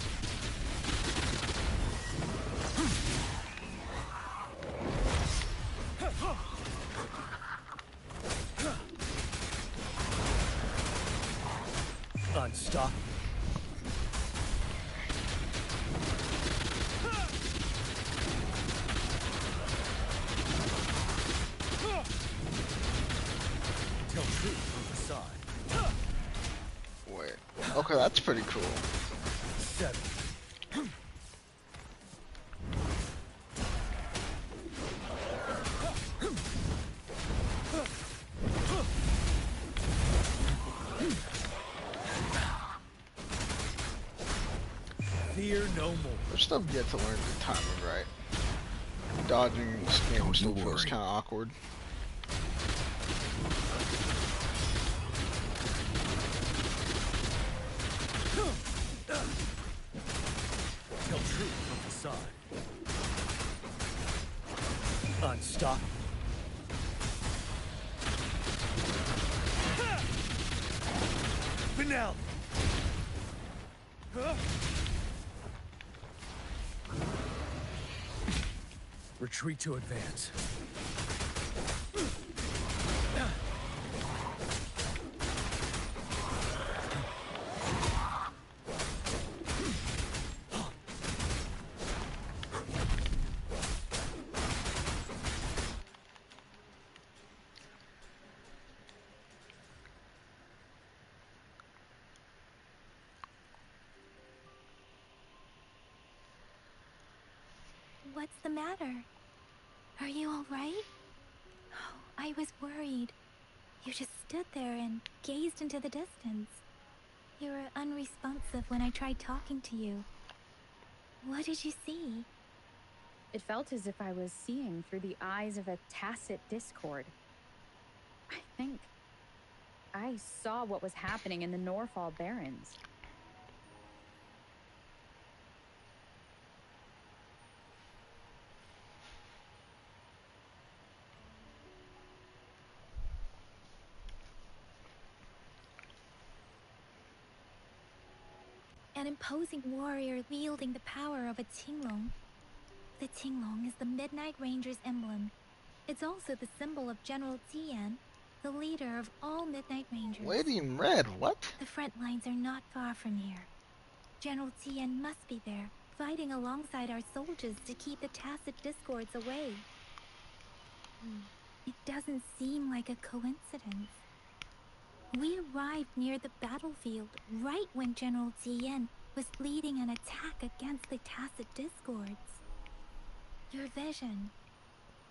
Unstoppable. Tell truth from the side. Wait. Okay, that's pretty cool. 7. Fear no more. There's stuff yet to learn the timing right. Dodging this game still feels kind of awkward. side. Unstoppable. Finale. Retreat to advance. What's the matter? Are you all right? Oh, I was worried. You just stood there and gazed into the distance. You were unresponsive when I tried talking to you. What did you see? It felt as if I was seeing through the eyes of a tacit discord. I think I saw what was happening in the Norfall Barrens. An imposing warrior wielding the power of a Huanglong. The Huanglong is the Midnight Ranger's emblem. It's also the symbol of General Tian, the leader of all Midnight Rangers. Lady in red, what? The front lines are not far from here. General Tian must be there, fighting alongside our soldiers to keep the tacit discords away. It doesn't seem like a coincidence. We arrived near the battlefield right when General Tian was leading an attack against the tacit discords. Your vision.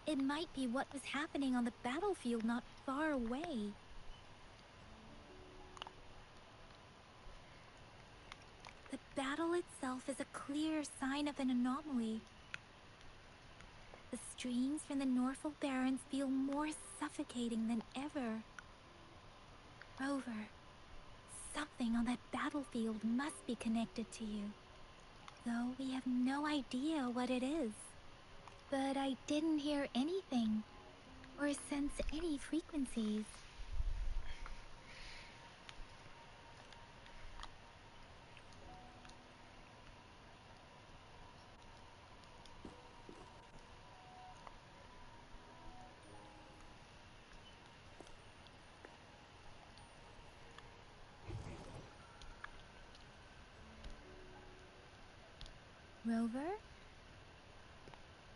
It might be what was happening on the battlefield not far away. The battle itself is a clear sign of an anomaly. The streams from the Norfall Barrens feel more suffocating than ever. Rover, something on that battlefield must be connected to you. Though we have no idea what it is. But I didn't hear anything, or sense any frequencies. Rover?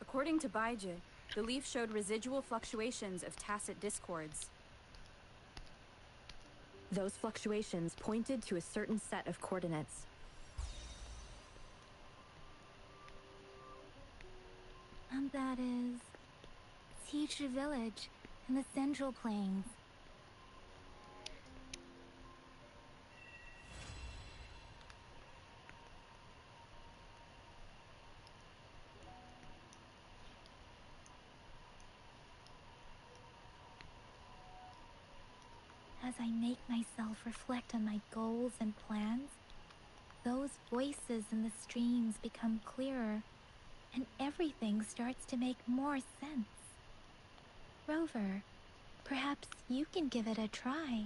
According to Baiji, the leaf showed residual fluctuations of tacit discords. Those fluctuations pointed to a certain set of coordinates. And that is Teacher Village in the Central Plains. As I make myself reflect on my goals and plans, those voices in the streams become clearer, and everything starts to make more sense. Rover, perhaps you can give it a try.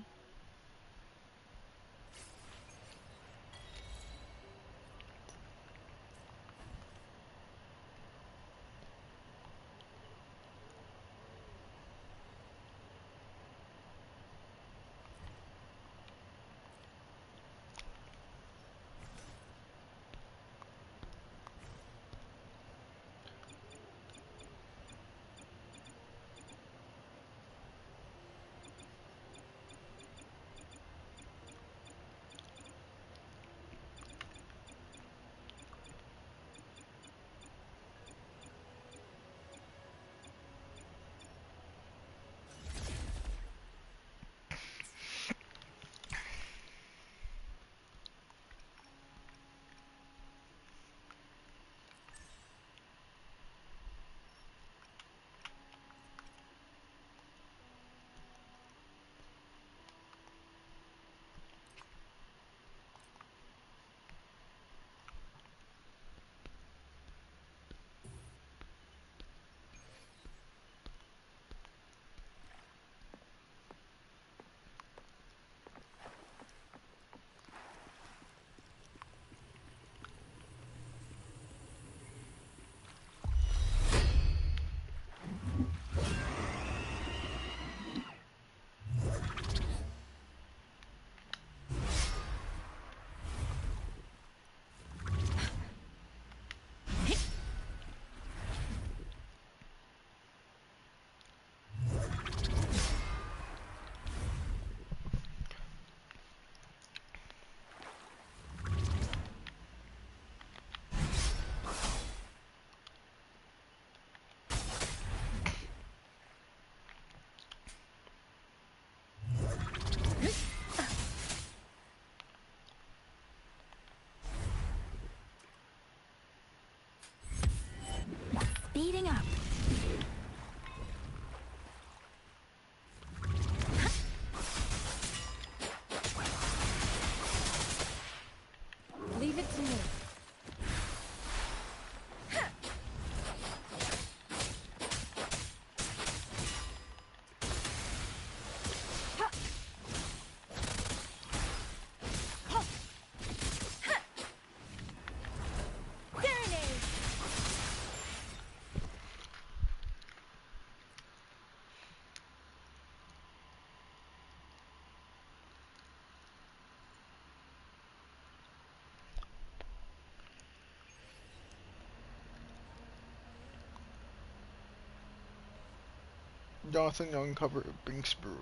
Jonathan, you'll uncover Binks Brew.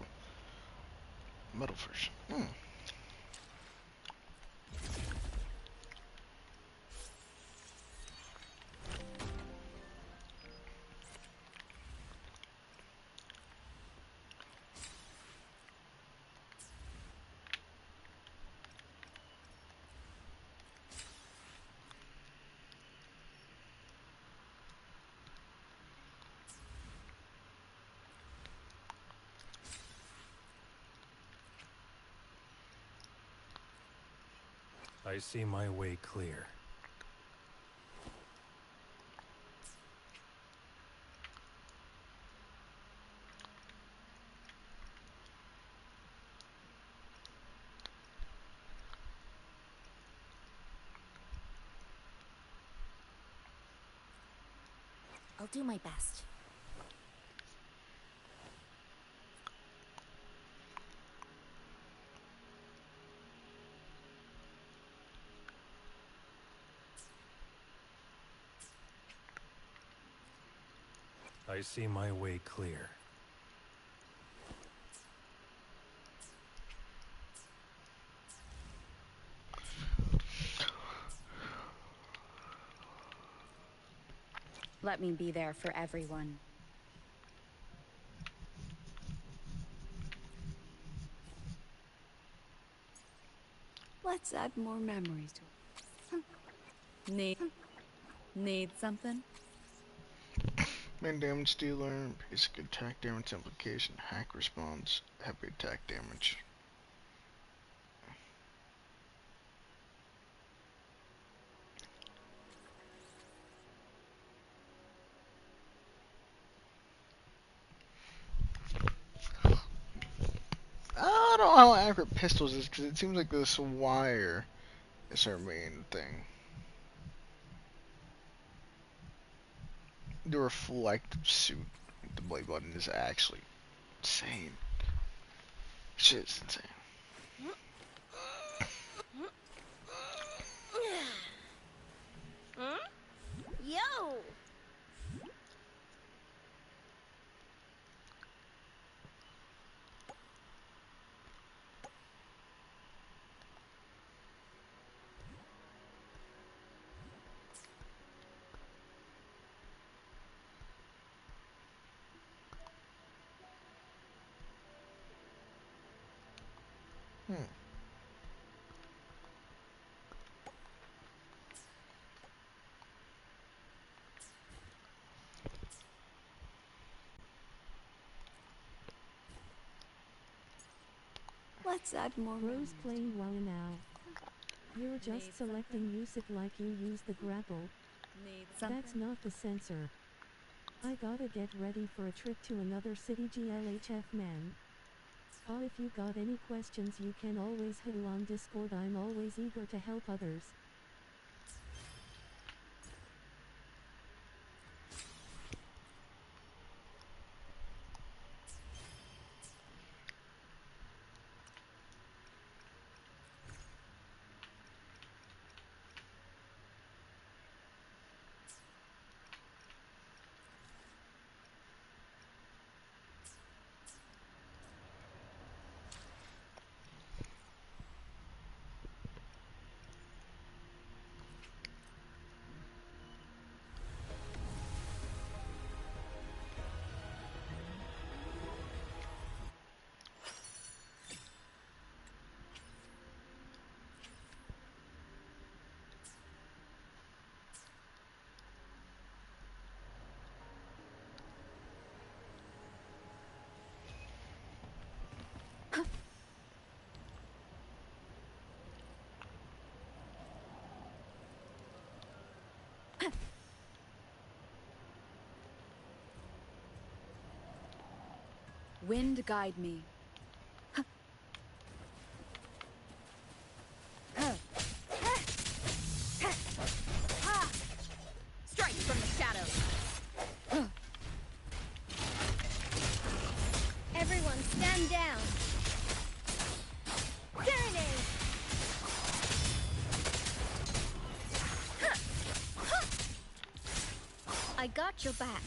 Metal version. I see my way clear. I'll do my best. I see my way clear. Let me be there for everyone. Let's add more memories to it. Need something? Main damage dealer, basic attack damage implication, hack response, heavy attack damage. I don't know how accurate pistols is because it seems like this wire is her main thing. The reflective suit, the blade button is actually insane. Shit is insane. Yo! Let's add more Rose playing while now. You're just selecting use it like you use the grapple. That's not the sensor. I gotta get ready for a trip to another city, GLHF man. If you got any questions you can always hit on Discord, I'm always eager to help others. Wind guide me. Strike from the shadows. Everyone stand down. Serenade! I got your back.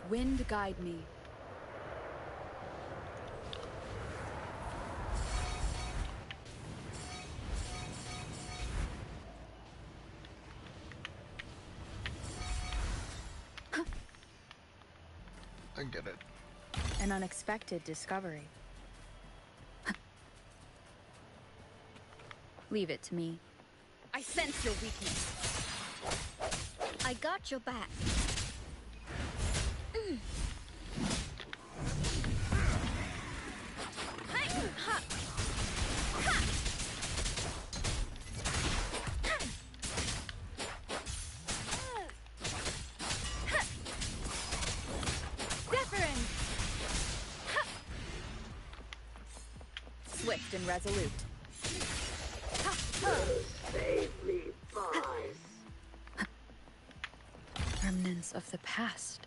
Wind guide me. I get it. An unexpected discovery. Leave it to me. I sense your weakness. I got your back. Swift and resolute. Save me, boys. Remnants of the past.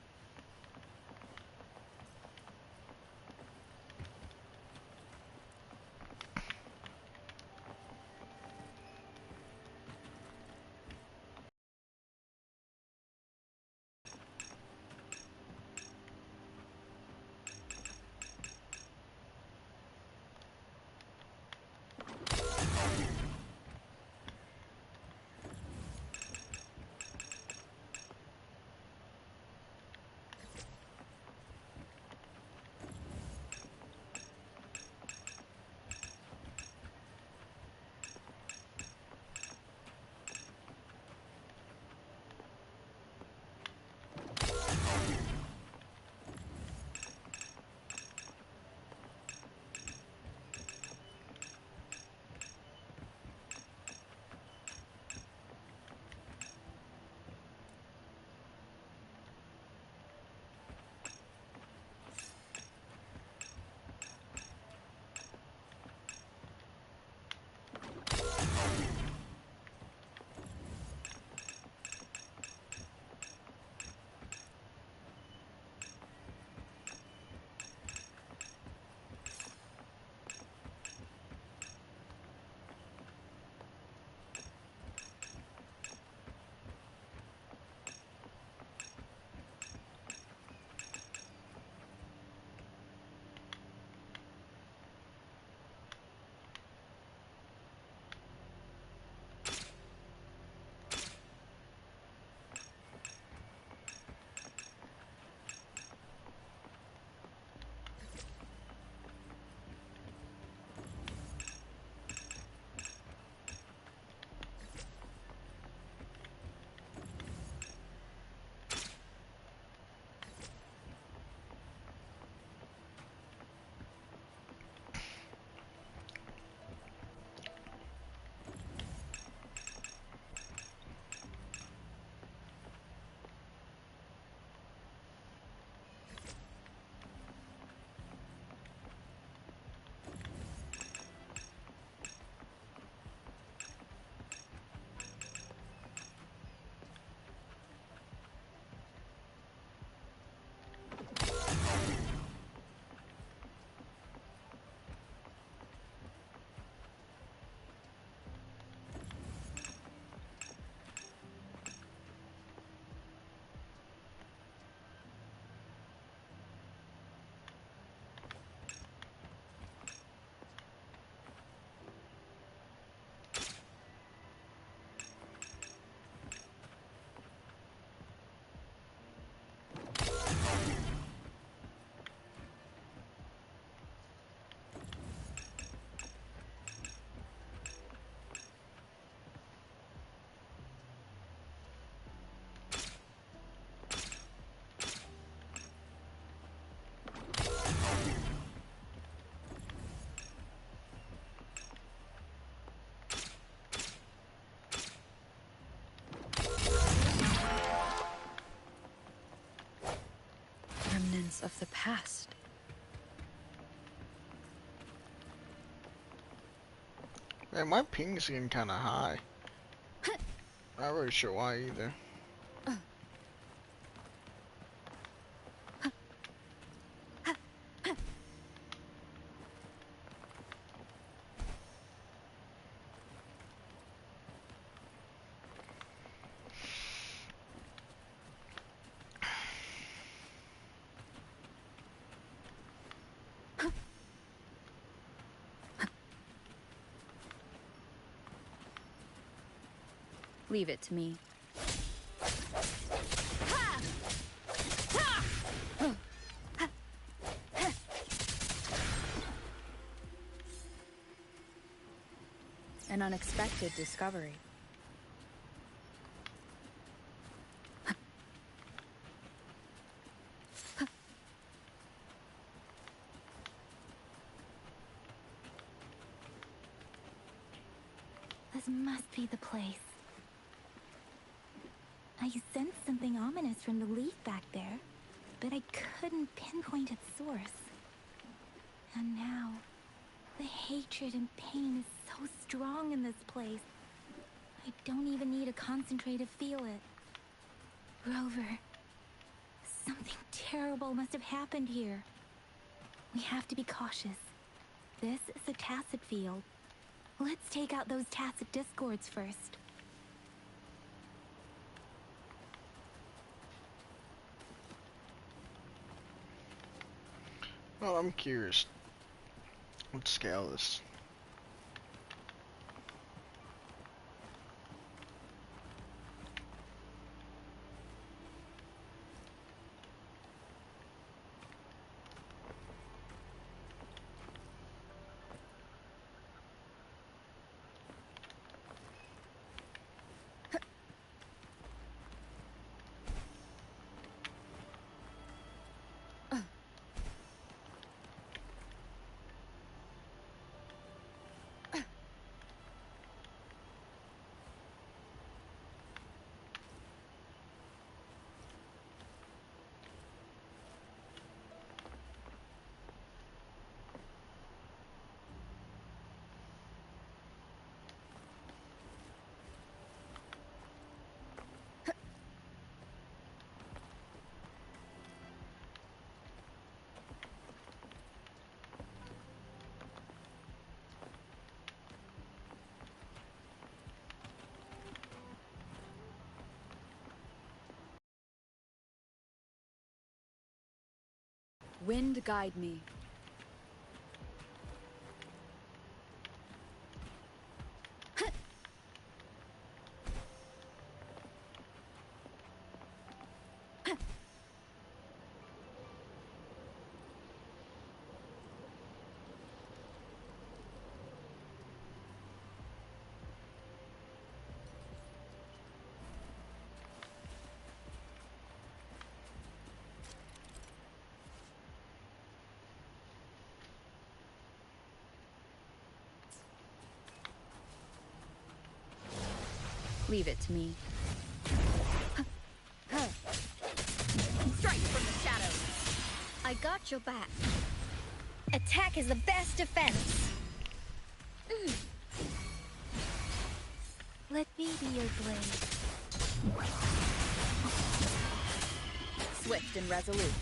Remnants of the past. Man, my ping's getting kinda high. Not really sure why either. Leave it to me. An unexpected discovery. This must be the place. I sensed something ominous from the leaf back there, but I couldn't pinpoint its source. And now, the hatred and pain is so strong in this place. I don't even need to concentrate to feel it. Rover, something terrible must have happened here. We have to be cautious. This is a tacit field. Let's take out those tacit discords first. Well, I'm curious. Let's scale this. Wind guide me. Leave it to me. Strike from the shadows. I got your back. Attack is the best defense. Let me be your blade. Swift and resolute.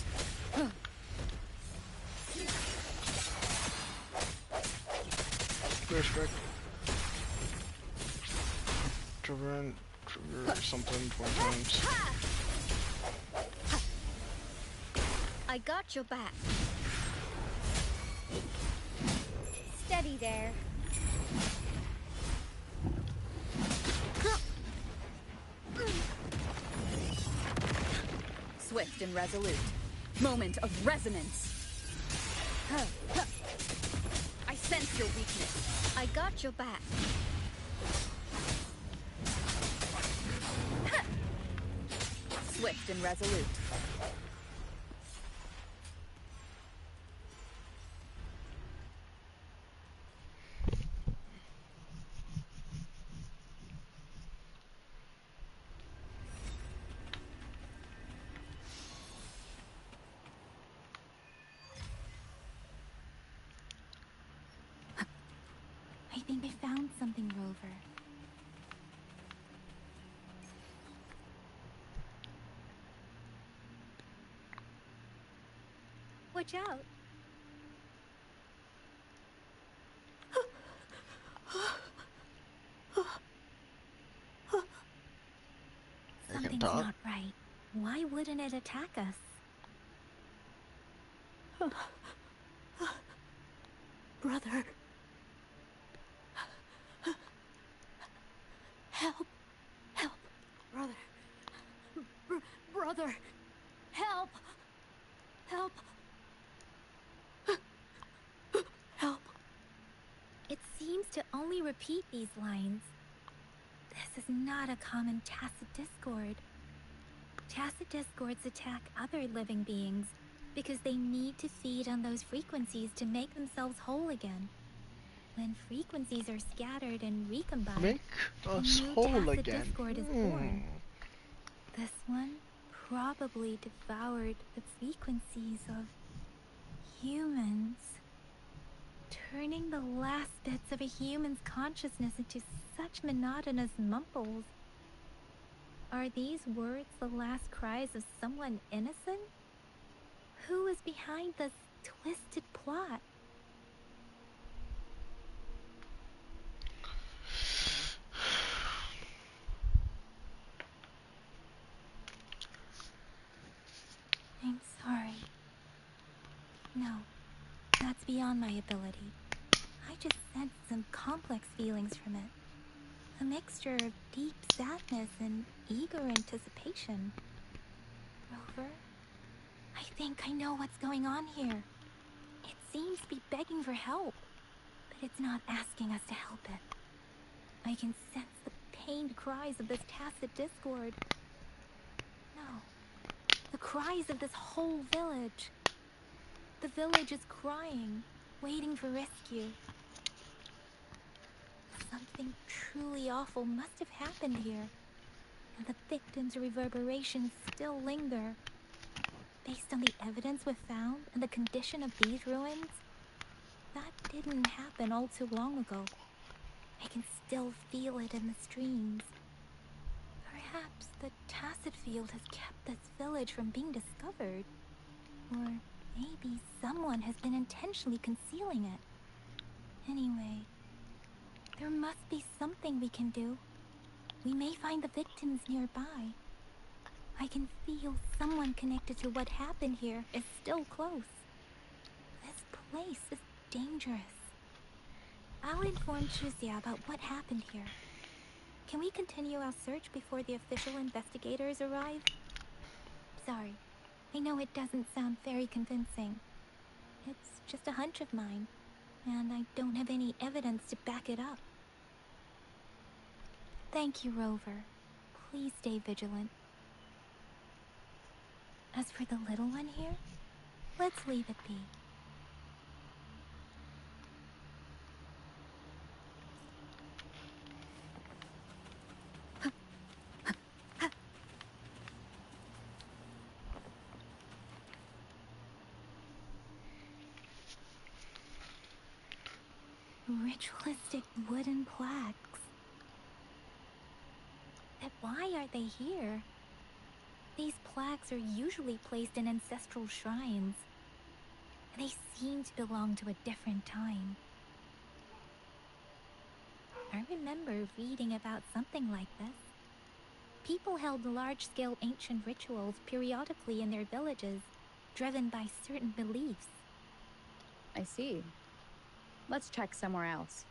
Clear strike. Trigger something 20 times. I got your back. Steady there. Swift and resolute. Moment of resonance. I sense your weakness. I got your back. Swift and resolute. I think I found something, Rover. Watch out. Something's not right. Why wouldn't it attack us? Brother. Help to only repeat these lines. This is not a common tacit discord. Tacit discords attack other living beings because they need to feed on those frequencies to make themselves whole again. When frequencies are scattered and recombined, Make a us new whole tacit again. discord is born. This one probably devoured the frequencies of humans, turning the last bits of a human's consciousness into such monotonous mumbles. Are these words the last cries of someone innocent? Who is behind this twisted plot? I'm sorry. No, that's beyond my ability. I just sense some complex feelings from it. A mixture of deep sadness and eager anticipation. Rover, I think I know what's going on here. It seems to be begging for help, but it's not asking us to help it. I can sense the pained cries of this tacit discord. No, the cries of this whole village. The village is crying, waiting for rescue. Something truly awful must have happened here, and the victims' reverberations still linger. Based on the evidence we've found and the condition of these ruins, that didn't happen all too long ago. I can still feel it in the streams. Perhaps the tacit field has kept this village from being discovered. Or maybe someone has been intentionally concealing it. Anyway, there must be something we can do. We may find the victims nearby. I can feel someone connected to what happened here is still close. This place is dangerous. I'll inform Shuzia about what happened here. Can we continue our search before the official investigators arrive? Sorry, I know it doesn't sound very convincing. It's just a hunch of mine, and I don't have any evidence to back it up. Thank you, Rover. Please stay vigilant. As for the little one here, let's leave it be. Ritualistic wooden plaques. But why are they here? These plaques are usually placed in ancestral shrines. They seem to belong to a different time. I remember reading about something like this. People held large-scale ancient rituals periodically in their villages, driven by certain beliefs. I see. Let's check somewhere else.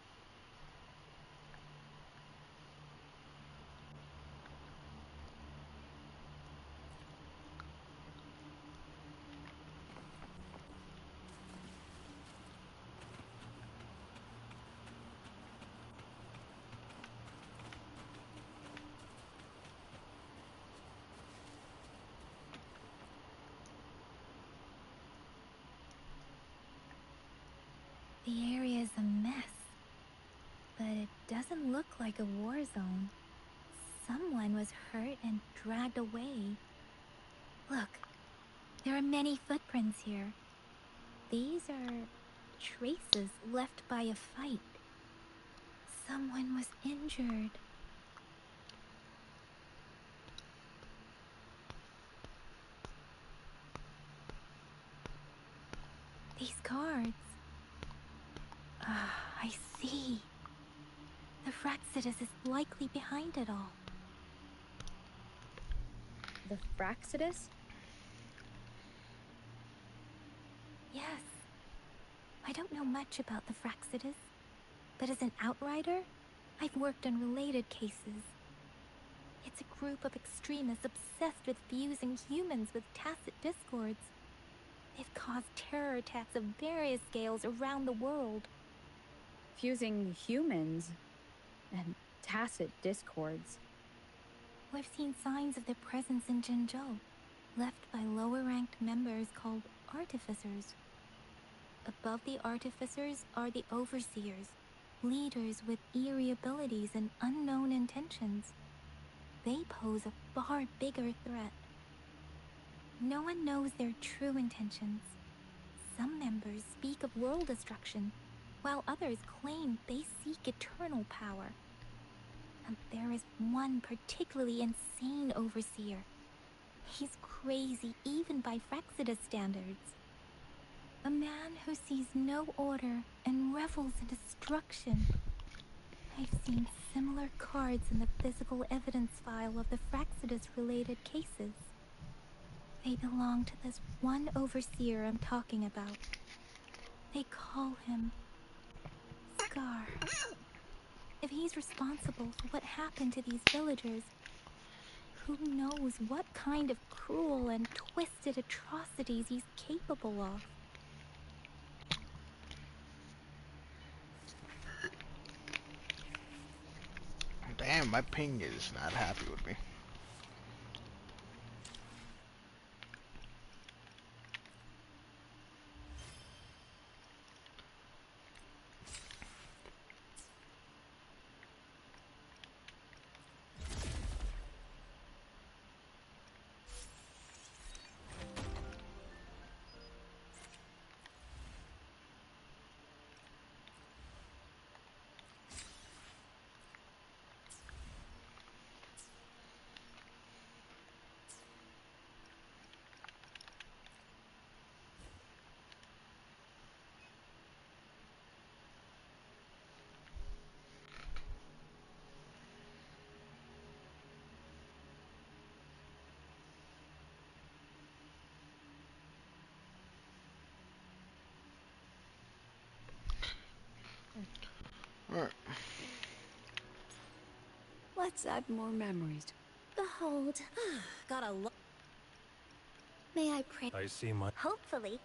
The area is a mess, but it doesn't look like a war zone. Someone was hurt and dragged away. Look, there are many footprints here. These are traces left by a fight. Someone was injured. These cards. I see. The Fraxidus is likely behind it all. The Fraxidus? Yes. I don't know much about the Fraxidus, but as an outrider, I've worked on related cases. It's a group of extremists obsessed with fusing humans with tacit discords. They've caused terror attacks of various scales around the world. fusing humans and tacit discords. We've seen signs of their presence in Jinzhou, left by lower-ranked members called artificers. Above the artificers are the overseers, leaders with eerie abilities and unknown intentions. They pose a far bigger threat. No one knows their true intentions. Some members speak of world destruction, while others claim they seek eternal power. And there is one particularly insane overseer. He's crazy even by Frexidus standards. A man who sees no order and revels in destruction. I've seen similar cards in the physical evidence file of the Frexidus-related cases. They belong to this one overseer I'm talking about. They call him Scar. If he's responsible for what happened to these villagers, who knows what kind of cruel and twisted atrocities he's capable of. Damn, my ping is not happy with me. Alright. Let's add more memories. Behold, got a lot. May I pray? I see my... Hopefully.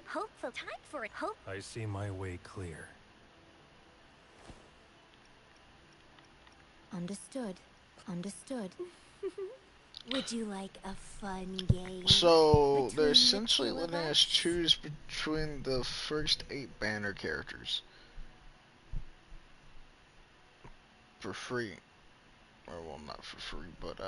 Hopeful. Time for it. Hope. I see my way clear. Understood. Understood. Would you like a fun game? So they're essentially letting us choose between the first 8 banner characters for free. Or well, not for free, but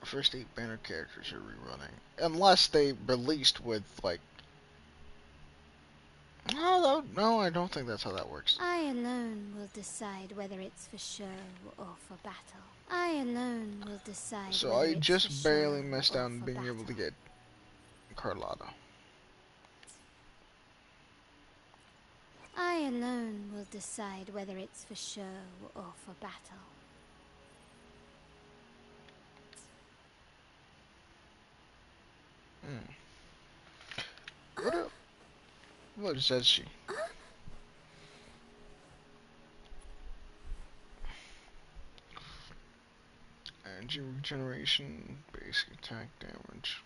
first 8 banner characters are rerunning, unless they released with like. No, I don't think that's how that works. I alone will decide whether it's for show or for battle. I alone will decide. So I just barely missed out on being able to get Carlotta. I alone will decide whether it's for show or for battle. What says she? Energy regeneration, basic attack damage.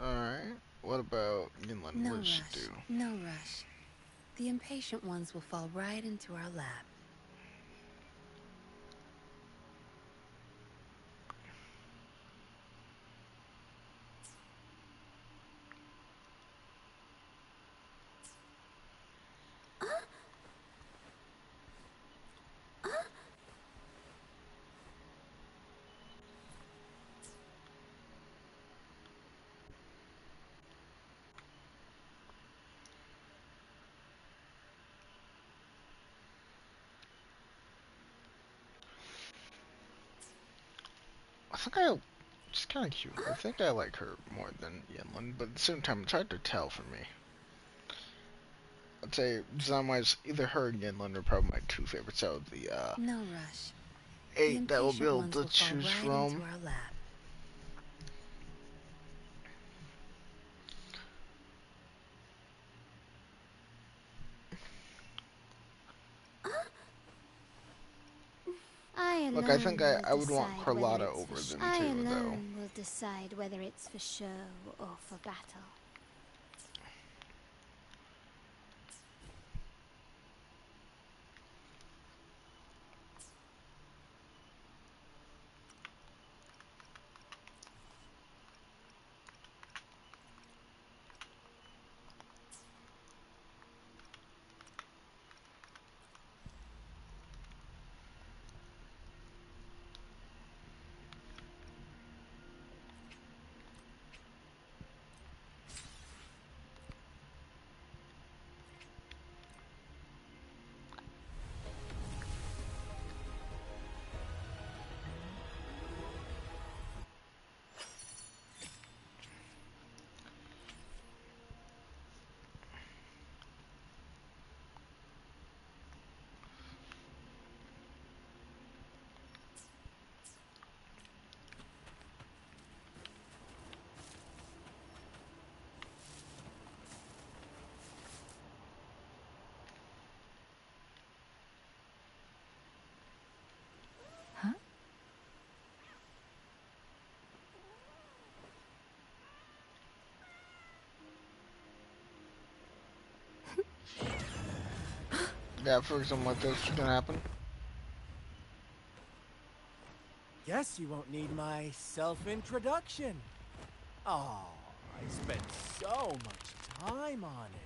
Alright, what about Yinlin? No What does she rush. do? No rush. The impatient ones will fall right into our lap. She's kind of cute. I think I like her more than Yinlin, but at the same time, it's hard to tell for me. I'd say design-wise, either her and Yinlin are probably my 2 favorites out of the No rush. 8 that we'll be able to choose from. Look, I think will I would want decide whether Carlotta it's over for them I too, though. alone will decide whether it's for show or for battle. Yeah, for something like this gonna happen. Guess you won't need my self-introduction. Oh, I spent so much time on it.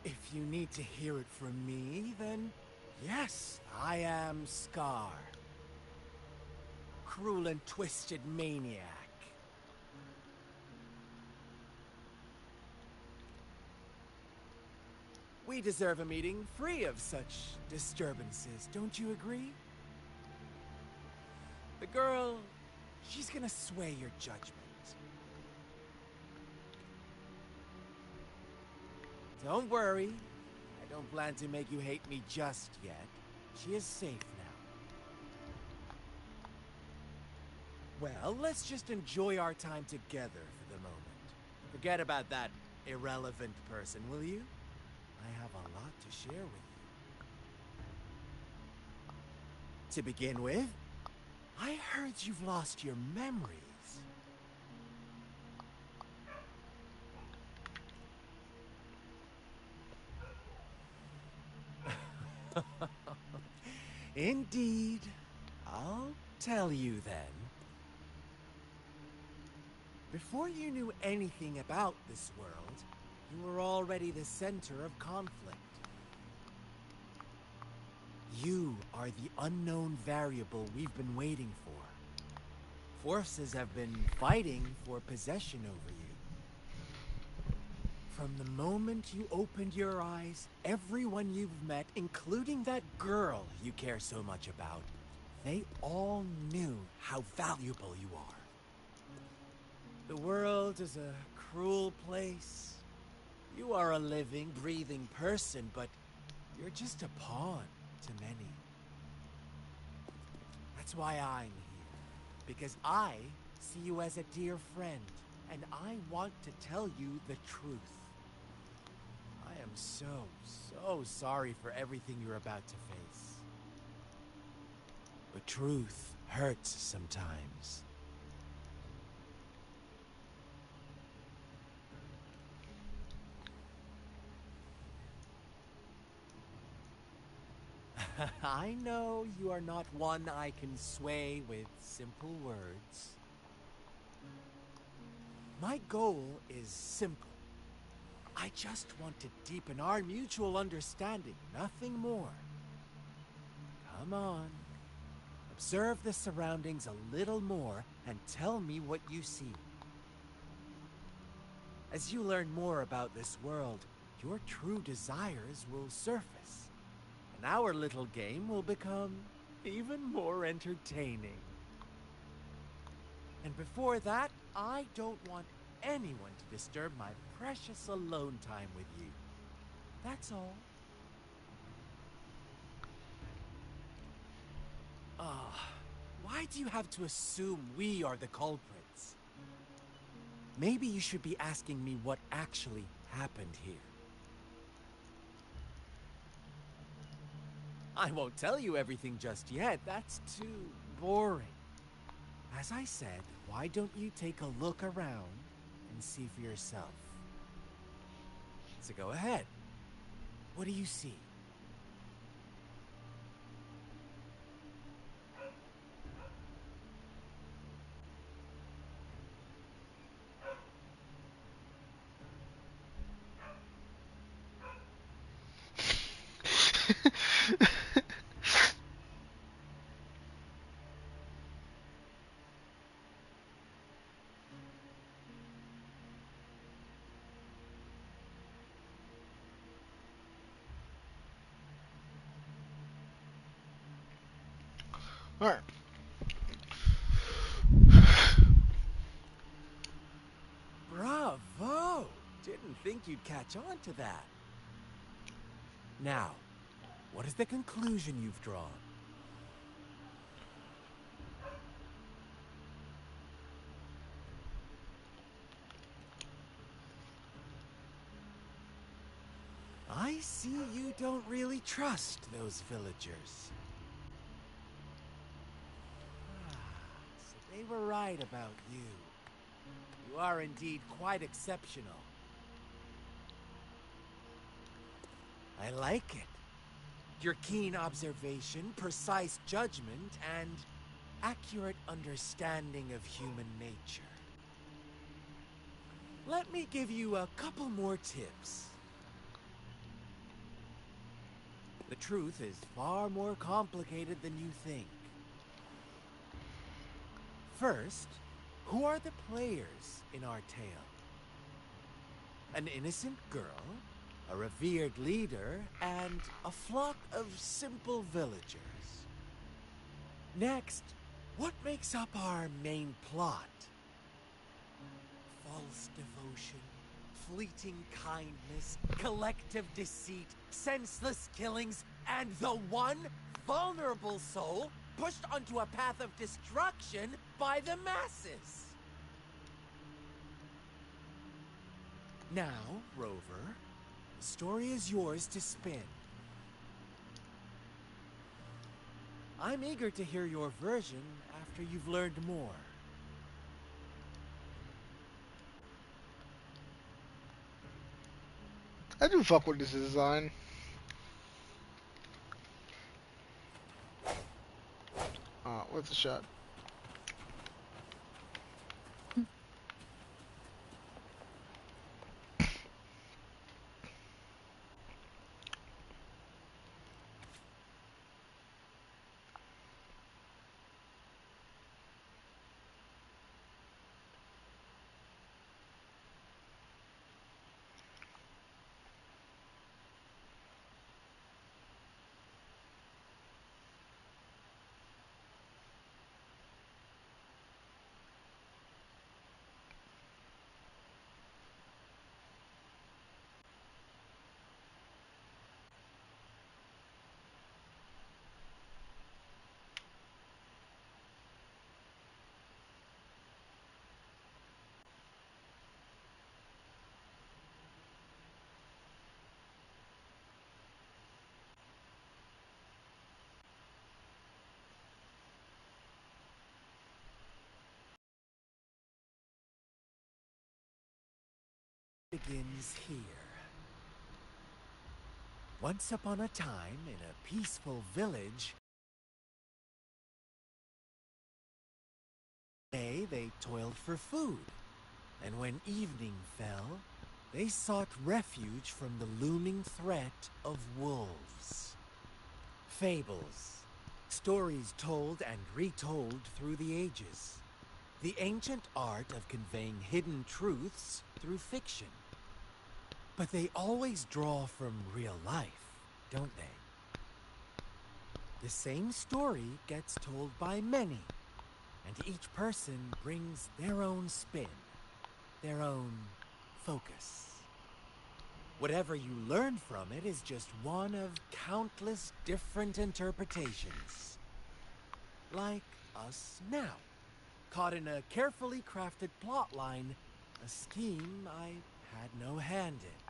If you need to hear it from me, then yes, I am Scar. Cruel and twisted maniac. We deserve a meeting free of such disturbances, don't you agree? The girl, she's gonna sway your judgment. Don't worry, I don't plan to make you hate me just yet. She is safe now. Well, let's just enjoy our time together for the moment. Forget about that irrelevant person, will you? I have a lot to share with you. To begin with, I heard you've lost your memories. Indeed. I'll tell you then. Before you knew anything about this world, you were already the center of conflict. You are the unknown variable we've been waiting for. Forces have been fighting for possession over you. From the moment you opened your eyes, everyone you've met, including that girl you care so much about, they all knew how valuable you are. The world is a cruel place. You are a living, breathing person, but you're just a pawn to many. That's why I'm here. Because I see you as a dear friend, and I want to tell you the truth. I am so sorry for everything you're about to face. But truth hurts sometimes. I know you are not one I can sway with simple words. My goal is simple. I just want to deepen our mutual understanding, nothing more. Come on. Observe the surroundings a little more and tell me what you see. As you learn more about this world, your true desires will surface. And our little game will become even more entertaining. And before that, I don't want anyone to disturb my precious alone time with you. That's all. Why do you have to assume we are the culprits? Maybe you should be asking me what actually happened here. I won't tell you everything just yet. That's too boring. As I said, why don't you take a look around and see for yourself? So go ahead. What do you see? Alright. Bravo! Didn't think you'd catch on to that. Now, what is the conclusion you've drawn? I see you don't really trust those villagers. So they were right about you. You are indeed quite exceptional. I like it. Your keen observation, precise judgment, and accurate understanding of human nature. Let me give you a couple more tips. The truth is far more complicated than you think. First, who are the players in our tale? An innocent girl, a revered leader, and a flock of simple villagers. Next, what makes up our main plot? False devotion, fleeting kindness, collective deceit, senseless killings, and the one vulnerable soul pushed onto a path of destruction by the masses. Now, Rover, the story is yours to spin. I'm eager to hear your version after you've learned more. I do fuck with this design. What's the shot? Begins here. Once upon a time, in a peaceful village, they toiled for food, and when evening fell, they sought refuge from the looming threat of wolves. Fables, stories told and retold through the ages. The ancient art of conveying hidden truths through fiction. But they always draw from real life, don't they? The same story gets told by many, and each person brings their own spin. their own focus. Whatever you learn from it is just one of countless different interpretations. Like us now, caught in a carefully crafted plotline, a scheme I had no hand in.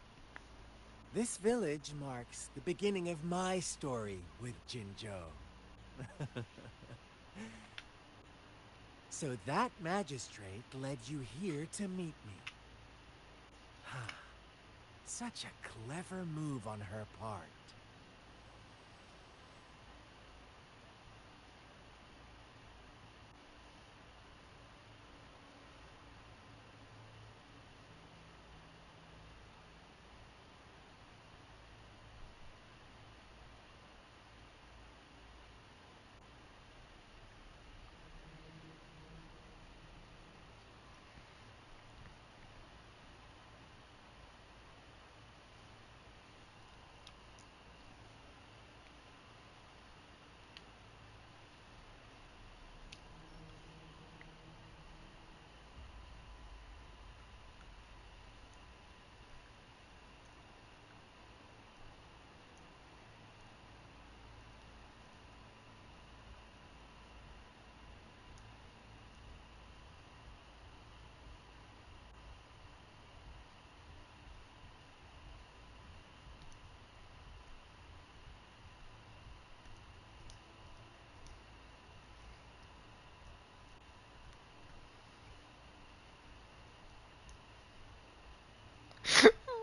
This village marks the beginning of my story with Jinzhou. So that magistrate led you here to meet me. Such a clever move on her part.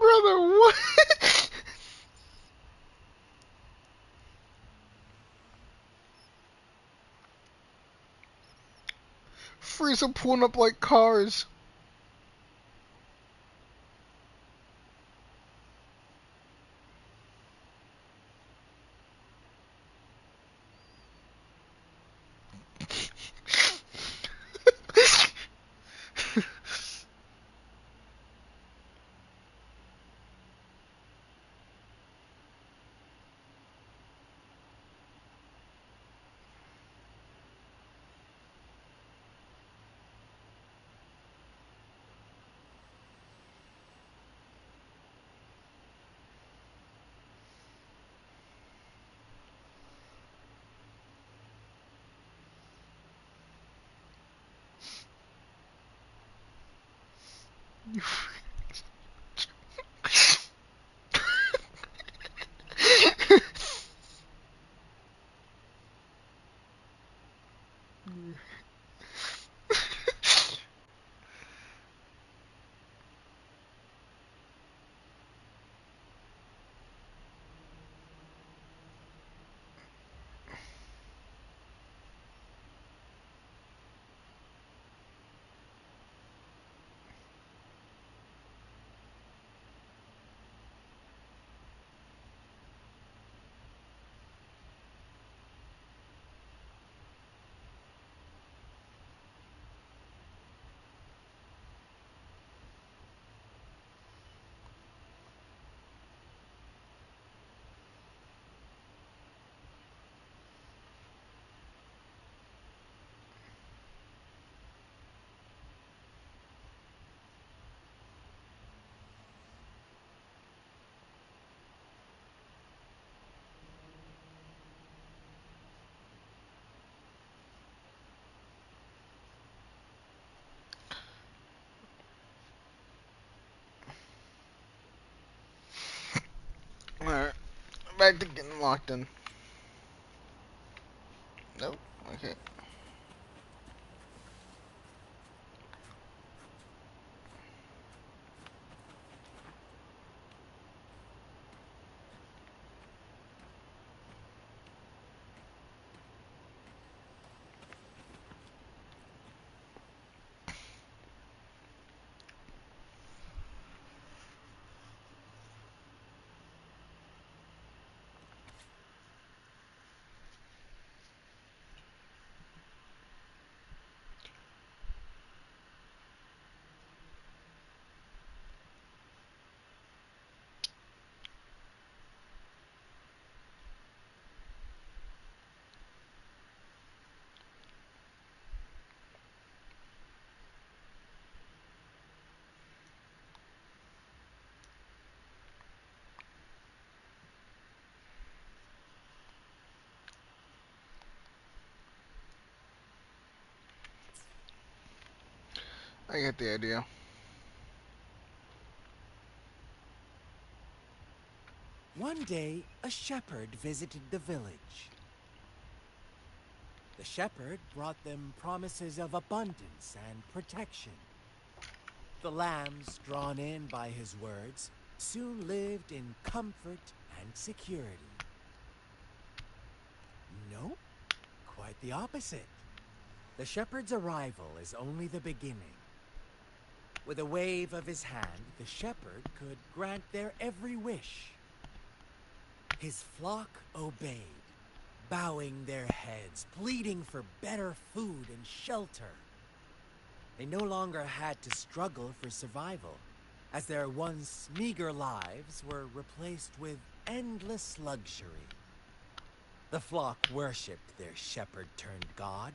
Brother, what? Frieza pulling up like cars. Alright, back to getting locked in. Nope, okay. I get the idea. One day, a shepherd visited the village. The shepherd brought them promises of abundance and protection. The lambs, drawn in by his words, soon lived in comfort and security. Nope, quite the opposite. The shepherd's arrival is only the beginning. With a wave of his hand, the shepherd could grant their every wish. His flock obeyed, bowing their heads, pleading for better food and shelter. They no longer had to struggle for survival, as their once meager lives were replaced with endless luxury. The flock worshipped their shepherd-turned-god,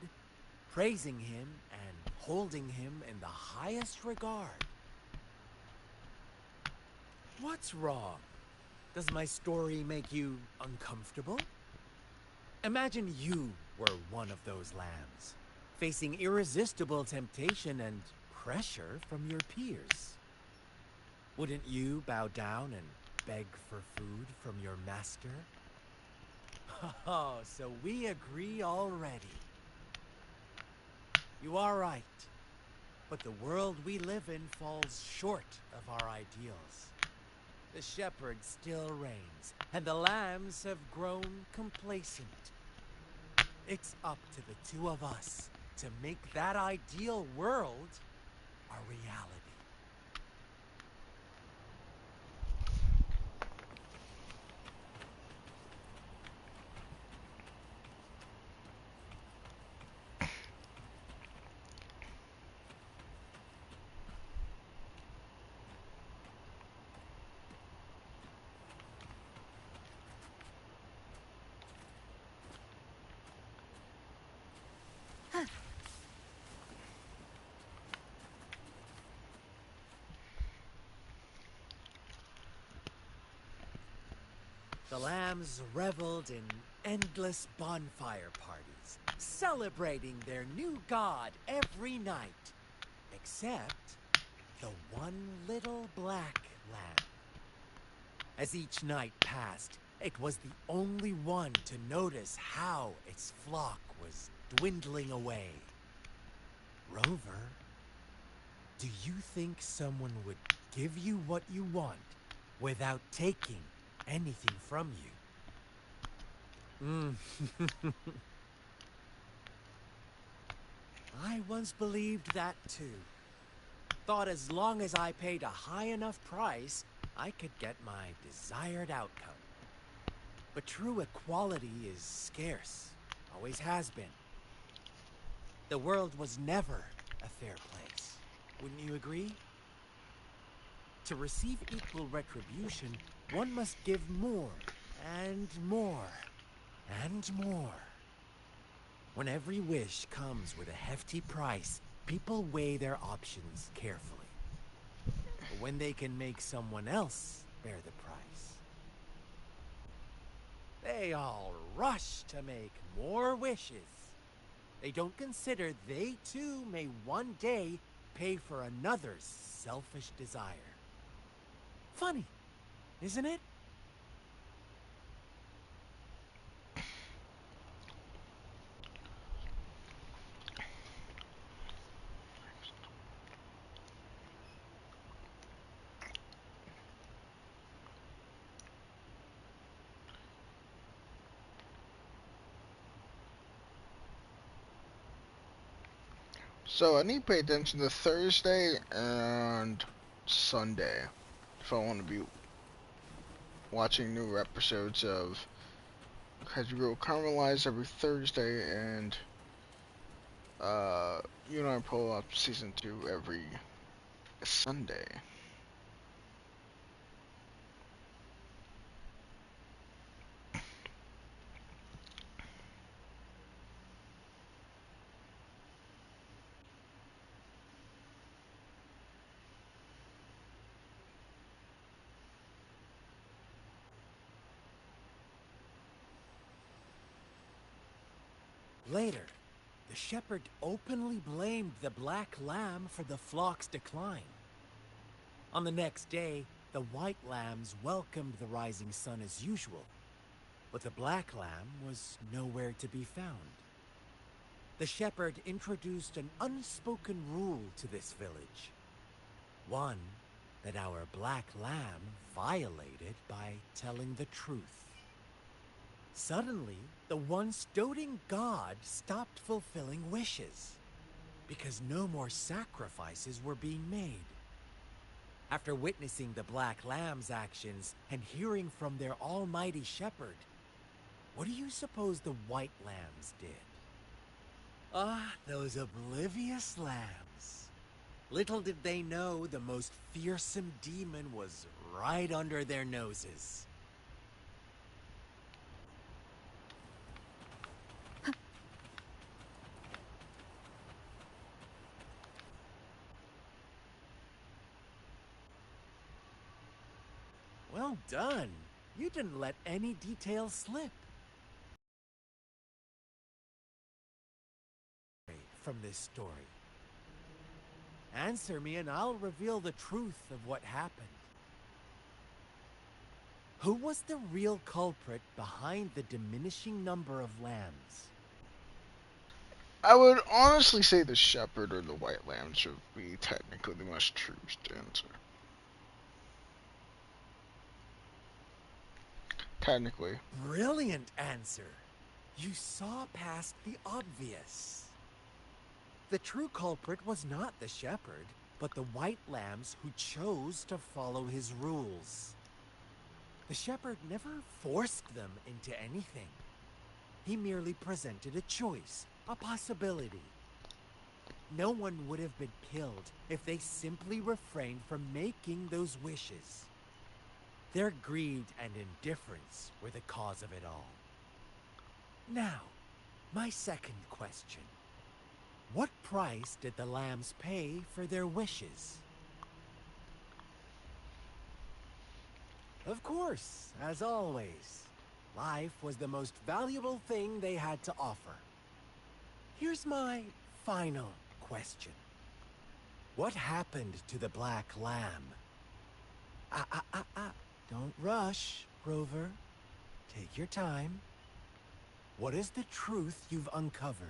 praising him and holding him in the highest regard. What's wrong? Does my story make you uncomfortable? Imagine you were one of those lambs, facing irresistible temptation and pressure from your peers. Wouldn't you bow down and beg for food from your master? Oh, so we agree already. You are right, but the world we live in falls short of our ideals. The shepherd still reigns, and the lambs have grown complacent. It's up to the two of us to make that ideal world a reality. The lambs reveled in endless bonfire parties, celebrating their new god every night, except the one little black lamb. As each night passed, it was the only one to notice how its flock was dwindling away. Rover, do you think someone would give you what you want without taking anything from you? I once believed that too. Thought as long as I paid a high enough price, I could get my desired outcome. But true equality is scarce, always has been. The world was never a fair place, wouldn't you agree? To receive equal retribution, one must give more, and more, and more. When every wish comes with a hefty price, people weigh their options carefully. But when they can make someone else bear the price, they all rush to make more wishes. They don't consider they too may one day pay for another's selfish desire. Funny, isn't it? So I need to pay attention to Thursday and Sunday if I want to be watching new episodes of Hezro Caramelized every Thursday and you know I pull up season 2 every Sunday. Later, the the shepherd openly blamed the black lamb for the flock's decline. On the next day, the white lambs welcomed the rising sun as usual, but the black lamb was nowhere to be found. The shepherd introduced an unspoken rule to this village. One that our black lamb violated by telling the truth. Suddenly, the once doting god stopped fulfilling wishes, because no more sacrifices were being made. After witnessing the black lamb's actions and hearing from their almighty shepherd, what do you suppose the white lambs did? Ah, those oblivious lambs. Little did they know the most fearsome demon was right under their noses. Well done. You didn't let any detail slip. From this story. Answer me and I'll reveal the truth of what happened. Who was the real culprit behind the diminishing number of lambs? I would honestly say the shepherd or the white lamb should be technically the most true answer. Technically. Brilliant answer. You saw past the obvious. The true culprit was not the shepherd, but the white lambs who chose to follow his rules. The shepherd never forced them into anything. He merely presented a choice, a possibility. No one would have been killed if they simply refrained from making those wishes. Their greed and indifference were the cause of it all. Now, my second question. What price did the lambs pay for their wishes? Of course, as always, life was the most valuable thing they had to offer. Here's my final question. What happened to the black lamb? Don't rush, Rover. Take your time. What is the truth you've uncovered?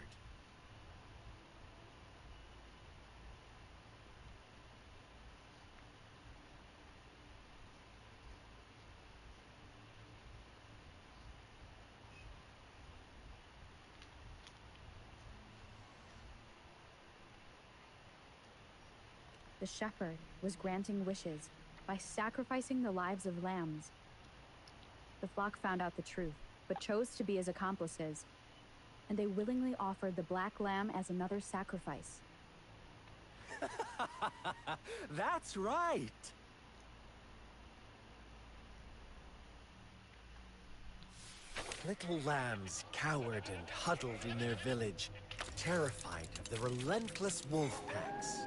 The shepherd was granting wishes by sacrificing the lives of lambs. The flock found out the truth, but chose to be his accomplices, and they willingly offered the black lamb as another sacrifice. That's right! Little lambs cowered and huddled in their village, terrified of the relentless wolf packs.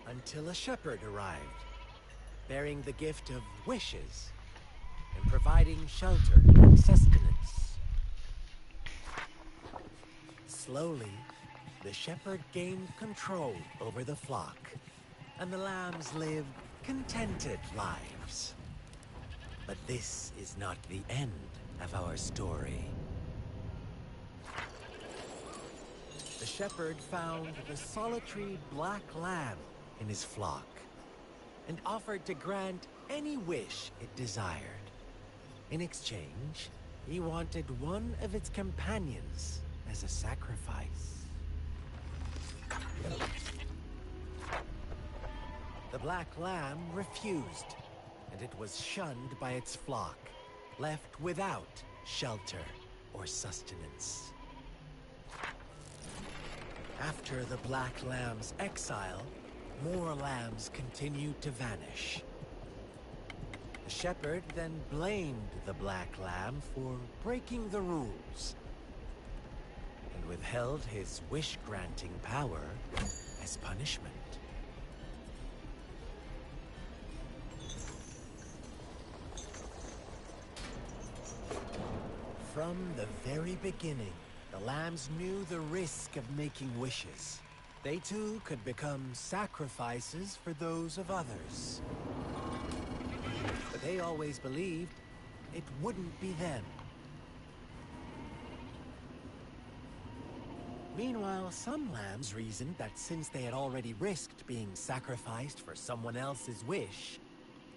Until a shepherd arrived, bearing the gift of wishes and providing shelter and sustenance. Slowly, the shepherd gained control over the flock, and the lambs lived contented lives. But this is not the end of our story. The shepherd found the solitary black lamb in his flock and offered to grant any wish it desired. In exchange, he wanted one of its companions as a sacrifice. The black lamb refused, and it was shunned by its flock, left without shelter or sustenance. After the black lamb's exile, more lambs continued to vanish. The shepherd then blamed the black lamb for breaking the rules and withheld his wish-granting power as punishment. From the very beginning, the the lambs knew the risk of making wishes. They too could become sacrifices for those of others. But they always believed it wouldn't be them. Meanwhile, some lambs reasoned that since they had already risked being sacrificed for someone else's wish,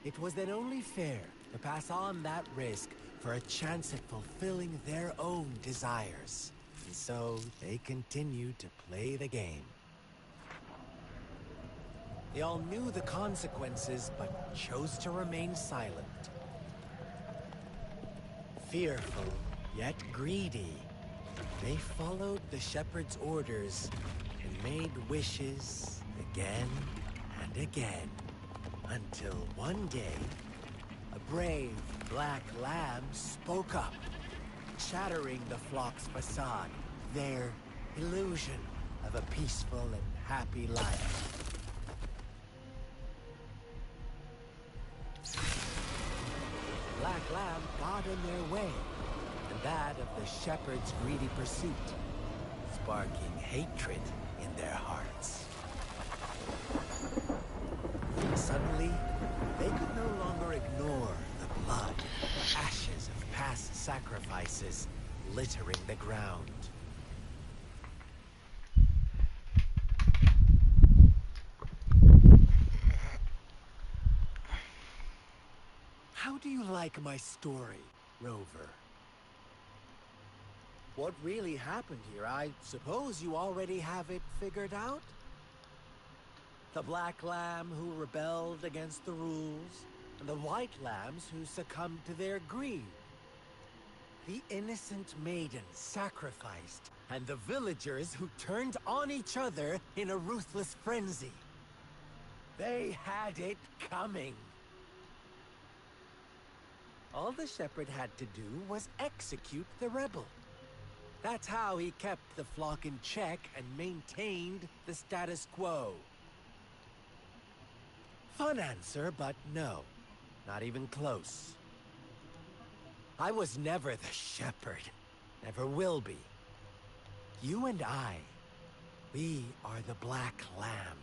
it was then only fair to pass on that risk for a chance at fulfilling their own desires. And so they continued to play the game. They all knew the consequences, but chose to remain silent. Fearful, yet greedy, they followed the shepherd's orders and made wishes again and again, until one day, a brave black lamb spoke up, shattering the flock's facade, their illusion of a peaceful and happy life. Black lamb got in their way, and that of the shepherd's greedy pursuit, sparking hatred in their hearts. Suddenly, they could no longer ignore the blood, the ashes of past sacrifices littering the ground. How do you like my story, Rover? What really happened here? I suppose you already have it figured out? The black lamb who rebelled against the rules, and the white lambs who succumbed to their greed. The innocent maiden sacrificed, and the villagers who turned on each other in a ruthless frenzy. They had it coming. All the shepherd had to do was execute the rebel. That's how he kept the flock in check and maintained the status quo. Fun answer, but no. Not even close. I was never the shepherd. Never will be. You and I, we are the black lamb.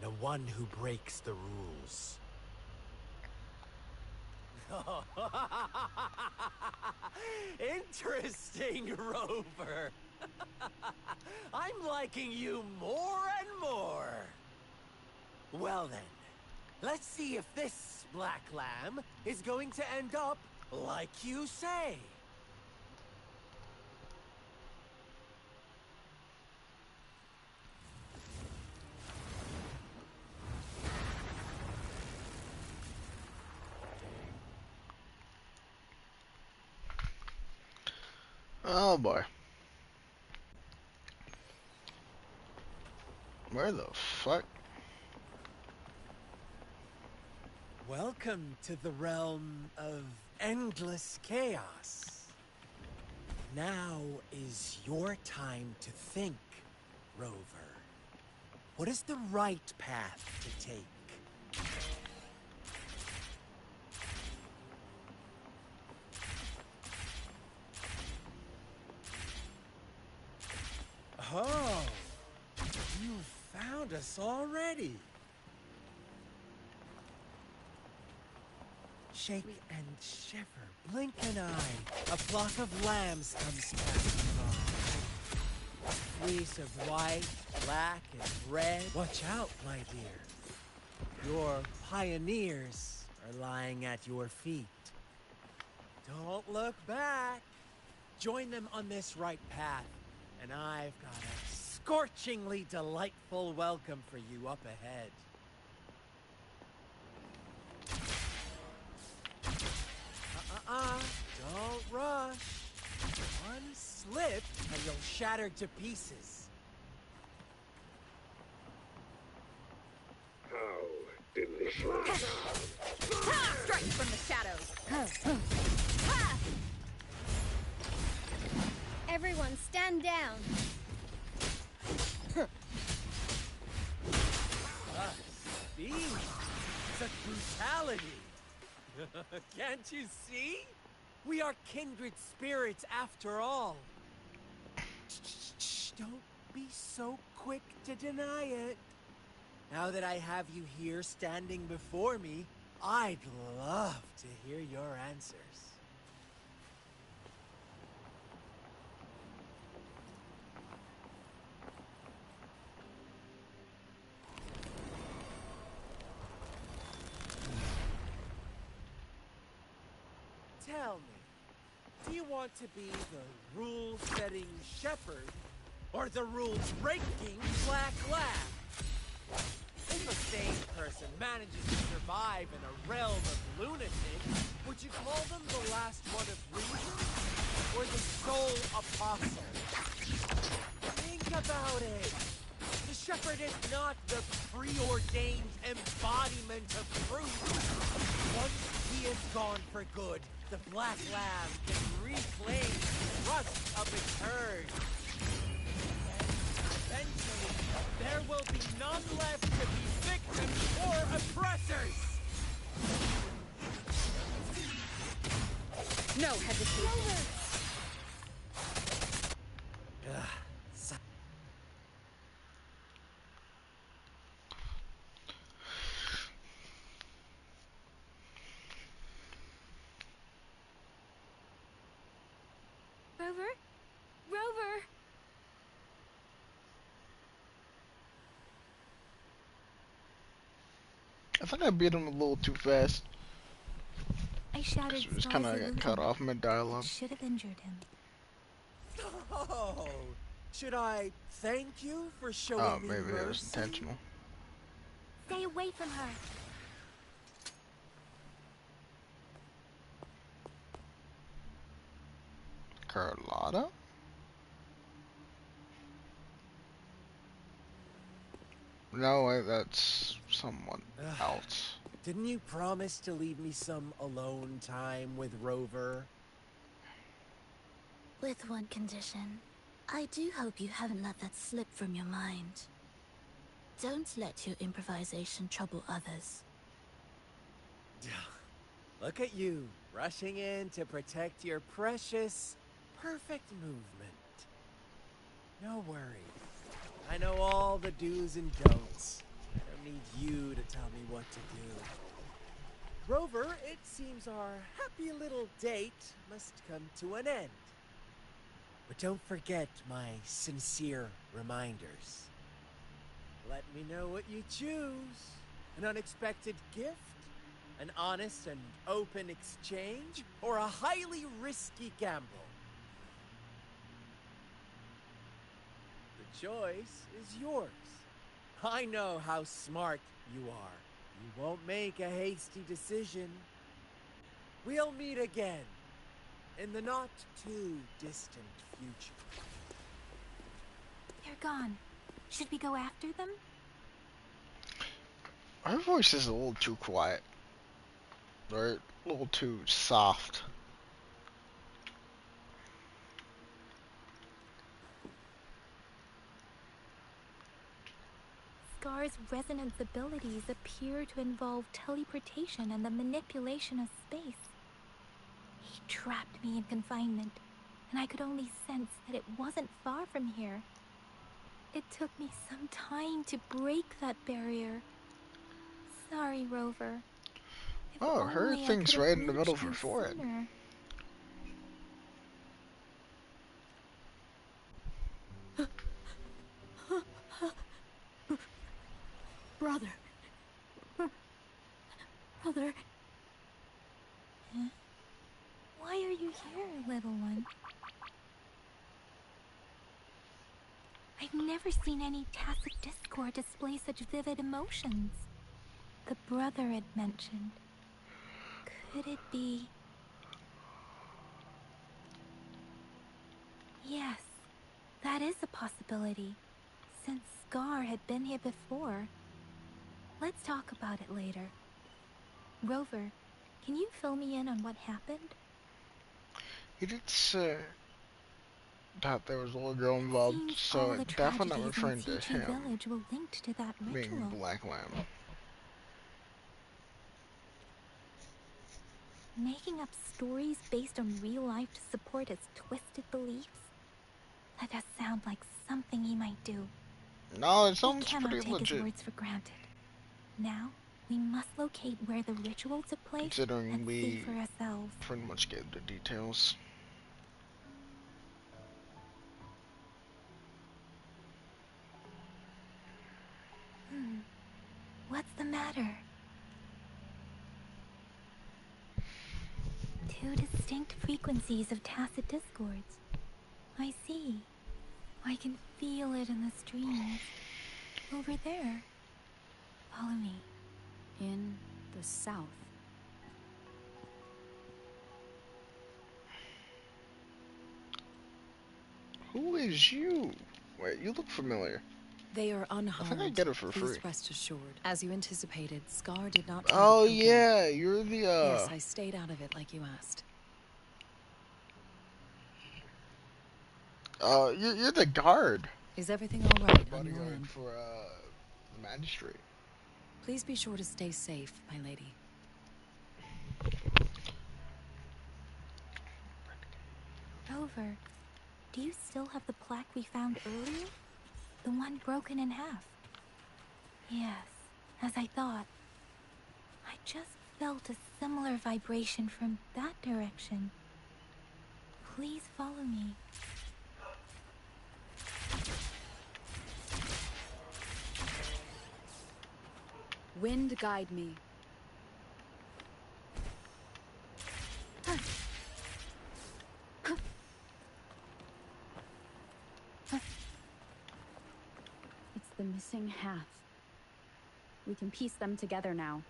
The one who breaks the rules. Interesting, Rover. I'm liking you more and more. Well then, let's see if this black lamb is going to end up like you say. Oh boy. Where the fuck? Welcome to the realm of endless chaos. Now is your time to think, Rover. What is the right path to take? Oh, you found us already. Shake and shiver, blink an eye. A flock of lambs comes passing by. A fleece of white, black, and red. Watch out, my dear. Your pioneers are lying at your feet. Don't look back. Join them on this right path, and I've got a scorchingly delightful welcome for you up ahead. Don't rush. One slip and you'll shatter to pieces. How delicious. Strike from the shadows. Everyone, stand down. Speed. Such brutality. Can't you see? We are kindred spirits after all. Don't be so quick to deny it. Now that I have you here standing before me, I'd love to hear your answers. Tell me, do you want to be the rule-setting shepherd or the rules-breaking black lab? If a sane person manages to survive in a realm of lunatics, would you call them the last one of reason or the sole apostle? Think about it. The shepherd is not the preordained embodiment of truth. Once he is gone for good, the black lamb can reclaim the trust of its herd. Eventually, there will be none left to be victims or oppressors! No hesitation. Rover? Rover! I think I beat him a little too fast. I shattered Just Scar's kind of got illusion. cut off mid-dialogue. Should have injured him. Oh, should I thank you for showing Oh, me maybe it was mercy? intentional. Stay away from her. Carlotta? No, that's someone else. Didn't you promise to leave me some alone time with Rover? With one condition. I do hope you haven't let that slip from your mind. Don't let your improvisation trouble others. Look at you, rushing in to protect your precious, perfect movement. No worries. I know all the do's and don'ts. I don't need you to tell me what to do. Rover, it seems our happy little date must come to an end. But don't forget my sincere reminders. Let me know what you choose. An unexpected gift? An honest and open exchange? Or a highly risky gamble? The choice is yours. I know how smart you are. You won't make a hasty decision. We'll meet again in the not-too-distant future. They're gone. Should we go after them? Her voice is a little too quiet. Right? A little too soft. Scar's resonance abilities appear to involve teleportation and the manipulation of space. He trapped me in confinement, and I could only sense that it wasn't far from here. It took me some time to break that barrier. Sorry, Rover. If Oh, her only I thing's could have right in the middle reached of her you forehead. sooner. Brother. Brother. Huh? Why are you here, little one? I've never seen any tacit discord display such vivid emotions. The brother had mentioned. Could it be... Yes, that is a possibility, since Scar had been here before. Let's talk about it later. Rover, can you fill me in on what happened? He did say that there was a little girl involved, Seems so all the definitely not tragedies referring in to Fiji him Village were linked to that being ritual. Black Lamb. Making up stories based on real life to support his twisted beliefs? That does sound like something he might do. No, it We sounds cannot pretty take his legit. words for granted. Now, we must locate where the ritual took place Considering and see we for ourselves. pretty much gave the details. What's the matter? Two distinct frequencies of tacit discords. I see. I can feel it in the streams. Over there. Follow me. In the south. Who is you? Wait, you look familiar. They are I unharmed. think I get it for Please free. rest assured. As you anticipated, Scar did not try Oh to poke him. yeah, you're the Yes, I stayed out of it like you asked. you're the guard. Is everything all right on your Bodyguard end? for the magistrate. Please be sure to stay safe, my lady. Rover, do you still have the plaque we found earlier? The one broken in half? Yes, as I thought. I just felt a similar vibration from that direction. Please follow me. Wind guide me. It's the missing half. We can piece them together now.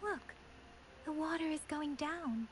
Look, the water is going down.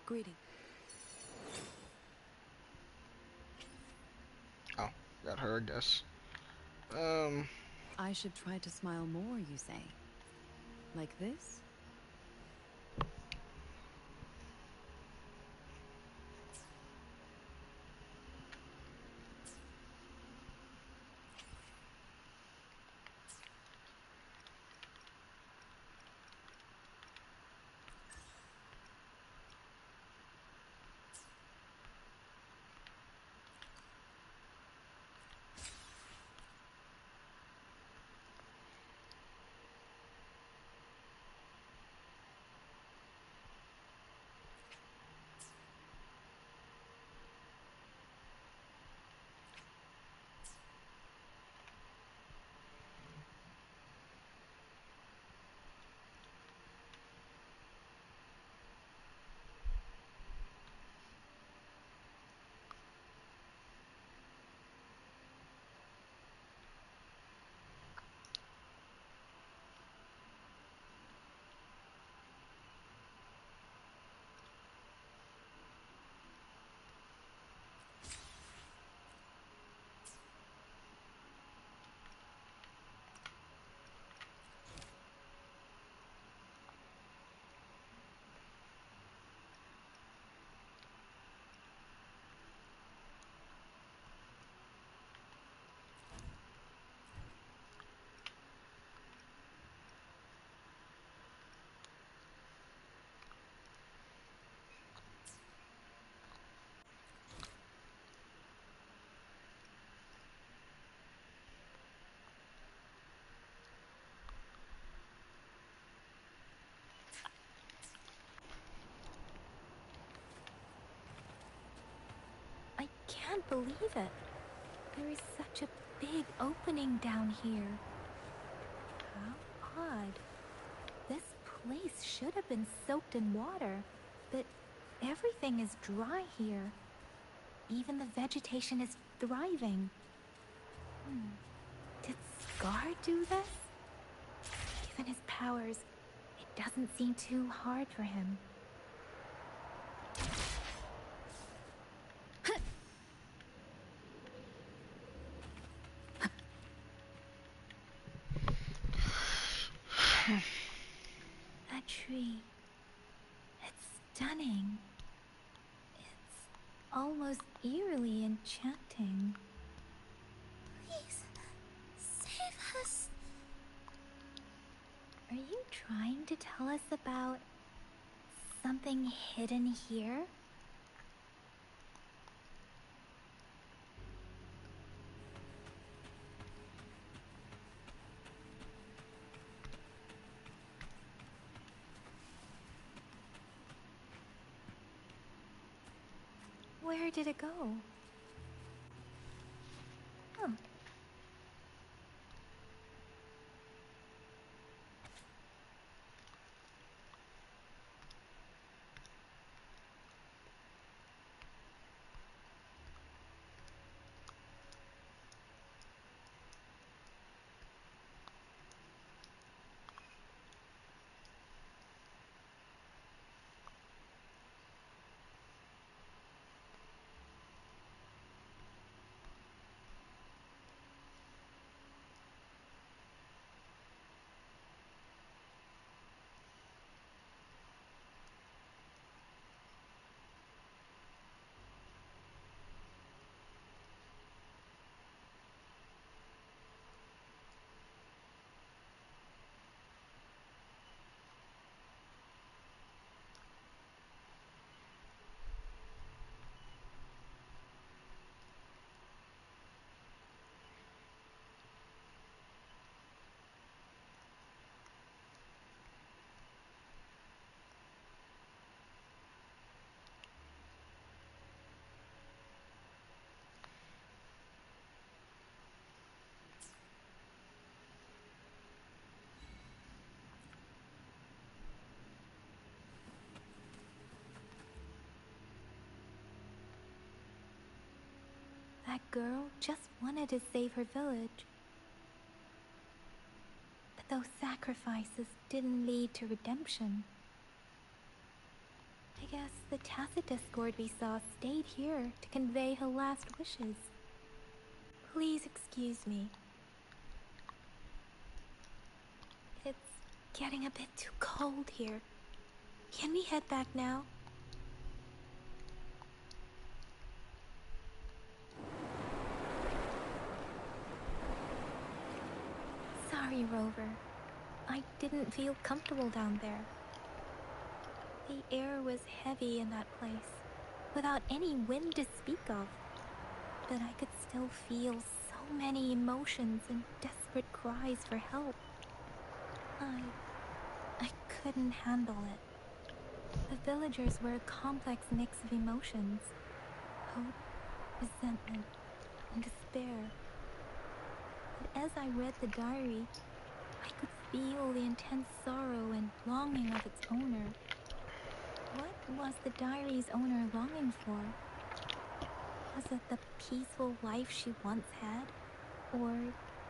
Greeting. Oh, got her, I guess. I should try to smile more, you say? Like this? believe it. There is such a big opening down here. How odd. This place should have been soaked in water, but everything is dry here. Even the vegetation is thriving. Did Scar do this? Given his powers, it doesn't seem too hard for him. That tree. It's stunning. It's almost eerily enchanting. Please, save us. Are you trying to tell us about something hidden here? Where did it go? Huh. That girl just wanted to save her village. But those sacrifices didn't lead to redemption. I guess the tacit discord we saw stayed here to convey her last wishes. Please excuse me. It's getting a bit too cold here. Can we head back now? Sorry, Rover. I didn't feel comfortable down there. The air was heavy in that place, without any wind to speak of. But I could still feel so many emotions and desperate cries for help. I couldn't handle it. The villagers were a complex mix of emotions. Hope, resentment, and despair. But as I read the diary, I could feel the intense sorrow and longing of its owner. What was the diary's owner longing for? Was it the peaceful life she once had? Or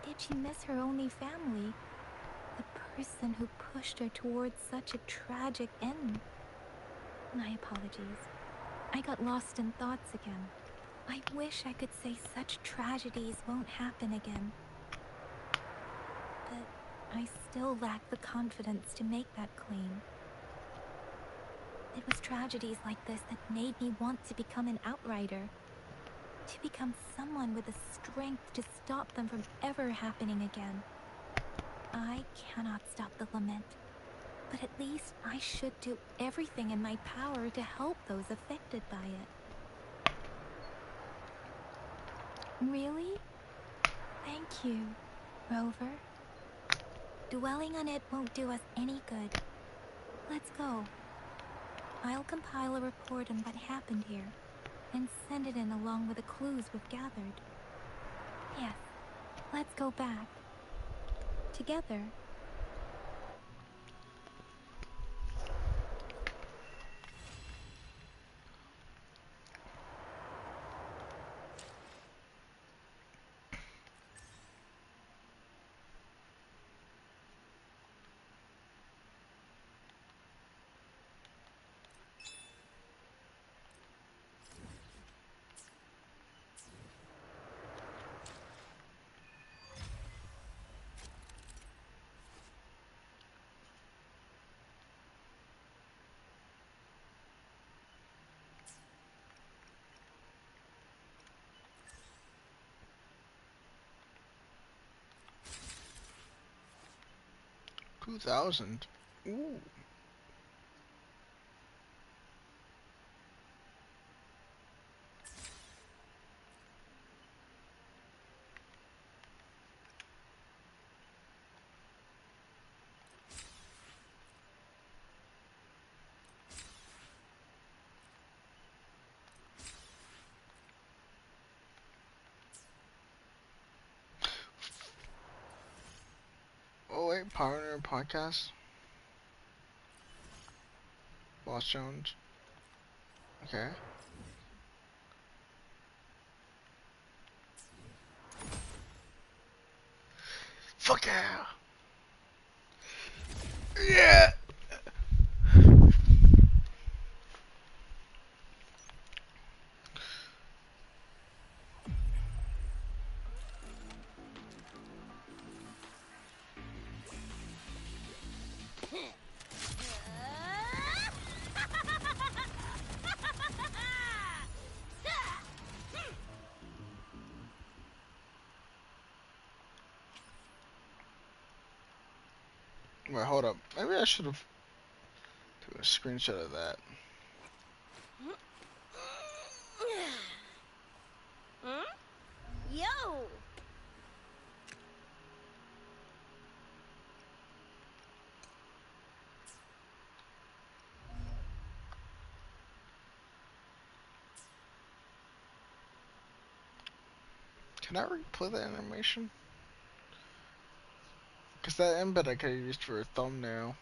did she miss her only family? The person who pushed her towards such a tragic end? My apologies. I got lost in thoughts again. I wish I could say such tragedies won't happen again. But I still lack the confidence to make that claim. It was tragedies like this that made me want to become an outrider. To become someone with the strength to stop them from ever happening again. I cannot stop the lament, but at least I should do everything in my power to help those affected by it. Really? Thank you, Rover. Dwelling on it won't do us any good. Let's go. I'll compile a report on what happened here. and send it in along with the clues we've gathered. Yes, let's go back. Together. $2,000. Ooh. Oh wait, Pioneer Podcast. Boss Jones. Okay. Fuck yeah! Yeah! Wait, hold up. Maybe I should have took a screenshot of that. Yo! Can I replay that animation? Because that embed I could have used for a thumbnail.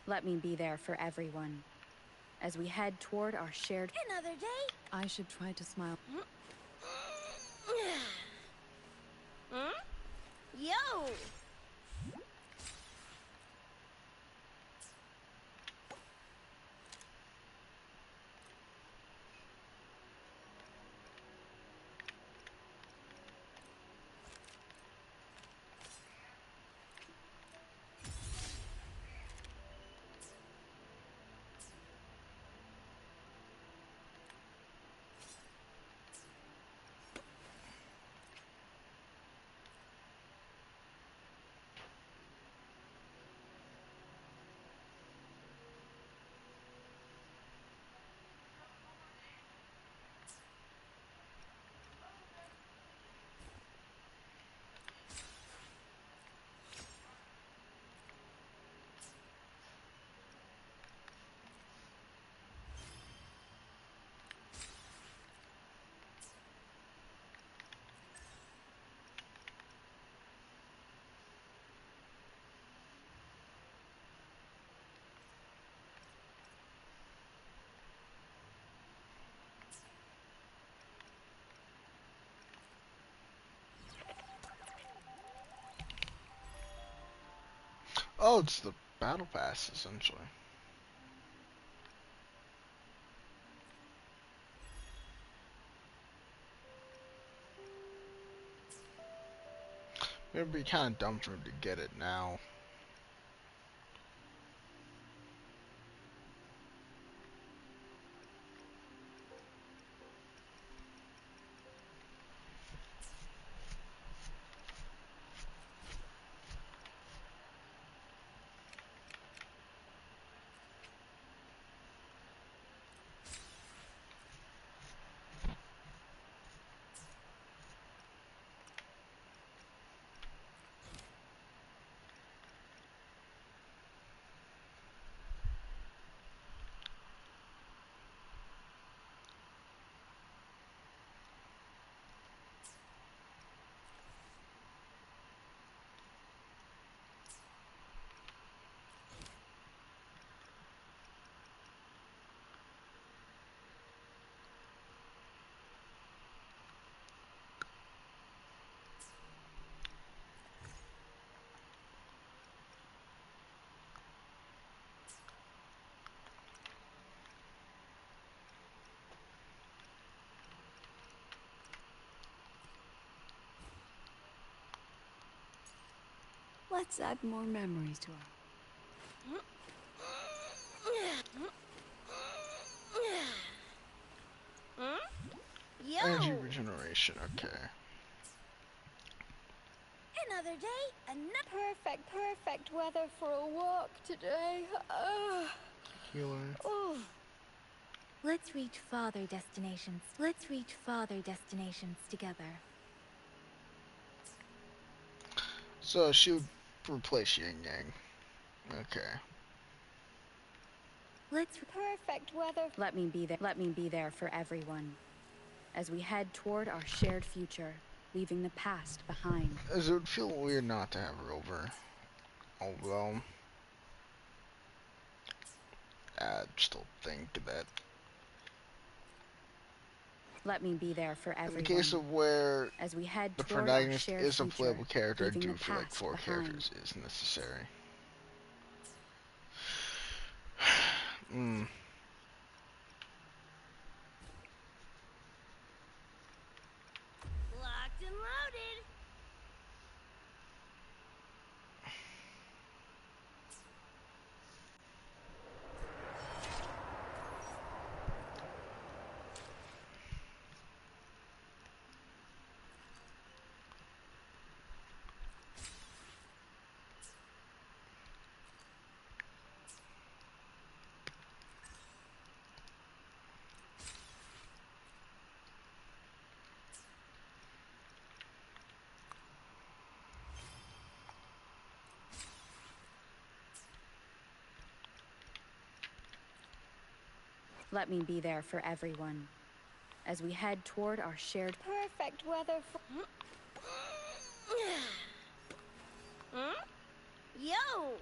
Let me be there for everyone as we head toward our shared... Another day? I should try to smile. Yo! Oh, it's the battle pass, essentially. It'd be kind of dumb for him to get it now. Let's add more memories to our... Energy Yo! regeneration, okay. Another day, another perfect weather for a walk today. Healer. Let's reach farther destinations. Let's reach farther destinations together. So she would replace Yin Yang. Okay. Let's perfect weather. Let me be there. Let me be there for everyone as we head toward our shared future, leaving the past behind. As it would feel weird not to have her over. Although I still think that Let me be there for everyone. in the case of where as we head the toward our protagonist shared is a future, playable character, I leaving do the feel like past 4 behind. characters is necessary. Locked and loaded. Let me be there for everyone as we head toward our shared perfect weather for... Yo!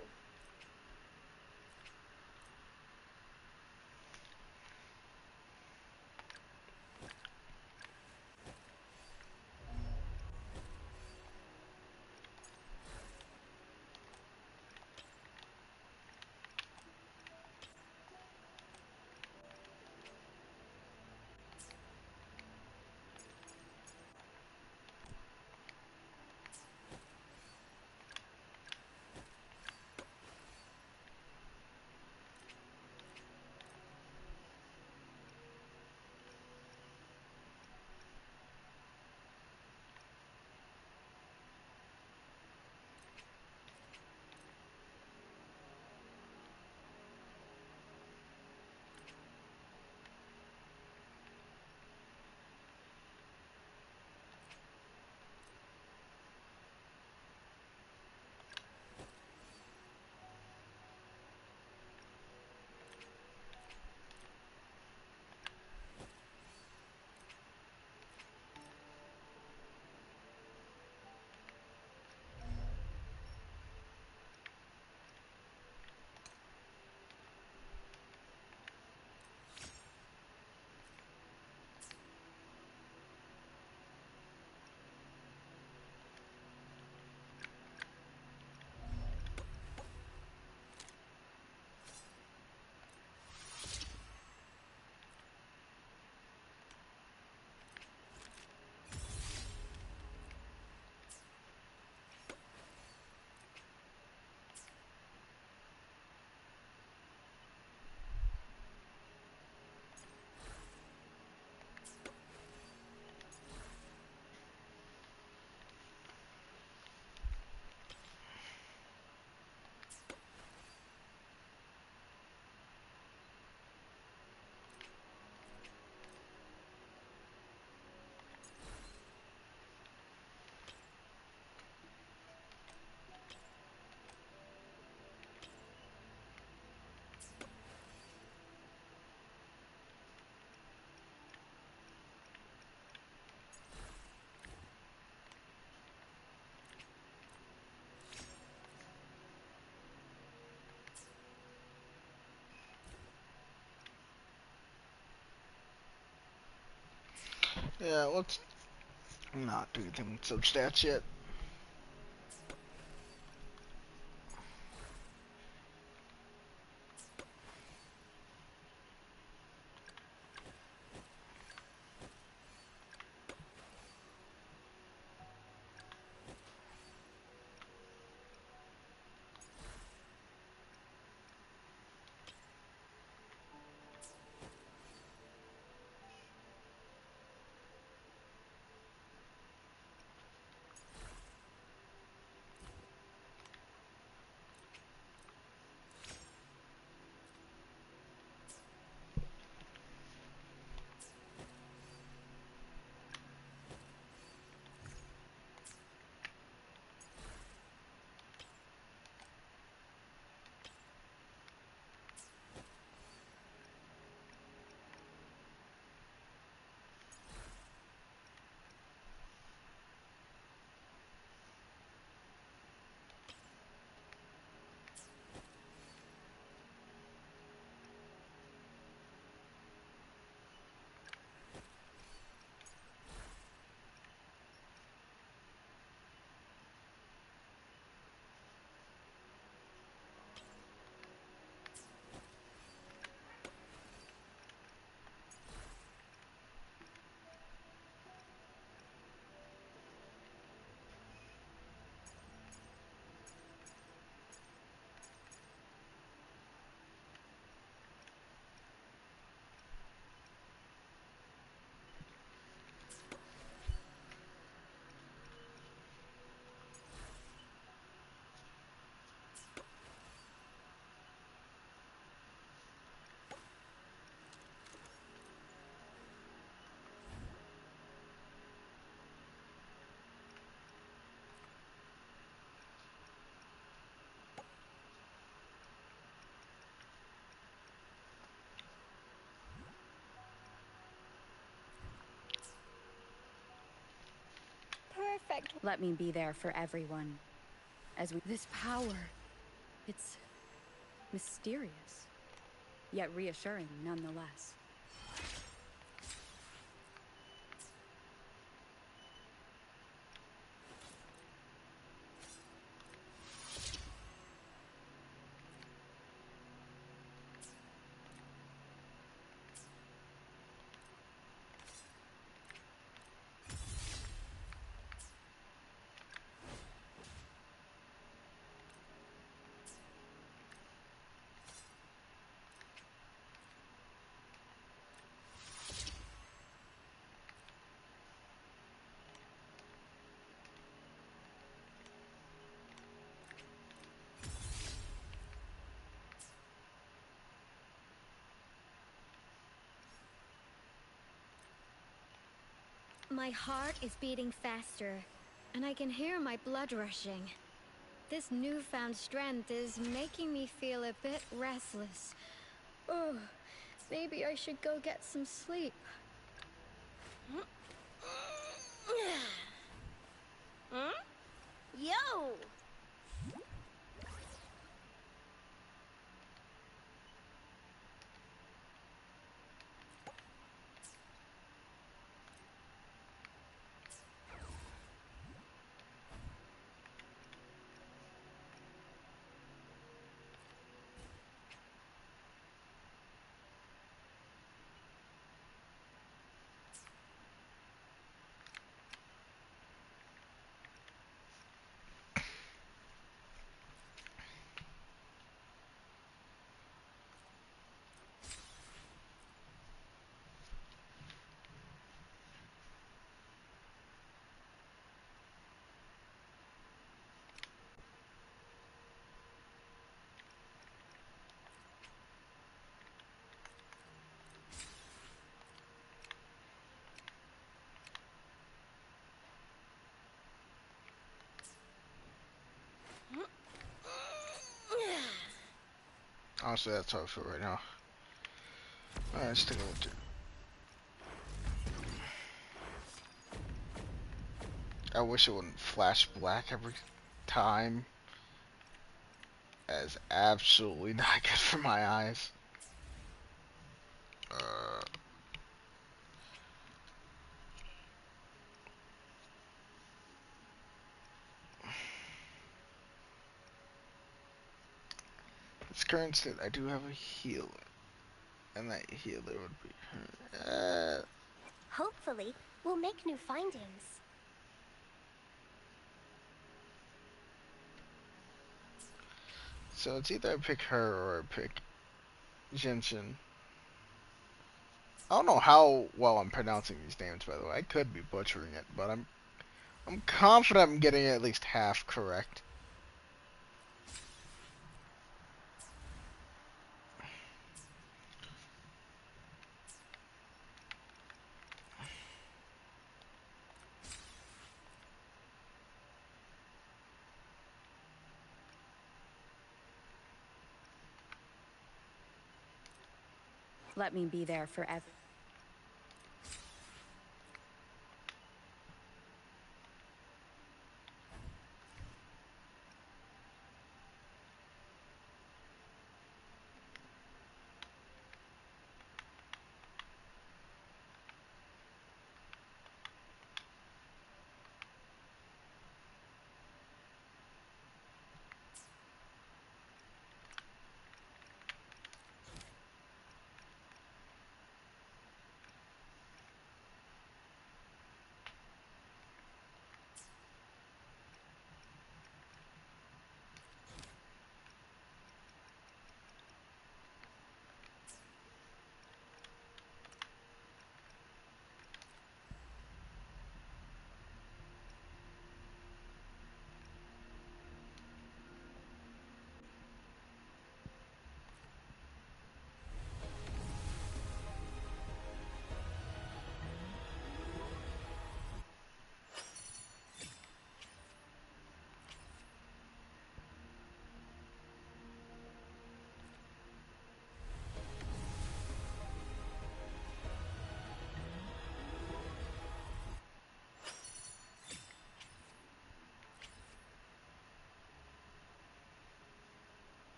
Yeah, let's not do anything with substats yet. Perfect. Let me be there for everyone. This power, it's mysterious, yet reassuring nonetheless. My heart is beating faster, and I can hear my blood rushing. This newfound strength is making me feel a bit restless. Oh, maybe I should go get some sleep. Hmm? Yo! Honestly, that's how I feel right now. Alright, let's take a look. I wish it wouldn't flash black every time. That is absolutely not good for my eyes. its current state, I do have a healer. And that healer would be her. Hopefully, we'll make new findings. So it's either I pick her or I pick Jinshin. I don't know how well I'm pronouncing these names, by the way. I could be butchering it, but I'm confident I'm getting it at least half correct. Let me be there forever.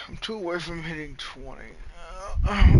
I'm 2 away from hitting 20. Hmm.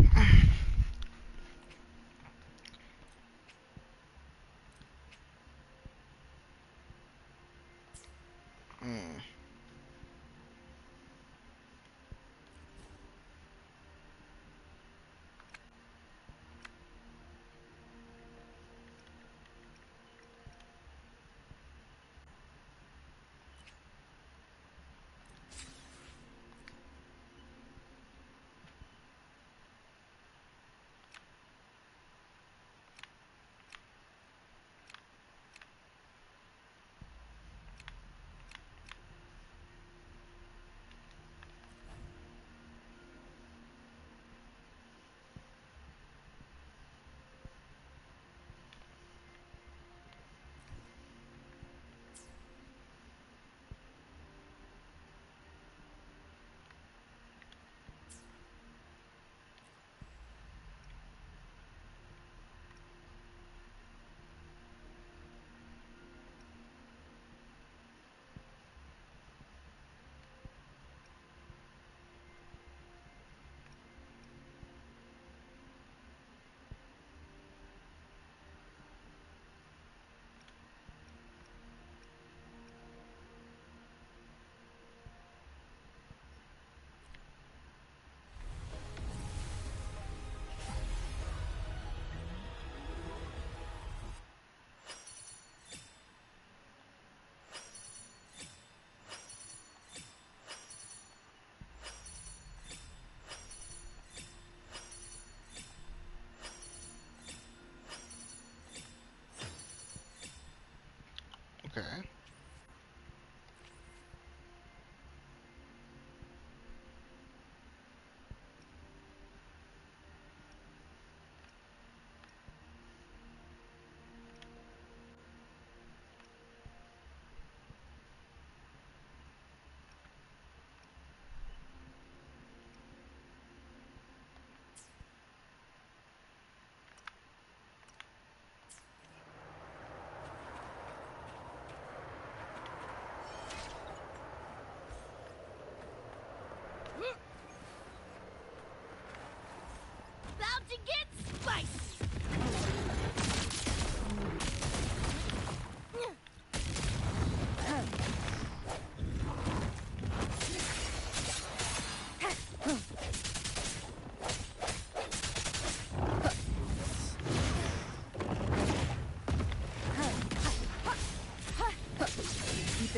Okay.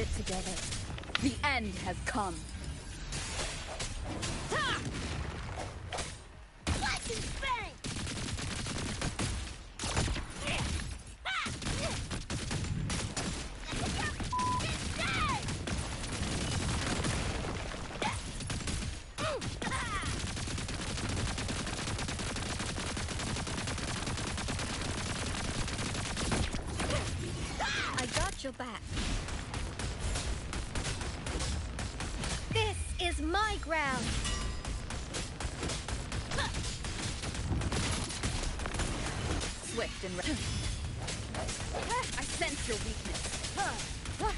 fit together. The end has come. Ha! Slice and spank! I got your back. This is my ground. Swift and I sense your weakness. Ha! Ha!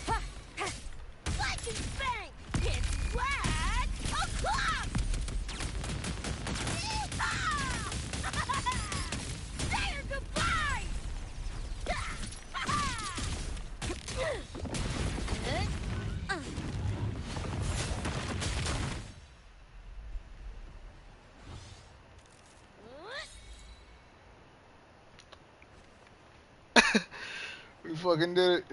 Ha! Slice and spank! It's flat o'clock! Say your goodbye! We fucking did it.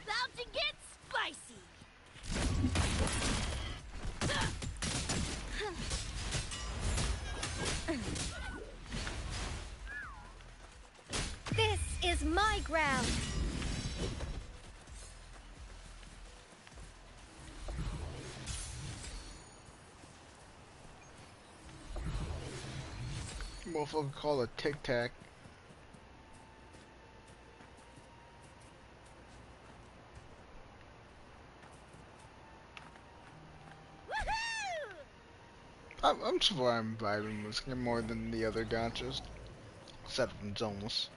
About to get spicy! This is my ground. Motherfucker call a tic tac. I'm so far I'm vibing this game more than the other gotchas, except from Zenless.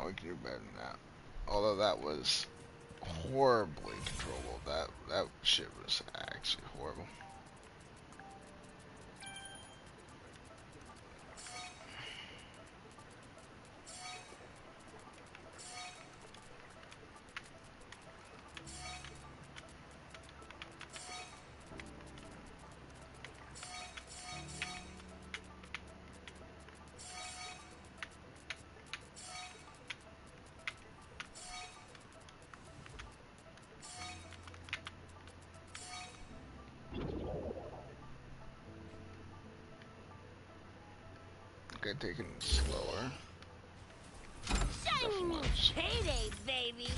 we can do better than that. Although that was horribly controllable. That shit was actually horrible. Okay, taking it slower. Shiny means payday, baby.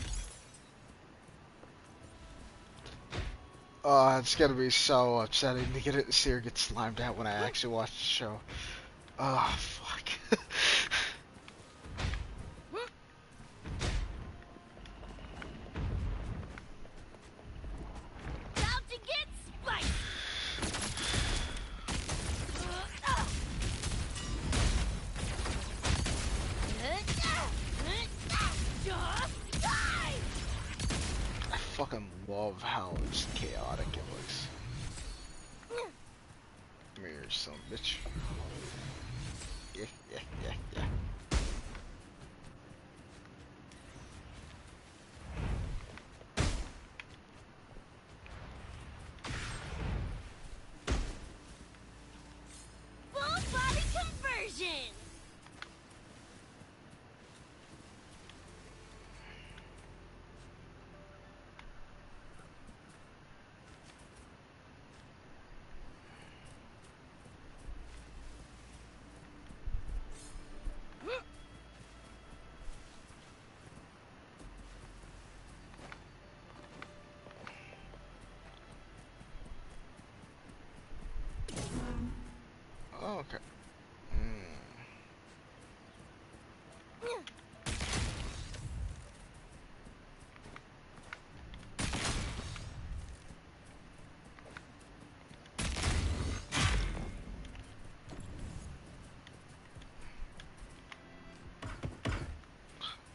Oh, it's gonna be so upsetting to see her get slimed out when I actually watch the show. Oh, fuck. About to get spicy. Just die. I fucking love how just chaotic it looks. Come here, son of a bitch. Yeah. Full body conversion. Oh, okay.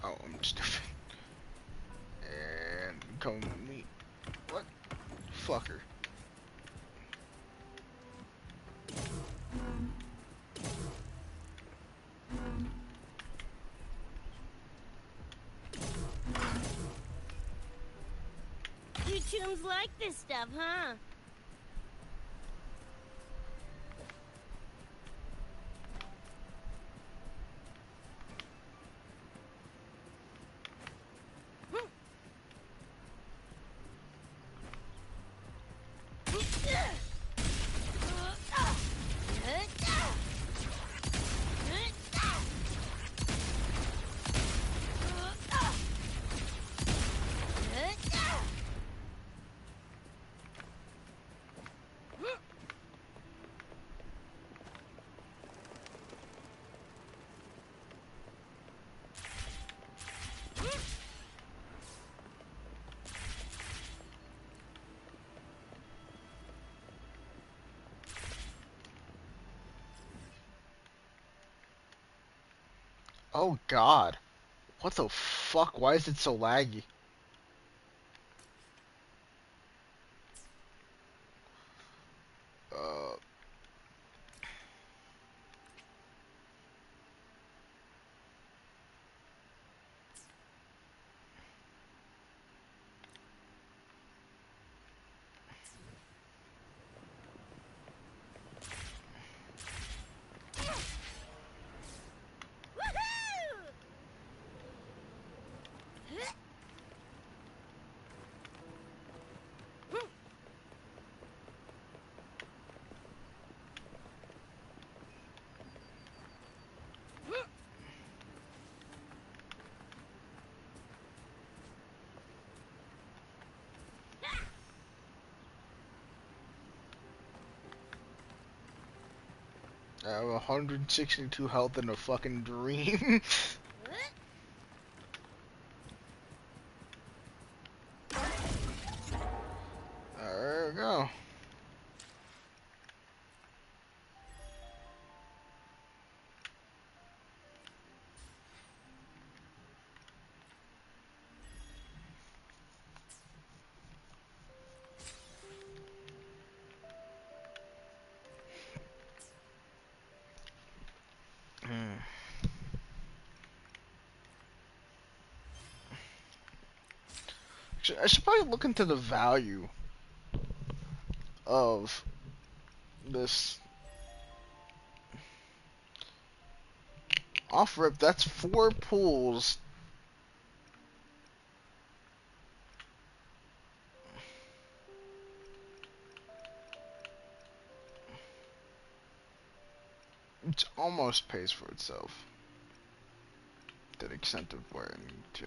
Oh, I'm stupid. And come with me. What? Fucker. You tombs like this stuff, huh? Oh god. What the fuck? Why is it so laggy? Uh... I have 162 health in a fucking dream. There we go. I should probably look into the value of this. Off rip, that's 4 pools. It almost pays for itself. To the extent of where I need to.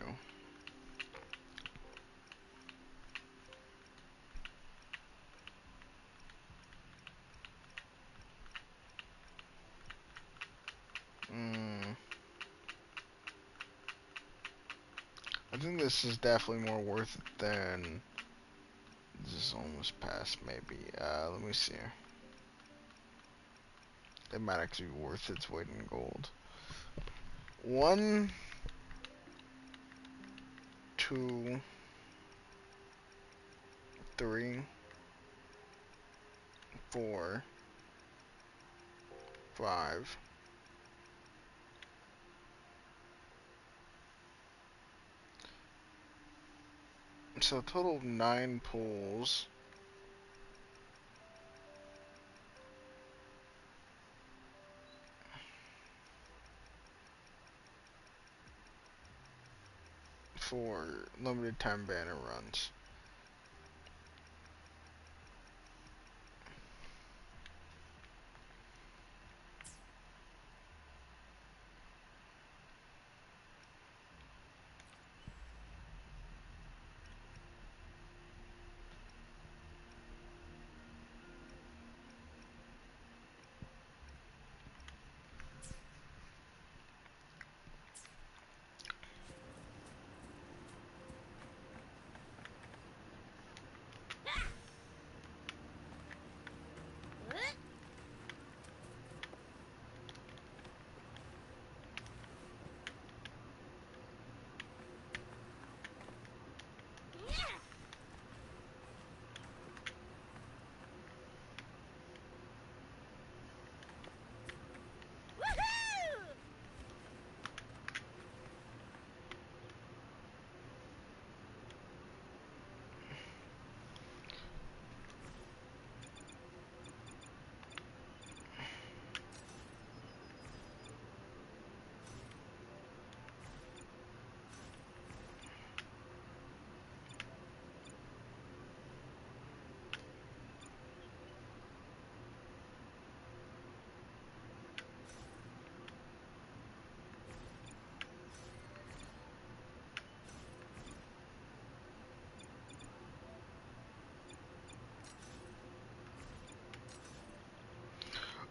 I think this is definitely more worth it than... This is almost past, maybe. Let me see here. It might actually be worth its weight in gold. 1, 2, 3, 4, 5. So a total of 9 pools. For limited time banner runs.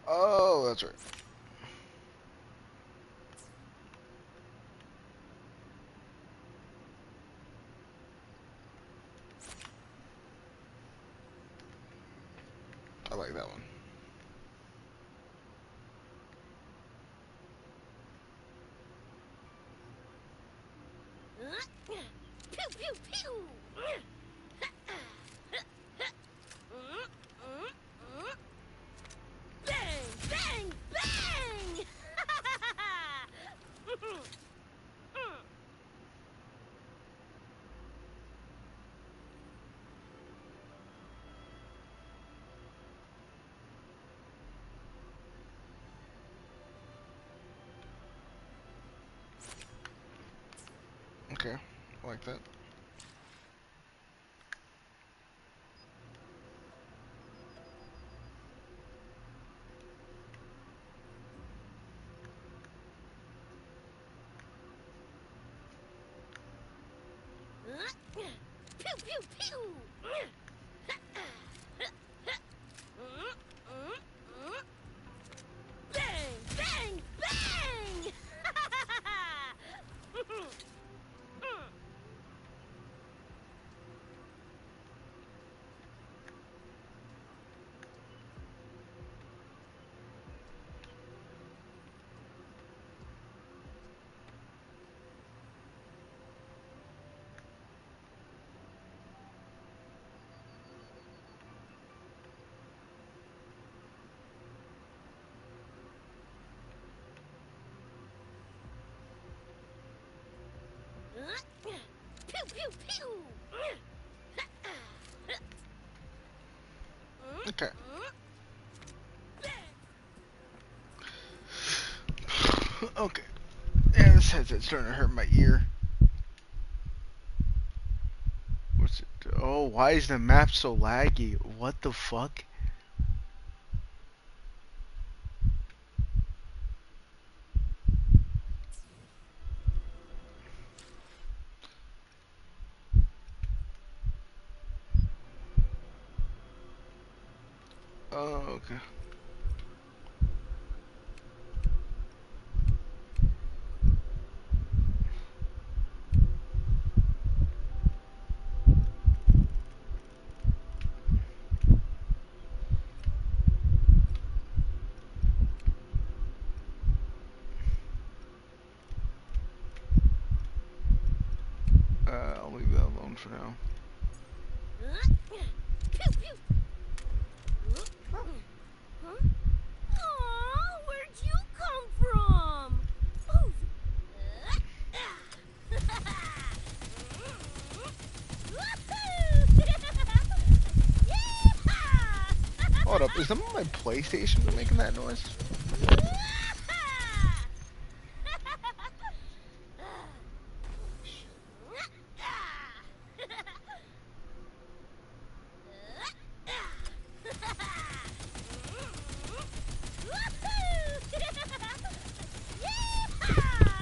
Oh, that's right. I like that one. Pew pew pew! Bang! Bang! Bang! Okay, I like that. Pew pew pew! Bang! Bang! Bang! Pew pew pew. Okay. Okay. And this headset's starting to hurt my ear. What's it? Oh, why is the map so laggy? What the fuck? Oh, okay. I'll leave that alone for now. Aw, where'd you come from? Hold up, is that my PlayStation making that noise?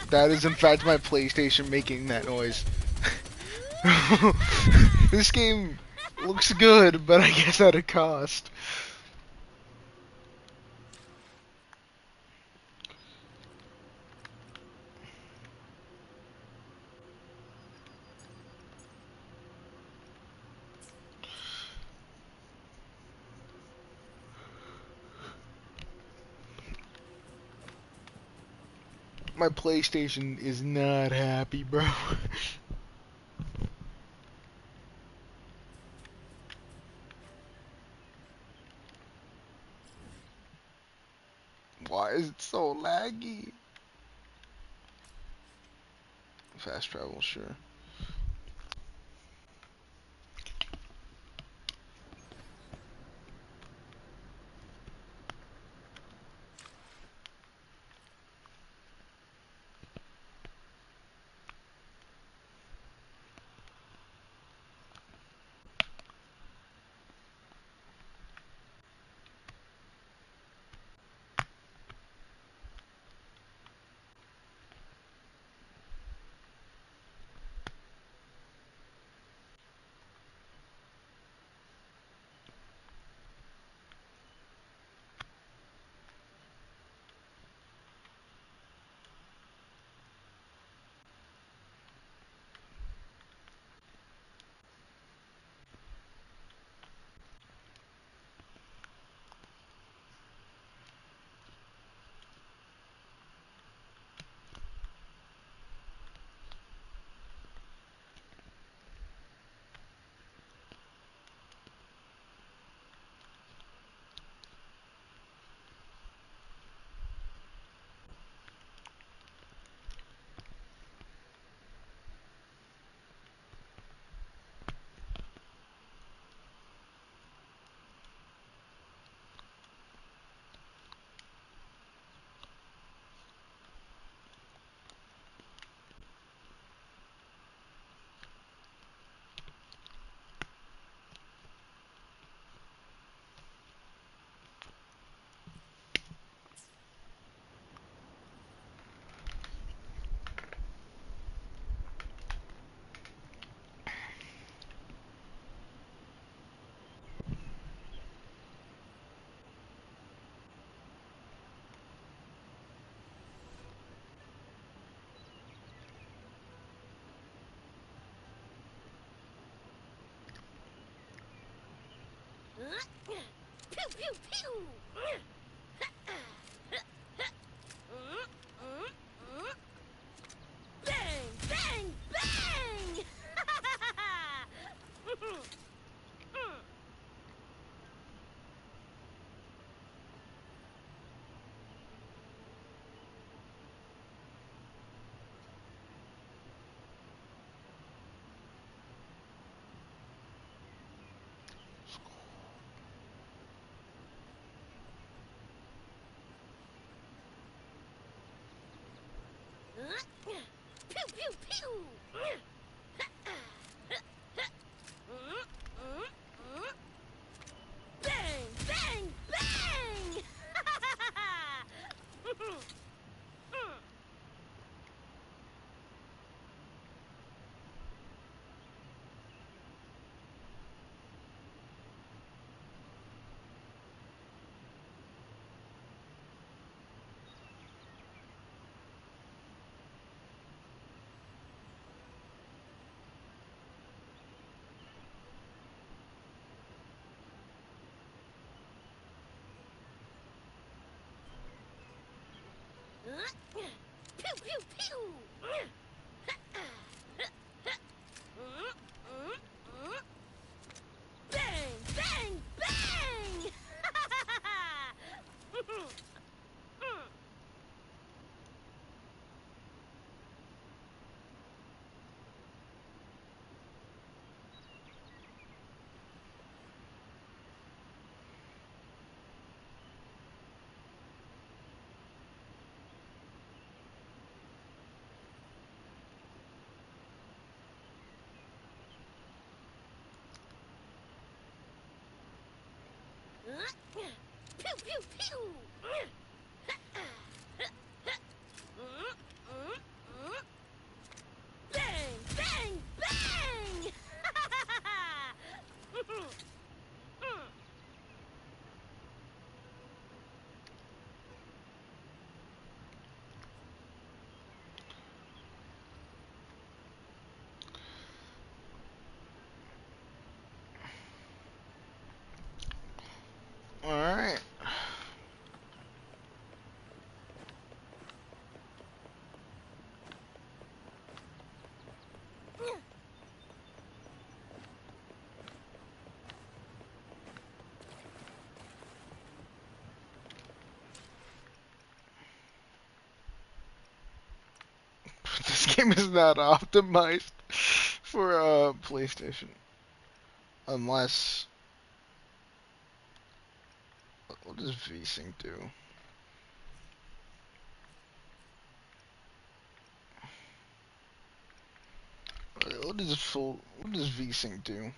That is in fact my PlayStation making that noise. This game looks good, but I guess at a cost. My PlayStation is not happy, bro. Why is it so laggy? Fast travel, sure. Pew pew pew. Bang bang bang. Pew pew pew! Bang! Bang! Bang! Pew pew pew! Bang! Bang! Bang! Pew pew pew! Bang! Bang! Bang! Alright. This game is not optimized for PlayStation. Unless... What does VSync do? What does VSync do?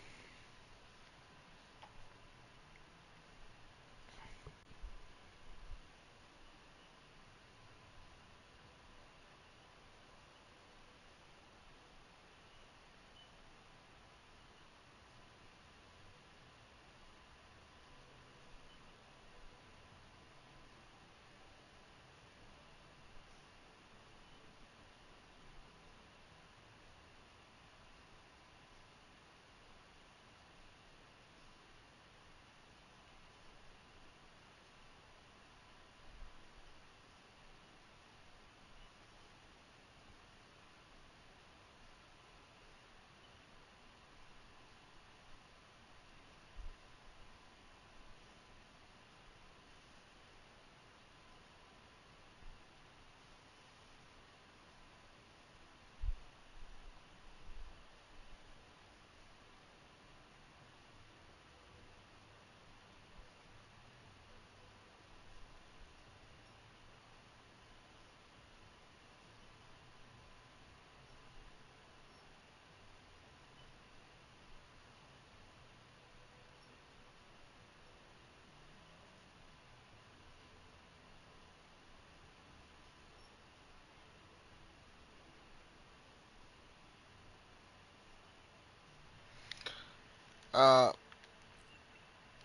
Uh,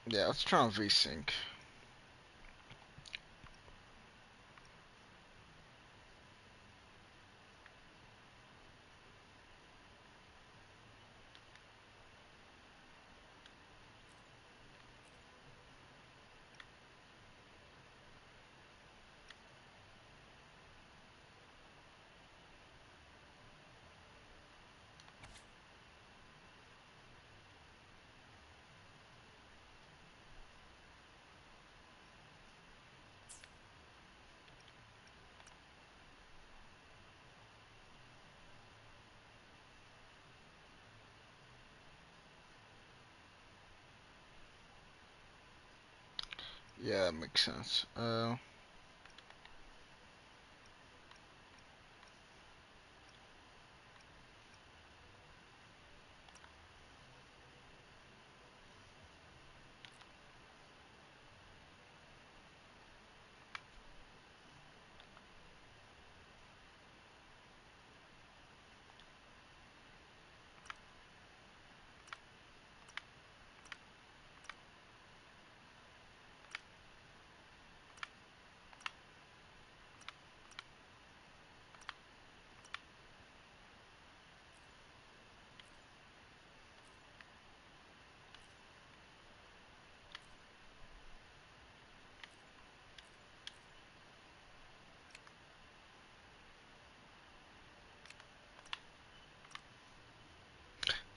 yeah, let's try on VSync. Yeah, that makes sense.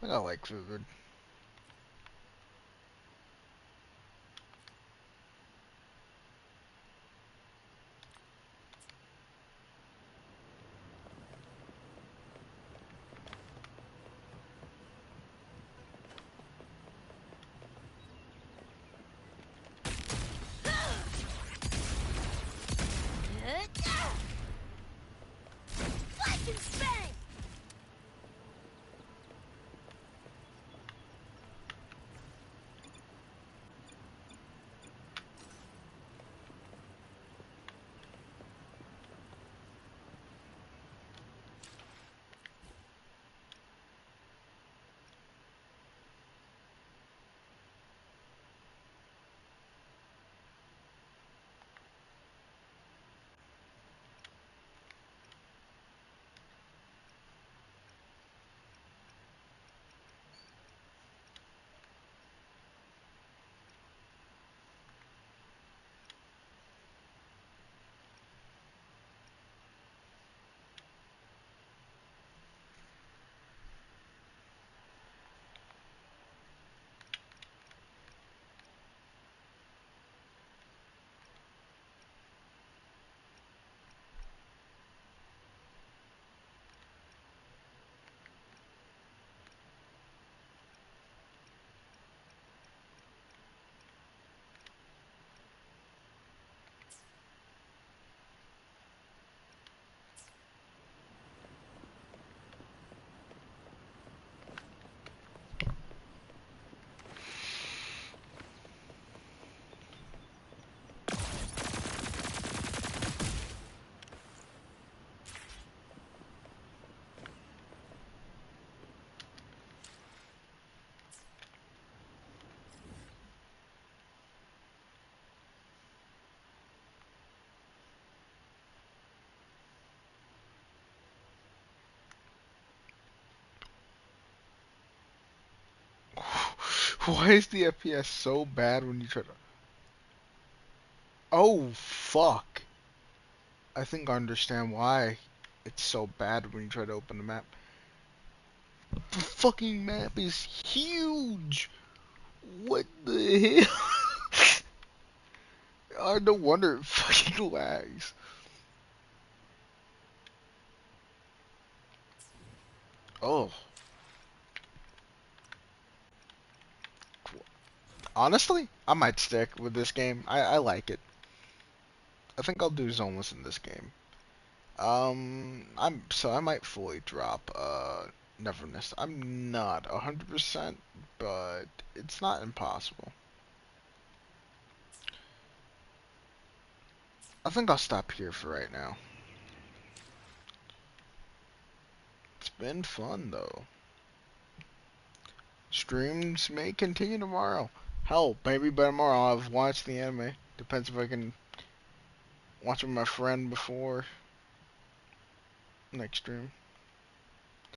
I like food. Flash and spank! Why is the FPS so bad when you try to... Oh, fuck. I think I understand why it's so bad when you try to open the map. The fucking map is huge! What the hell? Oh, no wonder it fucking lags. Oh. Honestly, I might stick with this game. I like it. I think I'll do Zenless in this game. I might fully drop Neverness. I'm not 100%, but it's not impossible. I think I'll stop here for right now. It's been fun though. Streams may continue tomorrow. Hell, maybe by tomorrow I'll have watched the anime. Depends if I can watch with my friend before next stream.